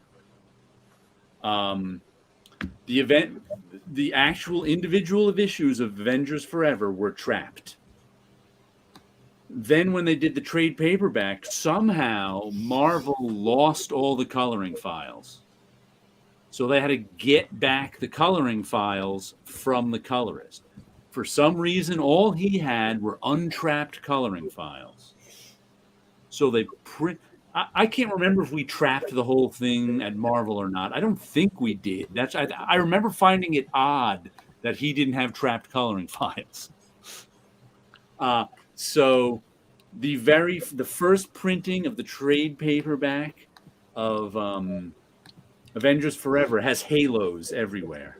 The actual individual issues of Avengers Forever were trapped. Then when they did the trade paperback, somehow Marvel lost all the coloring files. So they had to get back the coloring files from the colorist. For some reason, all he had were untrapped coloring files. So they print... I can't remember if we trapped the whole thing at Marvel or not. I don't think we did. I remember finding it odd that he didn't have trapped coloring files. So the first printing of the trade paperback of Avengers Forever has halos everywhere,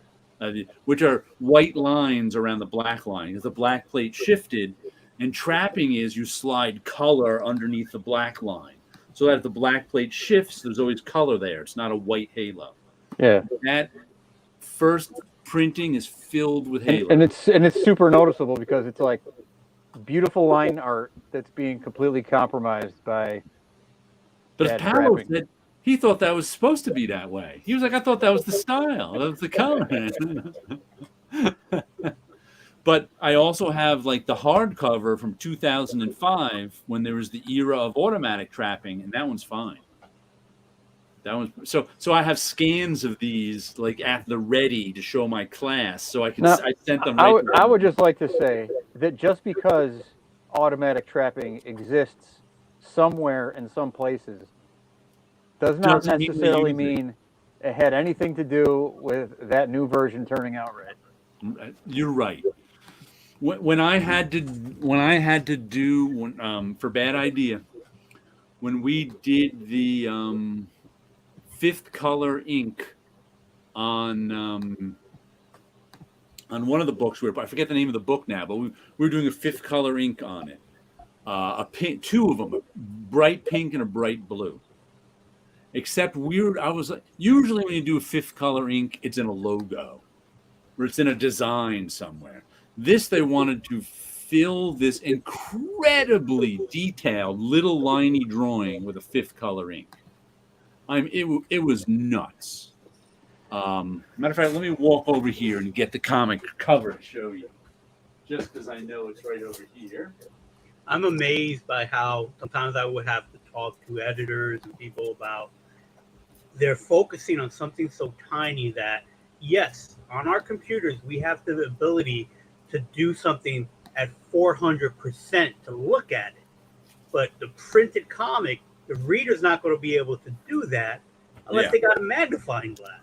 which are white lines around the black line. Because the black plate shifted, and trapping is you slide color underneath the black line. So that if the black plate shifts, there's always color there. It's not a white halo. Yeah. That first printing is filled with halos. And it's super noticeable because it's like beautiful line art that's being completely compromised by. But as Paulo said, he thought that was supposed to be that way. He was like, I thought that was the style. That was the color. But I also have like the hardcover from 2005 when there was the era of automatic trapping, and that one's fine. That one's so I have scans of these like at the ready to show my class, so I sent them. I would just like to say that just because automatic trapping exists somewhere in some places does not necessarily mean it had anything to do with that new version turning out right. You're right. When I had to do for Bad Idea, when we did the 5th color ink on one of the books, I forget the name of the book now, but we were doing a 5th color ink on it. a pink, two of them, a bright pink and a bright blue. Except I was like, usually when you do a fifth color ink, it's in a logo or it's in a design somewhere. This, they wanted to fill this incredibly detailed little liney drawing with a fifth color ink. It was nuts. Matter of fact, let me walk over here and get the comic cover to show you. Just because I know it's right over here. I'm amazed by how sometimes I would have to talk to editors and people about they're focusing on something so tiny that, yes, on our computers, we have the ability to do something at 400% to look at it. But the printed comic, the reader's not going to be able to do that unless they got a magnifying glass.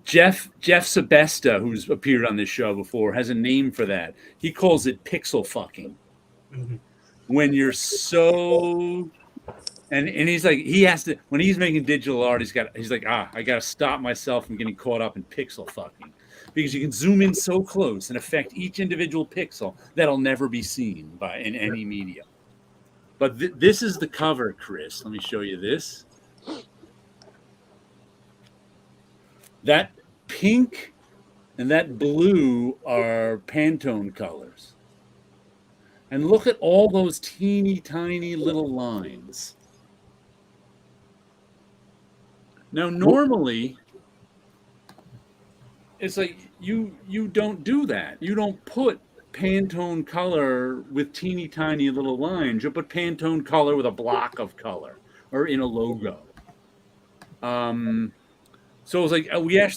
Jeff Sebesta, who's appeared on this show before, has a name for that. He calls it pixel fucking. Mm-hmm. When you're so... And he's like, he has to, when he's making digital art, he's like, I got to stop myself from getting caught up in pixel fucking. Because you can zoom in so close and affect each individual pixel that'll never be seen in any media. But this is the cover, Chris. Let me show you this. That pink and that blue are Pantone colors. And look at all those teeny tiny little lines. Now, normally, it's like you don't do that. You don't put Pantone color with teeny tiny little lines. You put Pantone color with a block of color or in a logo. So it was like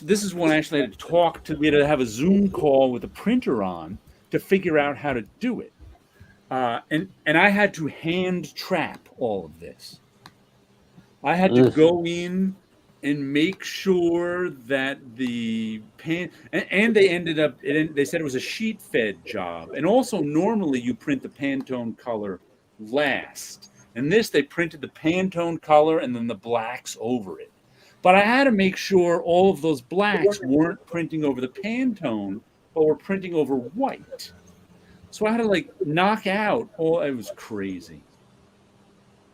this is when I actually had to we had to have a Zoom call with the printer on to figure out how to do it. And I had to hand trap all of this. I had to go in and make sure that the and they ended up, they said it was a sheet fed job. And also normally you print the Pantone color last. And this, they printed the Pantone color and then the blacks over it. But I had to make sure all of those blacks weren't printing over the Pantone, but were printing over white. So I had to knock out all. It was crazy.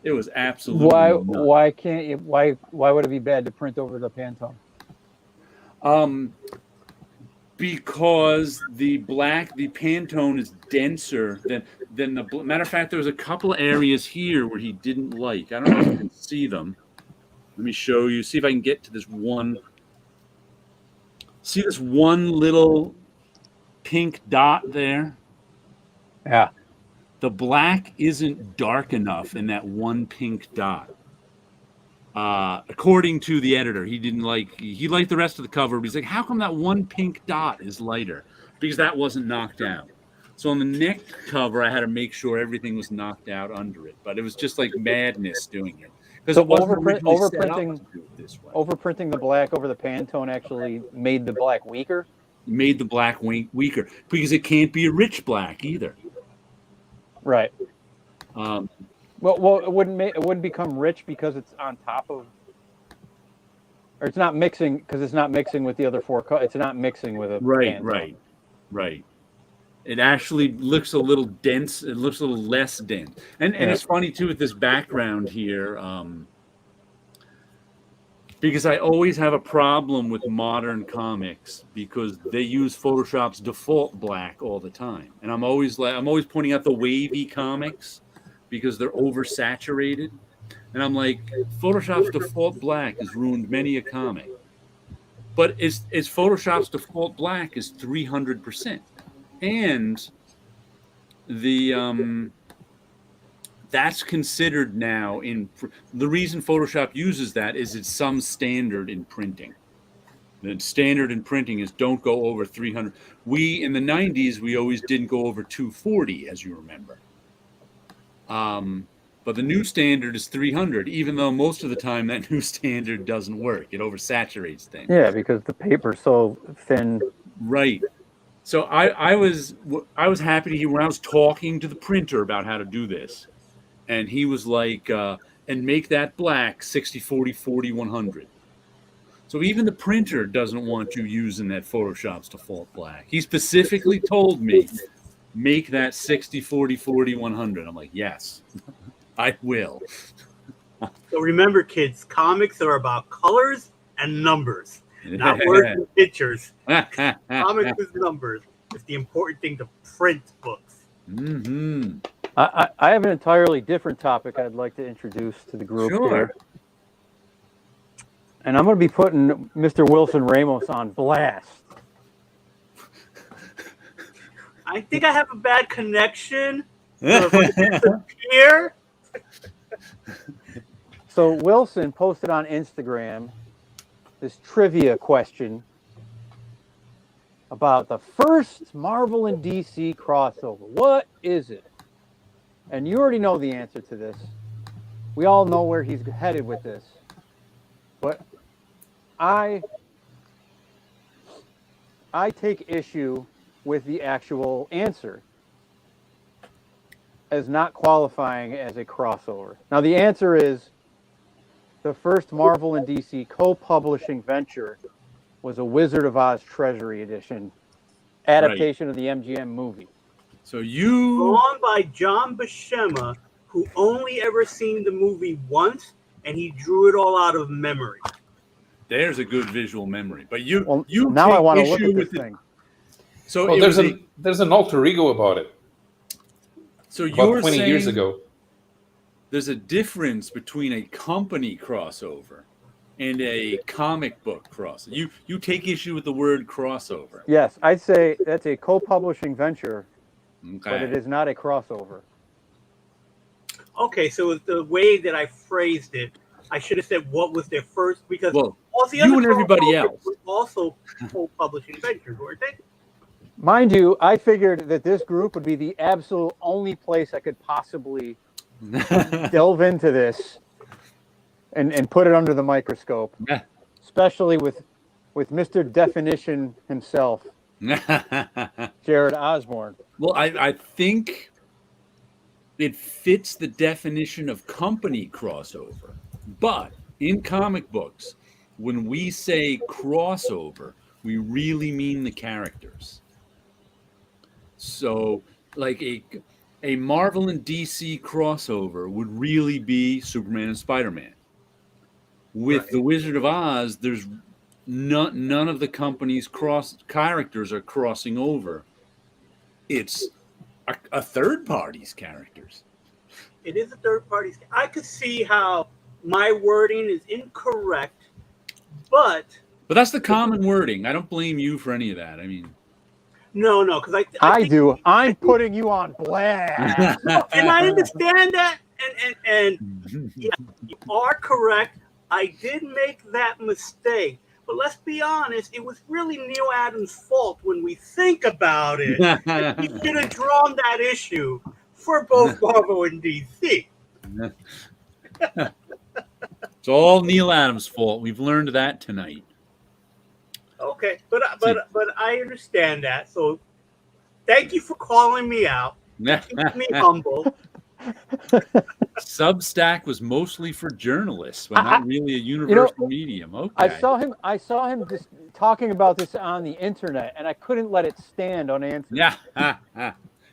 It was absolutely nuts. Why can't you? Why would it be bad to print over the Pantone? Because the Pantone is denser than the. Matter of fact, there was a couple of areas here where he didn't like. I don't know if you can see them. Let me show you. See if I can get to this one. See this one little pink dot there? Yeah. The black isn't dark enough in that one pink dot. According to the editor, he liked the rest of the cover, but he's like, how come that one pink dot is lighter? Because that wasn't knocked out. So on the next cover, I had to make sure everything was knocked out under it. But it was just like madness doing it. Because So it wasn't overprinting this way. Overprinting the black over the Pantone actually made the black weaker. Made the black weaker because it can't be a rich black either. Right. Well, it wouldn't become rich because it's on top of, or it's not mixing because it's not mixing with the other four. It's not mixing with a Pantone. Right. It actually looks a little dense. It looks a little less dense. And it's funny, too, with this background here, because I always have a problem with modern comics because they use Photoshop's default black all the time. And I'm always pointing out the wavy comics because they're oversaturated. And I'm like, Photoshop's default black has ruined many a comic. But it's Photoshop's default black is 300%. And that's considered now the reason Photoshop uses that is it's some standard in printing. The standard in printing is don't go over 300. We in the 90s we always didn't go over 240, as you remember. But the new standard is 300, even though most of the time that new standard doesn't work. It oversaturates things. Yeah, because the paper's so thin. Right. So I was happy to hear when I was talking to the printer about how to do this, and he was like, and make that black 60, 40, 40, 100. So even the printer doesn't want you using that Photoshop's default black. He specifically told me make that 60, 40, 40, 100. I'm like, yes, I will. So remember, kids, comics are about colors and numbers, not words and pictures. Comics is numbers. It's the important thing to print books. Mm-hmm. I have an entirely different topic I'd like to introduce to the group Sure. here. And I'm going to be putting Mr. Wilson Ramos on blast. I think I have a bad connection. So if I disappear. So Wilson posted on Instagram this trivia question about the first Marvel and DC crossover. What is it? And you already know the answer to this. We all know where he's headed with this. But I take issue with the actual answer as not qualifying as a crossover. Now, the answer is the first Marvel and DC co-publishing venture was a Wizard of Oz Treasury Edition adaptation of the MGM movie. So you Drawn by John Buscema, who only ever seen the movie once, and he drew it all out of memory. There's a good visual memory, but you now take I want to look issue at this with thing. So Well, there's an alter ego about it. So About you're 20 saying years ago. there's a difference between a company crossover and a comic book crossover. You take issue with the word crossover. Yes, I'd say that's a co-publishing venture, Okay. but it is not a crossover. Okay, so the way that I phrased it, I should have said what was their first, because Well, all the you other and everybody crossovers else. were also co-publishing ventures, weren't they? Mind you, I figured that this group would be the absolute only place I could possibly delve into this and put it under the microscope, especially with Mr. Definition himself, Jared Osborne. Well, I think it fits the definition of company crossover. But in comic books, when we say crossover, we really mean the characters. So, like a Marvel and DC crossover would really be Superman and Spider-Man. With the Wizard of Oz, there's none of the company's characters are crossing over. It's a third party's characters. It is a third party. I could see how my wording is incorrect, but that's the common wording. I don't blame you for any of that. I mean, no, because I think, do. I'm putting you on blast. and I understand that, and yeah, you are correct. I did make that mistake, but let's be honest, it was really Neil Adams' fault when we think about it. He should have drawn that issue for both Marvel and DC. It's all Neil Adams' fault. We've learned that tonight. Okay, but I understand that. So thank you for calling me out. Keep me humble. Substack was mostly for journalists, but not really a universal medium. Okay. I saw him just talking about this on the internet, and I couldn't let it stand unanswered. Yeah.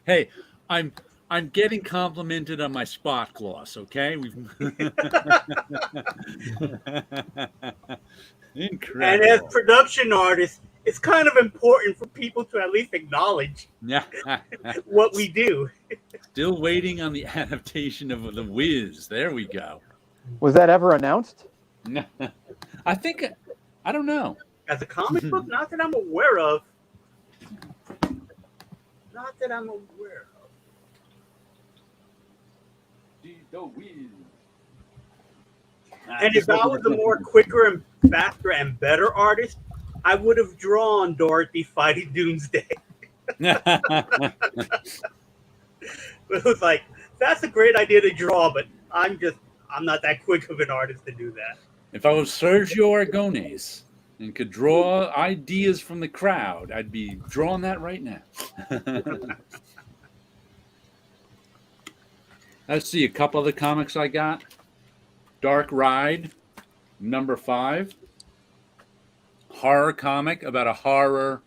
Hey, I'm getting complimented on my spot gloss. Okay, Incredible. And as production artists, it's kind of important for people to at least acknowledge what we do. Still waiting on the adaptation of The Wiz. There we go. Was that ever announced? I think, I don't know. As a comic book, not that I'm aware of. Not that I'm aware of. The Wiz. And if I was a more quicker and faster and better artist, I would have drawn Dorothy fighting Doomsday. It was like, that's a great idea to draw, but I'm not that quick of an artist to do that. If I was Sergio Aragonés and could draw ideas from the crowd, I'd be drawing that right now. Let's see, a couple of the comics I got. Dark Ride, number 5. Horror comic about a horror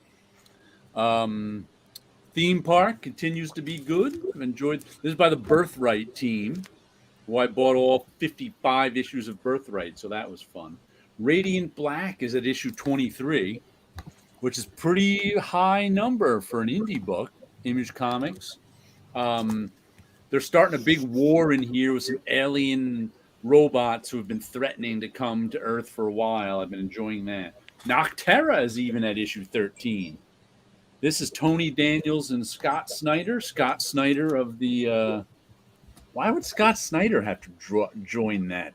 Theme Park continues to be good. I've enjoyed. This is by the Birthright team, who I bought all 55 issues of Birthright, so that was fun. Radiant Black is at issue 23, which is pretty high number for an indie book. Image Comics. They're starting a big war in here with some alien robots who have been threatening to come to Earth for a while. I've been enjoying that. Nocterra is even at issue 13. This is Tony Daniels and Scott Snyder. Scott Snyder of the... why would Scott Snyder have to join that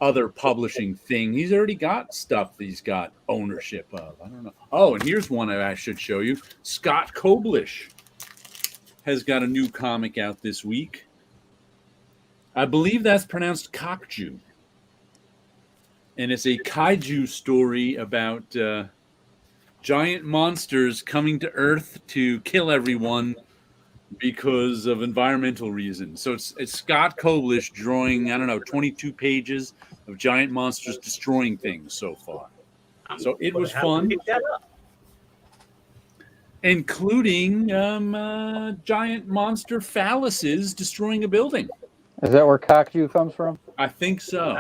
other publishing thing? He's already got stuff that he's got ownership of. I don't know. Oh, and here's one I should show you. Scott Koblish has got a new comic out this week. I believe that's pronounced Cockju. And it's a kaiju story about giant monsters coming to Earth to kill everyone because of environmental reasons. So it's Scott Koblish drawing, 22 pages of giant monsters destroying things so far. So it was fun. Including giant monster phalluses destroying a building. Is that where Cockju comes from? I think so.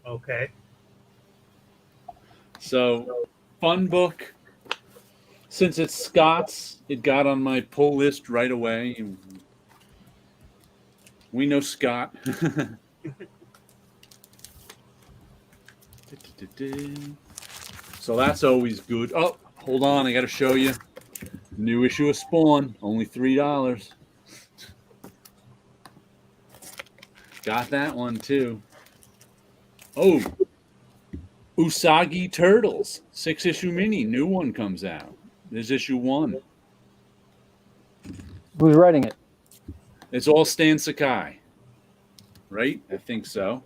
Okay. So, fun book. Since it's Scott's, it got on my pull list right away. We know Scott. So that's always good. Oh, hold on. I got to show you. New issue of Spawn. Only $3. Got that one too. Oh, Usagi Turtles, 6-issue mini. New one comes out. There's issue 1. Who's writing it? It's all Stan Sakai, right? I think so.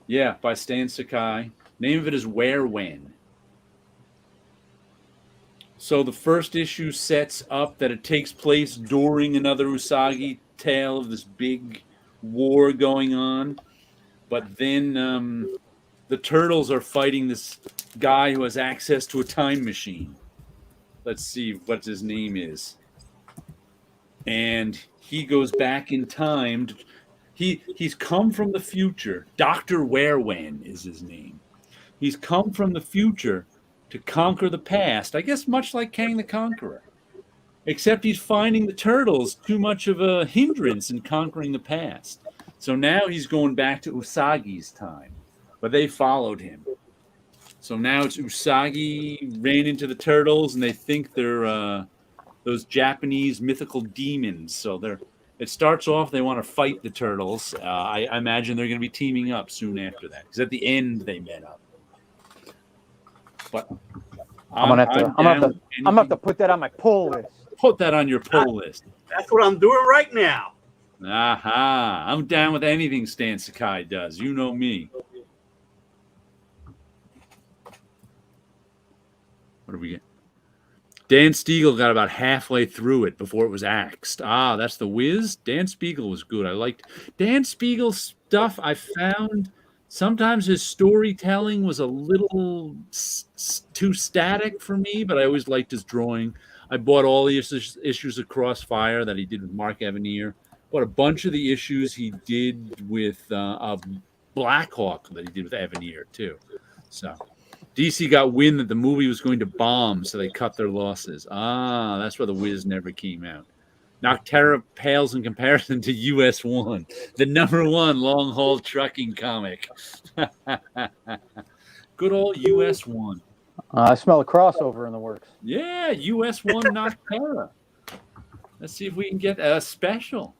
Yeah, by Stan Sakai. Name of it is Where When. So the first issue sets up that it takes place during another Usagi tale of this big war going on. But then the turtles are fighting this guy who has access to a time machine. Let's see what his name is. And he goes back in time. He's come from the future. Dr. Werwen is his name. He's come from the future to conquer the past. I guess much like Kang the Conqueror. Except he's finding the turtles too much of a hindrance in conquering the past. So now he's going back to Usagi's time. But they followed him. So now it's Usagi ran into the turtles, and they think they're those Japanese mythical demons. So it starts off, they want to fight the turtles. I imagine they're going to be teaming up soon after that. Because at the end, they met up. But I'm gonna have to put that on my pull list. Put that on your pull list. That's what I'm doing right now. Aha! I'm down with anything Stan Sakai does. You know me. What do we get? Dan Spiegel got about halfway through it before it was axed. Ah, that's the Wiz. Dan Spiegel was good. I liked Dan Spiegel's stuff. I found sometimes his storytelling was a little too static for me, but I always liked his drawing. I bought all the issues of Crossfire that he did with Mark Evanier. Bought a bunch of the issues he did with Blackhawk that he did with Evanier too. So DC got wind that the movie was going to bomb, so they cut their losses. Ah, that's why the Wiz never came out. Nocterra pales in comparison to US 1, the #1 long-haul trucking comic. Good old US 1. I smell a crossover in the works. Yeah, US 1 Nocterra. Let's see if we can get a special.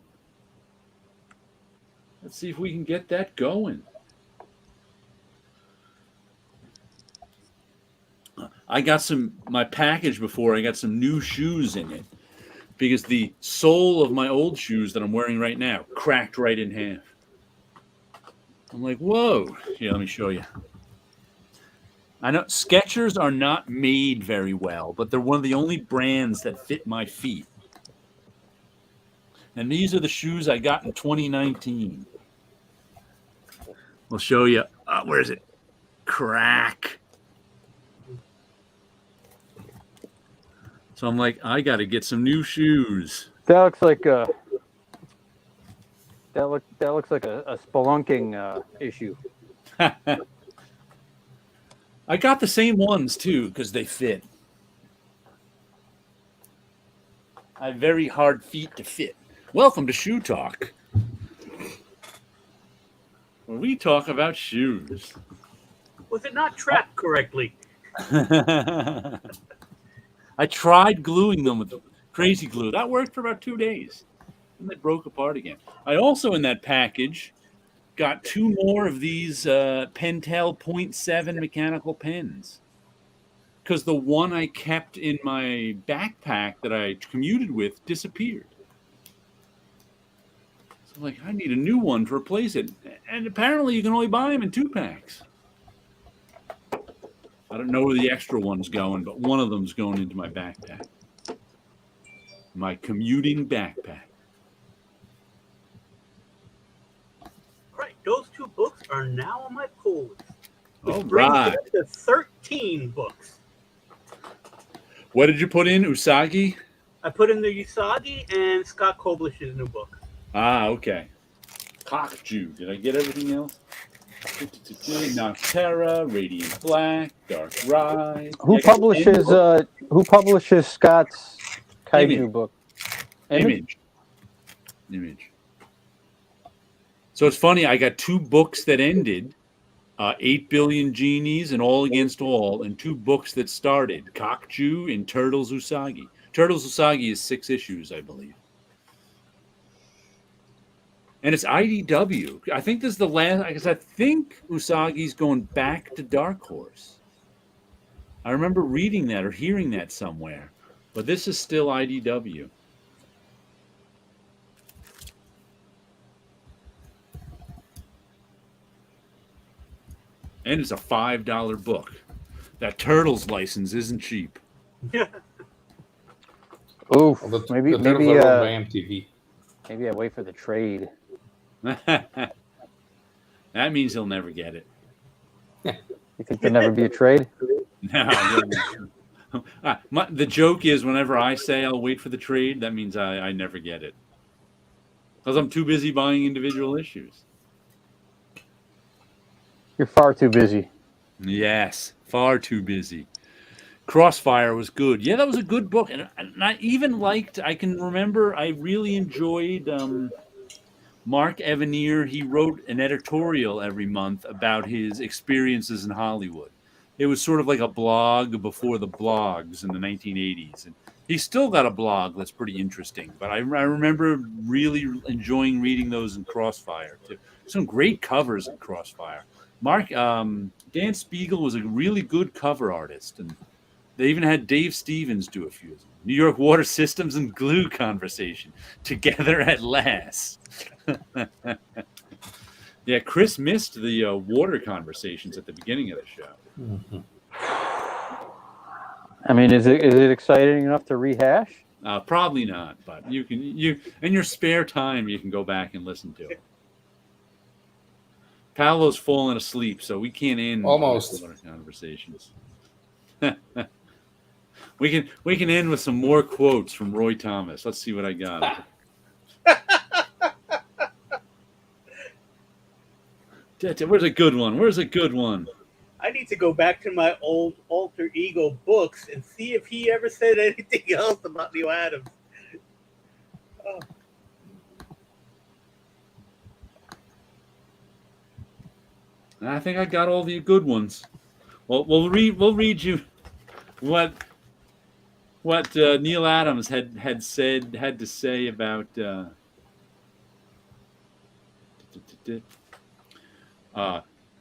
Let's see if we can get that going. I got my package before, I got some new shoes in it because the sole of my old shoes that I'm wearing right now cracked right in half. I'm like, whoa. Here, let me show you. I know Skechers are not made very well, but they're one of the only brands that fit my feet. And these are the shoes I got in 2019. We'll show you. Where is it? Crack. So I'm like, I got to get some new shoes. That looks like a spelunking issue. I got the same ones too because they fit. I have very hard feet to fit. Welcome to Shoe Talk, where we talk about shoes. Was it not trapped correctly? I tried gluing them with crazy glue. That worked for about 2 days. And they broke apart again. I also, in that package, got 2 more of these Pentel 0.7 mechanical pens. Because the one I kept in my backpack that I commuted with disappeared. So I'm like, I need a new one to replace it. And apparently you can only buy them in 2-packs. I don't know where the extra one's going, but one of them's going into my backpack. My commuting backpack. All right, those 2 books are now on my pull list. Which All brings right. us to 13 books. What did you put in, Usagi? I put in the Usagi and Scott Koblish's new book. Ah, okay. Cockju. Did I get everything else? Noctera, Radiant Black, Dark Ride. Who publishes Scott's Kaiju book? Image. So it's funny, I got 2 books that ended, 8 Billion Genies and All Against All, and 2 books that started, Cockju and Turtles Usagi. Turtles Usagi is 6 issues, I believe. And it's IDW. I think this is the last, because I think Usagi's going back to Dark Horse. I remember reading that or hearing that somewhere. But this is still IDW. And it's a $5 book. That Turtles license isn't cheap. Oof. Well, maybe the Turtles are owned by MTV. Maybe I wait for the trade. That means he'll never get it. You think there'll never be a trade? No. The joke is whenever I say I'll wait for the trade, that means I never get it. Because I'm too busy buying individual issues. You're far too busy. Yes, far too busy. Crossfire was good. Yeah, that was a good book. And I even liked, I can remember, I really enjoyed Mark Evanier. He wrote an editorial every month about his experiences in Hollywood. It was sort of like a blog before the blogs in the 1980s. And he's still got a blog that's pretty interesting. But I remember really enjoying reading those in Crossfire, too. Some great covers in Crossfire. Dan Spiegel was a really good cover artist. And they even had Dave Stevens do a few of them. New York Water Systems and Glue Conversation. Together at last. Yeah, Chris missed the water conversations at the beginning of the show. Mm-hmm. I mean, is it exciting enough to rehash? Probably not, but you in your spare time you can go back and listen to it. Paolo's fallen asleep, so we can't end Almost water conversations. We can end with some more quotes from Roy Thomas. Let's see what I got. Where's a good one? I need to go back to my old alter ego books and see if he ever said anything else about Neil Adams. Oh. I think I got all the good ones. Well, we'll read you what Neil Adams had to say about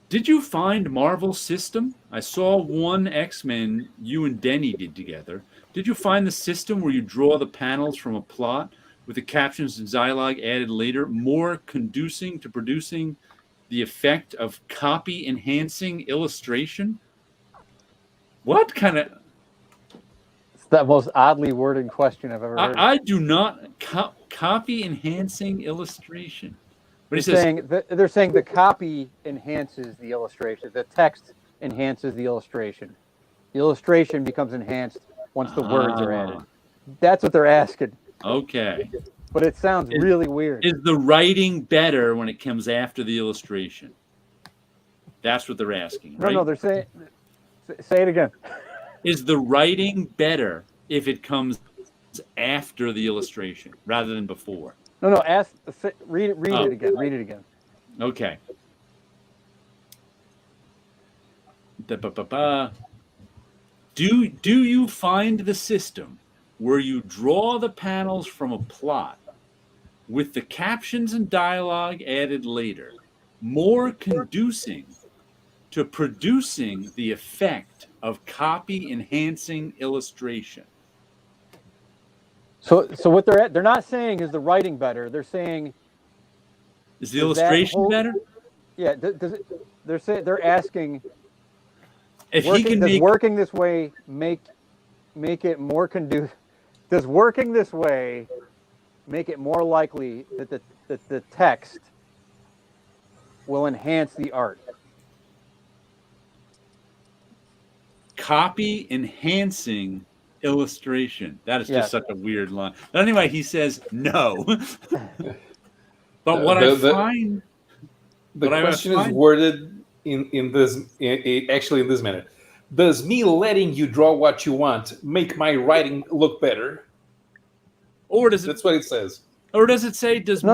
did you find Marvel System? I saw one X-Men you and Denny did together. Did you find the system where you draw the panels from a plot with the captions and dialogue added later, more conducing to producing the effect of copy enhancing illustration? What kind of... It's the most oddly worded question I've ever heard. I do not... copy enhancing illustration. They're saying the copy enhances the illustration. The text enhances the illustration. The illustration becomes enhanced once the words are added. That's what they're asking. Okay. But it sounds really weird. Is the writing better when it comes after the illustration? That's what they're asking, right? No, they're saying. Say it again. Is the writing better if it comes after the illustration rather than before? No. Read it again. Read it again. Okay. Do you find the system where you draw the panels from a plot with the captions and dialogue added later more conducive to producing the effect of copy enhancing illustration? So what they're not saying is the writing better. They're saying is the illustration better? Yeah. They're asking. If he can does working this way make it more conducive? Does working this way make it more likely that the text will enhance the art? Copy enhancing illustration. That is just such a weird line. But anyway, he says no. But what I find... The question is worded in this manner. Does me letting you draw what you want make my writing look better? Or does it... That's what it says. Or does it say, does me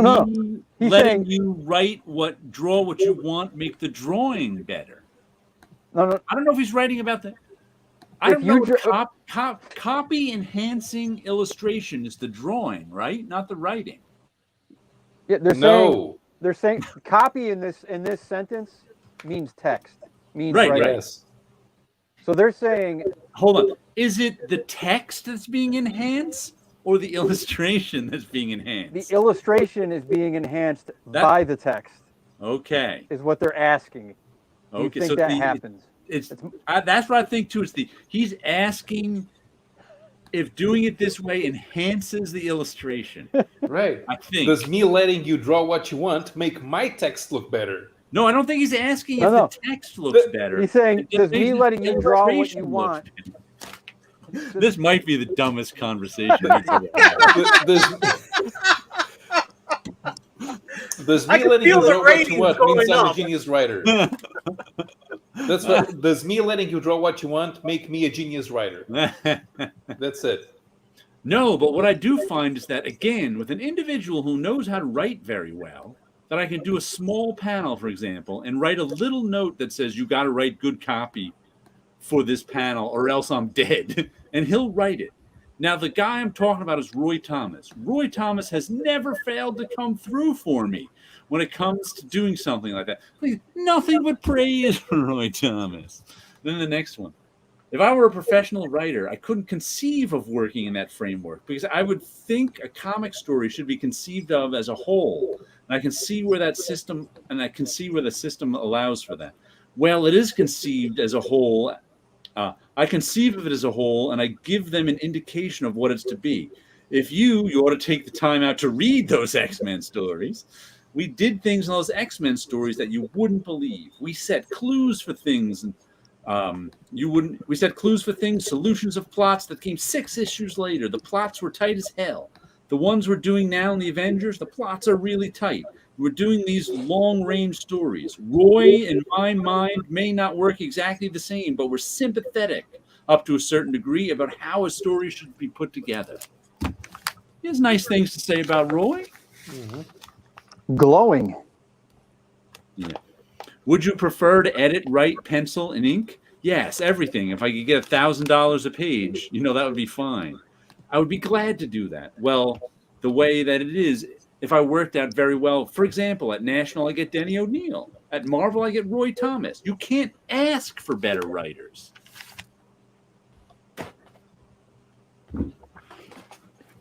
He's letting saying, you draw what you want make the drawing better? No. I don't know if he's writing about that. I don't know if copy enhancing illustration is the drawing, right? Not the writing. Yeah, they're saying copy in this sentence means text. Means right. Yes. So they're saying, hold on. Is it the text that's being enhanced or the illustration that's being enhanced? The illustration is being enhanced by the text. Okay. Is what they're asking. Do you think that happens? That's what I think too. He's asking if doing it this way enhances the illustration. Right. I think. Does me letting you draw what you want make my text look better? No, I don't think he's asking if the text looks better. He's saying, does me letting you draw what you want? This might be the dumbest conversation we've ever had. Does me letting you draw what you want means I'm a genius writer? That's what. Does me letting you draw what you want make me a genius writer? That's it. No, but what I do find is that, again, with an individual who knows how to write very well, that I can do a small panel, for example, and write a little note that says, you got to write good copy for this panel or else I'm dead. And he'll write it. Now, the guy I'm talking about is Roy Thomas. Roy Thomas has never failed to come through for me when it comes to doing something like that. Nothing but praise for Roy Thomas. Then the next one. If I were a professional writer, I couldn't conceive of working in that framework because I would think a comic story should be conceived of as a whole. And I can see where the system allows for that. Well, it is conceived as a whole. I conceive of it as a whole, and I give them an indication of what it's to be. If you ought to take the time out to read those X-Men stories. We did things in those X-Men stories that you wouldn't believe. We set clues for things, and we set clues for things, solutions of plots that came 6 issues later. The plots were tight as hell. The ones we're doing now in the Avengers, the plots are really tight. We're doing these long-range stories. Roy, in my mind, may not work exactly the same, but we're sympathetic up to a certain degree about how a story should be put together. He has nice things to say about Roy. Mm-hmm. Glowing. Yeah. Would you prefer to edit, write, pencil, and ink? Yes, everything. If I could get $1,000 a page, that would be fine. I would be glad to do that. Well, the way that it is, if I worked out very well, for example, at National, I get Denny O'Neil. At Marvel, I get Roy Thomas. You can't ask for better writers.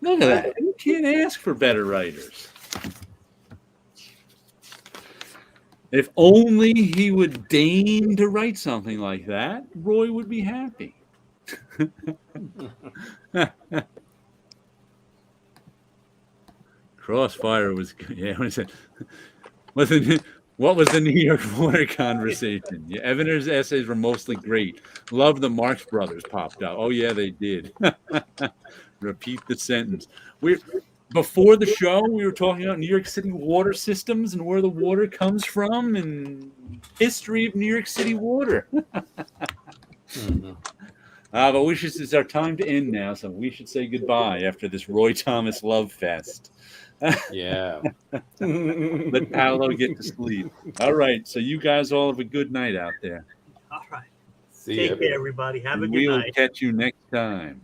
Look at that. You can't ask for better writers. If only he would deign to write something like that, Roy would be happy. Crossfire was good. Yeah, what was the New York Water conversation? Yeah, Evaner's essays were mostly great. Love the Marx Brothers popped up. Oh yeah, they did. Repeat the sentence. Before the show, we were talking about New York City water systems and where the water comes from and history of New York City water. But it's our time to end now, so we should say goodbye after this Roy Thomas love fest. Yeah. Let Paolo get to sleep. All right, so you guys all have a good night out there. All right. See ya. Take care, everybody. Have a good We'll night. catch you next time.